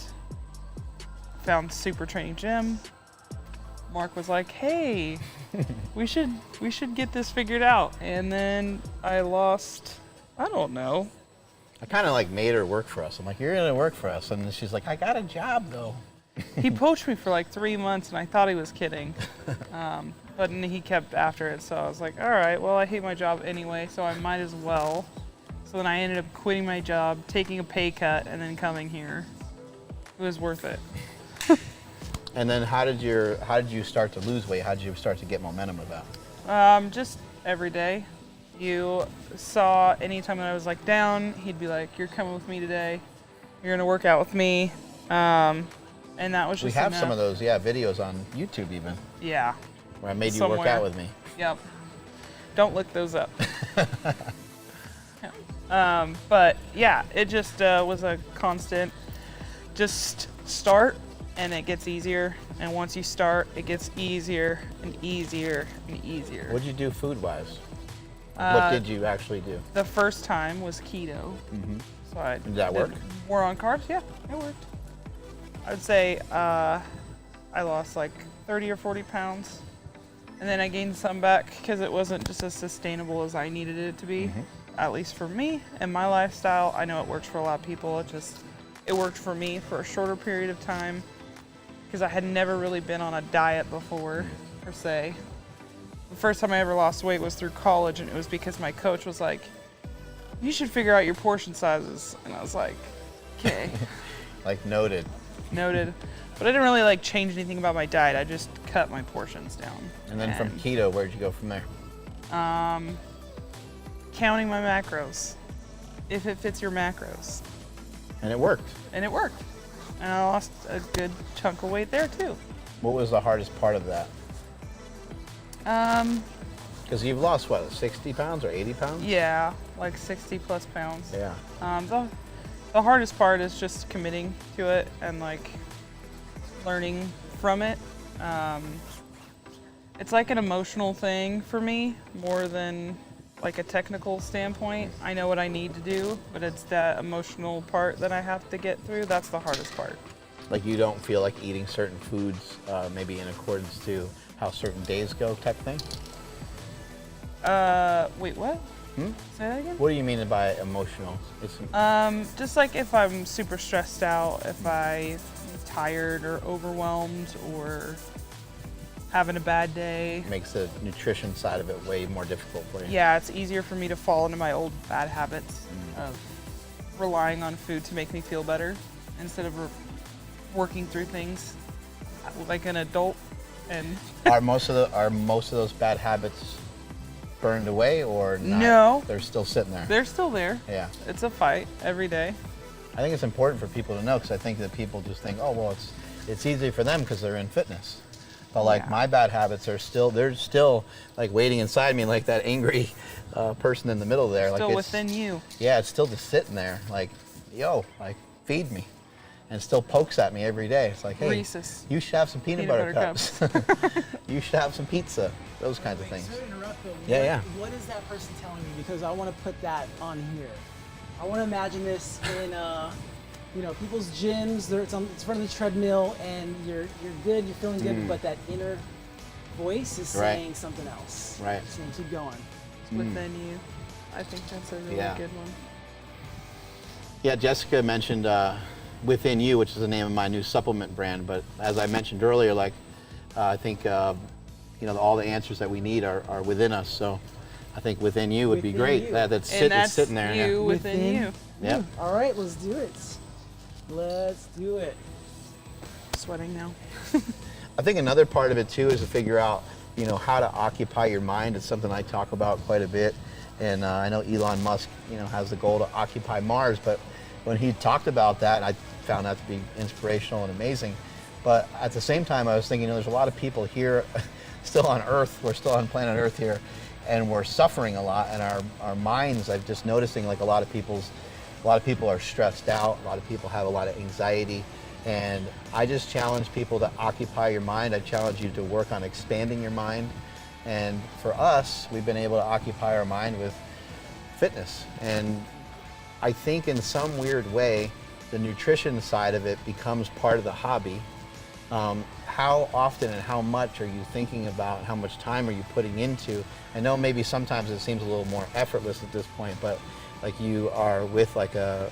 Speaker 9: found Super Training Gym. Mark was like, hey, we should get this figured out. And then I lost, I don't know.
Speaker 2: I kind of like made her work for us. I'm like, you're gonna work for us. And she's like, I got a job though.
Speaker 9: He poached me for like 3 months, and I thought he was kidding. But then he kept after it, so I was like, all right, well, I hate my job anyway, so I might as well. So then I ended up quitting my job, taking a pay cut, and then coming here. It was worth it.
Speaker 2: And then how did you start to lose weight? How did you start to get momentum with that?
Speaker 9: Just every day. You saw anytime that I was like down, he'd be like, you're coming with me today. You're gonna work out with me. And that was just
Speaker 2: We have
Speaker 9: enough.
Speaker 2: some of those, yeah, videos on YouTube even,
Speaker 9: Yeah.
Speaker 2: where I made you work
Speaker 9: Somewhere.
Speaker 2: out with me.
Speaker 9: Yep. Don't look those up. Yeah. But yeah, it just was a constant, just start and it gets easier. And once you start, it gets easier and easier and easier.
Speaker 2: What'd you do food-wise? What did you actually do?
Speaker 9: The first time was keto. So I
Speaker 2: Did that work?
Speaker 9: More on carbs, yeah, it worked. I'd say I lost like 30 or 40 pounds. And then I gained some back because it wasn't just as sustainable as I needed it to be, at least for me and my lifestyle. I know it works for a lot of people. It worked for me for a shorter period of time because I had never really been on a diet before, per se. The first time I ever lost weight was through college, and it was because my coach was like, you should figure out your portion sizes. And I was like, okay.
Speaker 2: Like noted.
Speaker 9: Noted. But I didn't really like change anything about my diet. I just cut my portions down.
Speaker 2: And then from keto, where'd you go from there?
Speaker 9: Counting my macros, if it fits your macros.
Speaker 2: And it worked.
Speaker 9: And it worked. And I lost a good chunk of weight there too.
Speaker 2: What was the hardest part of that? Because you've lost, what, 60 pounds or 80 pounds?
Speaker 9: Yeah, like 60 plus pounds.
Speaker 2: Yeah.
Speaker 9: The hardest part is just committing to it and like learning from it. It's like an emotional thing for me more than like a technical standpoint. I know what I need to do, but it's that emotional part that I have to get through. That's the hardest part.
Speaker 2: Like you don't feel like eating certain foods maybe in accordance to how certain days go type thing?
Speaker 9: Wait, what? Say that again?
Speaker 2: What do you mean by emotional? It's,
Speaker 9: just like if I'm super stressed out, if I'm tired or overwhelmed or having a bad day.
Speaker 2: makes the nutrition side of it way more difficult for you.
Speaker 9: Yeah, it's easier for me to fall into my old bad habits of relying on food to make me feel better instead of working through things like an adult. And
Speaker 2: Are most of those bad habits burned away or not?
Speaker 9: No.
Speaker 2: They're still sitting there.
Speaker 9: they're still there.
Speaker 2: Yeah.
Speaker 9: It's a fight every day.
Speaker 2: I think it's important for people to know because I think that people just think, oh, well, it's easy for them because they're in fitness. But like
Speaker 9: Yeah.
Speaker 2: my bad habits are they're still like waiting inside me like that angry person in the middle there.
Speaker 9: Still
Speaker 2: like
Speaker 9: within you.
Speaker 2: Yeah, it's still just sitting there like, yo, like feed me. And it still pokes at me every day. It's like, hey,
Speaker 9: Reese's.
Speaker 2: you should have some peanut butter cups. You should have some pizza. Those kinds of things.
Speaker 1: Sorry to interrupt, though.
Speaker 2: Yeah,
Speaker 1: What is that person telling me? Because I want to put that on here. I want to imagine this in, people's gyms. It's in front of the treadmill, and you're good, you're feeling good, but that inner voice is
Speaker 2: Right.
Speaker 1: saying something else.
Speaker 2: Right.
Speaker 1: It's saying, keep going.
Speaker 9: It's within you. I think that's a really
Speaker 2: Yeah.
Speaker 9: good one.
Speaker 2: Yeah, Jessica mentioned Within You, which is the name of my new supplement brand. But as I mentioned earlier, like I think all the answers that we need are within us. So I think Within You would be
Speaker 1: Within
Speaker 2: great.
Speaker 1: you.
Speaker 2: That's
Speaker 9: That's
Speaker 2: sitting there.
Speaker 9: you within you.
Speaker 2: Yeah.
Speaker 1: All right, let's do it. Let's do it.
Speaker 9: Sweating now.
Speaker 2: I think another part of it too is to figure out, how to occupy your mind. It's something I talk about quite a bit. And I know Elon Musk, has the goal to occupy Mars. But when he talked about that, I found that to be inspirational and amazing. But at the same time, I was thinking, there's a lot of people here still on Earth. We're still on planet Earth here. And we're suffering a lot. And our minds, I'm just noticing like a lot of people are stressed out. A lot of people have a lot of anxiety. And I just challenge people to occupy your mind. I challenge you to work on expanding your mind. And for us, we've been able to occupy our mind with fitness. And I think in some weird way, the nutrition side of it becomes part of the hobby. How often and how much are you thinking about, how much time are you putting into? I know maybe sometimes it seems a little more effortless at this point, but like you are with like a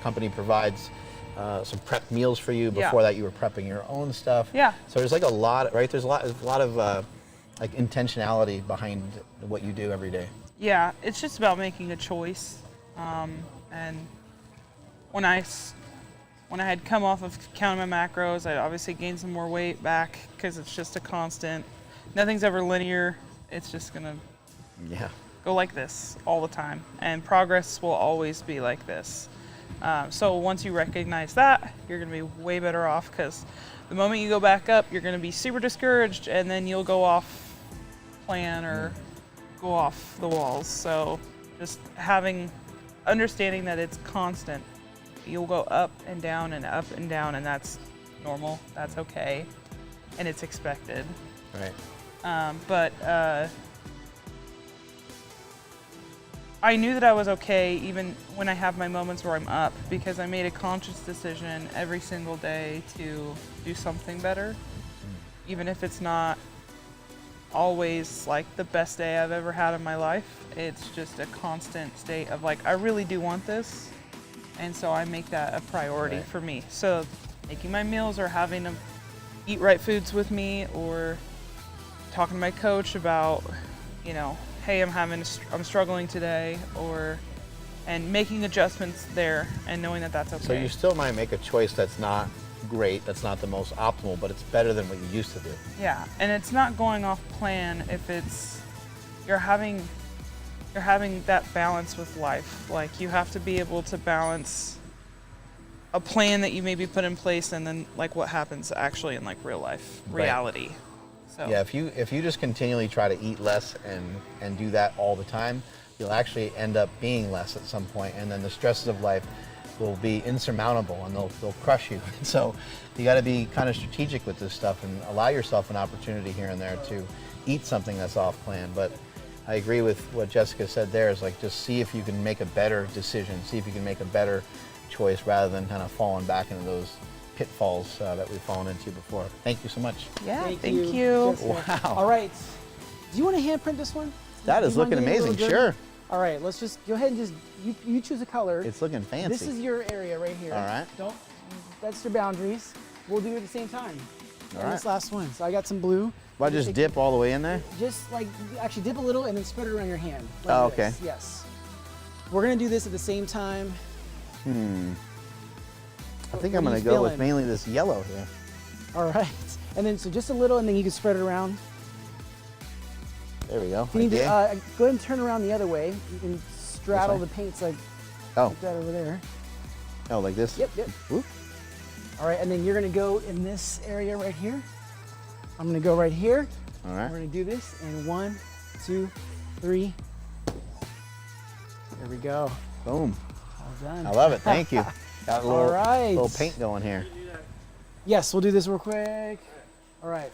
Speaker 2: company provides some prep meals for you. Before that you were prepping your own stuff.
Speaker 9: Yeah.
Speaker 2: So there's like a lot, right? There's a lot of like intentionality behind what you do every day.
Speaker 9: Yeah, it's just about making a choice. And when I had come off of counting my macros, I obviously gained some more weight back because it's just a constant. Nothing's ever linear. It's just gonna go like this all the time. And progress will always be like this. So once you recognize that, you're gonna be way better off because the moment you go back up, you're gonna be super discouraged and then you'll go off plan or go off the walls. So just understanding that it's constant. You'll go up and down and up and down, and that's normal, that's okay, and it's expected.
Speaker 2: Right.
Speaker 9: But I knew that I was okay even when I have my moments where I'm up, because I made a conscious decision every single day to do something better, even if it's not always like the best day I've ever had in my life. It's just a constant state of like, I really do want this, and so I make that a priority for me. So making my meals, or having to eat right foods with me, or talking to my coach about, you know, hey, I'm struggling today, and making adjustments there and knowing that that's okay.
Speaker 2: So you still might make a choice that's not great, that's not the most optimal, but it's better than what you used to do.
Speaker 9: Yeah, and it's not going off plan if you're having that balance with life. Like, you have to be able to balance a plan that you maybe put in place and then like what happens actually in like real life, reality. So
Speaker 2: yeah, if you just continually try to eat less and do that all the time, you'll actually end up being less at some point, and then the stresses of life will be insurmountable, and they'll crush you. So you got to be kind of strategic with this stuff and allow yourself an opportunity here and there to eat something that's off plan. But I agree with what Jessica said there, is like, just see if you can make a better decision, see if you can make a better choice, rather than kind of falling back into those pitfalls that we've fallen into before. Thank you so much.
Speaker 9: Yeah, thank you.
Speaker 1: Wow. All right. Do you want to hand print this one?
Speaker 2: That is looking amazing. Sure.
Speaker 1: All right, let's just go ahead and just, you choose a color.
Speaker 2: It's looking fancy.
Speaker 1: This is your area right here.
Speaker 2: All right.
Speaker 1: That's your boundaries. We'll do it at the same time.
Speaker 2: All
Speaker 1: on
Speaker 2: right.
Speaker 1: This last one. So I got some blue.
Speaker 2: Well, just dip all the way in there?
Speaker 1: Just like, actually dip a little and then spread it around your hand. Like
Speaker 2: oh, okay.
Speaker 1: this. Yes. We're gonna do this at the same time.
Speaker 2: I think I'm gonna go with mainly this yellow here.
Speaker 1: All right. And then, so just a little, and then you can spread it around.
Speaker 2: There we go.
Speaker 1: You need to go ahead and turn around the other way. You can straddle the paints like that over there.
Speaker 2: Oh, like this?
Speaker 1: Yep.
Speaker 2: Whoop.
Speaker 1: All right, and then you're gonna go in this area right here. I'm gonna go right here.
Speaker 2: All right.
Speaker 1: We're gonna do this in 1, 2, 3. There we go.
Speaker 2: Boom.
Speaker 1: All done.
Speaker 2: I love it. Thank you. Got a little,
Speaker 1: All right.
Speaker 2: little paint going here.
Speaker 1: Yes, we'll do this real quick. All right.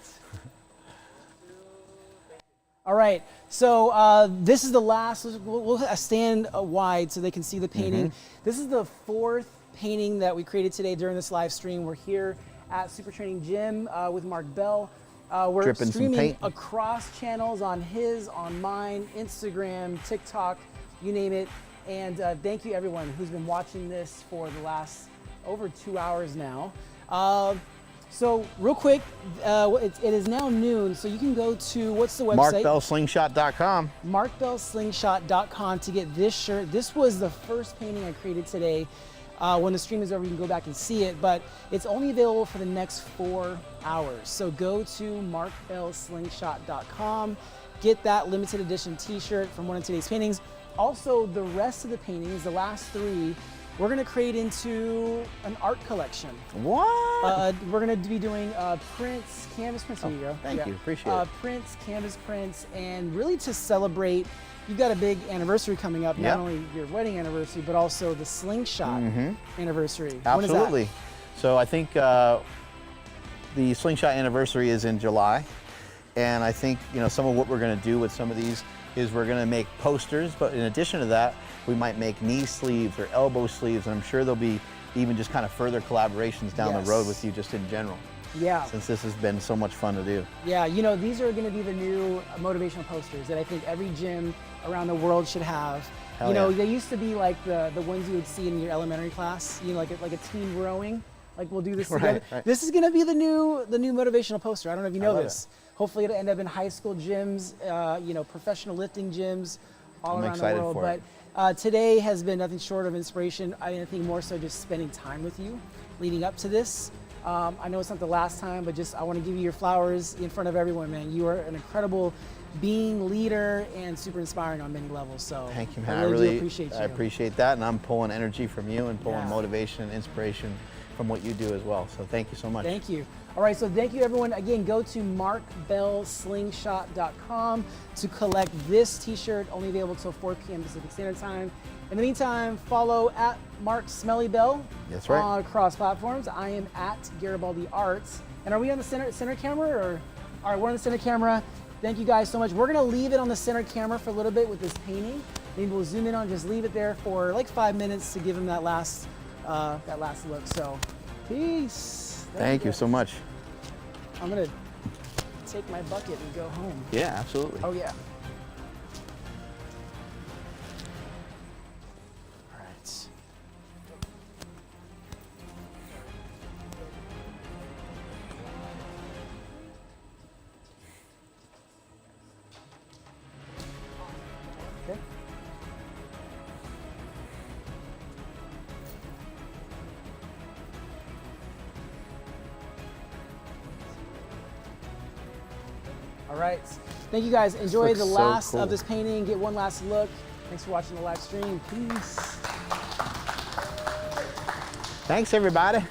Speaker 1: All right, so this is the last, we'll stand wide so they can see the painting. This is the 4th painting that we created today during this live stream. We're here at Super Training Gym with Mark Bell. We're
Speaker 2: Dripping
Speaker 1: streaming across channels, on his, on mine, Instagram, TikTok, you name it. And thank you everyone who's been watching this for the last over 2 hours now. So real quick, it is now noon, so you can go to, what's the website?
Speaker 2: marksmellslingshot.com.
Speaker 1: marksmellslingshot.com to get this shirt. This was the first painting I created today. When the stream is over, you can go back and see it, but it's only available for the next 4 hours. So go to marksmellslingshot.com, get that limited edition t-shirt from one of today's paintings. Also, the rest of the paintings, the last 3, we're gonna create into an art collection.
Speaker 2: What?
Speaker 1: We're gonna be doing prints, canvas prints. Here you go.
Speaker 2: Thank you, appreciate it.
Speaker 1: Prints, canvas prints, and really to celebrate, you've got a big anniversary coming up, not only your wedding anniversary, but also the Slingshot anniversary.
Speaker 2: Absolutely.
Speaker 1: When is that?
Speaker 2: So I think the Slingshot anniversary is in July. And I think, you know, some of what we're gonna do with some of these is we're gonna make posters, but in addition to that, we might make knee sleeves or elbow sleeves, and I'm sure there'll be even just kind of further collaborations down the road with you just in general.
Speaker 1: Yeah.
Speaker 2: Since this has been so much fun to do.
Speaker 1: Yeah, you know, these are gonna be the new motivational posters that I think every gym around the world should have.
Speaker 2: Hell
Speaker 1: you know,
Speaker 2: yeah.
Speaker 1: they used to be like the ones you would see in your elementary class, you know, like a team rowing. Like we'll do this together.
Speaker 2: Right.
Speaker 1: This is gonna be the new motivational poster. I don't know if you know
Speaker 2: love
Speaker 1: this. Hopefully it'll end up in high school gyms, you know, professional lifting gyms all
Speaker 2: I'm
Speaker 1: around the
Speaker 2: excited
Speaker 1: world.
Speaker 2: for
Speaker 1: But
Speaker 2: it.
Speaker 1: today has been nothing short of inspiration. I think more so just spending time with you leading up to this. I know it's not the last time, but just I want to give you your flowers in front of everyone, man. You are an incredible being, leader, and super inspiring on many levels. So
Speaker 2: thank you, man.
Speaker 1: I really do appreciate you.
Speaker 2: I appreciate that, and I'm pulling energy from you and pulling motivation and inspiration from what you do as well. So thank you so much.
Speaker 1: Thank you. All right, so thank you everyone. Again, go to marksmellybell.com to collect this t-shirt, only available till 4 p.m. Pacific Standard Time. In the meantime, follow at marksmellybell.
Speaker 2: That's right.
Speaker 1: Across platforms. I am at Garibaldi Arts. And are we on the center camera or? All right, we're on the center camera. Thank you guys so much. We're gonna leave it on the center camera for a little bit with this painting. Maybe we'll zoom in on, just leave it there for like 5 minutes to give him that last look. So, peace.
Speaker 2: Thank you so much.
Speaker 1: I'm gonna take my bucket and go home.
Speaker 2: Yeah, absolutely.
Speaker 1: Oh yeah. All right. Okay. All right. Thank you guys. Enjoy
Speaker 2: looks
Speaker 1: the
Speaker 2: so
Speaker 1: last
Speaker 2: cool.
Speaker 1: of this painting. Get one last look. Thanks for watching the live stream. Peace.
Speaker 2: Thanks, everybody.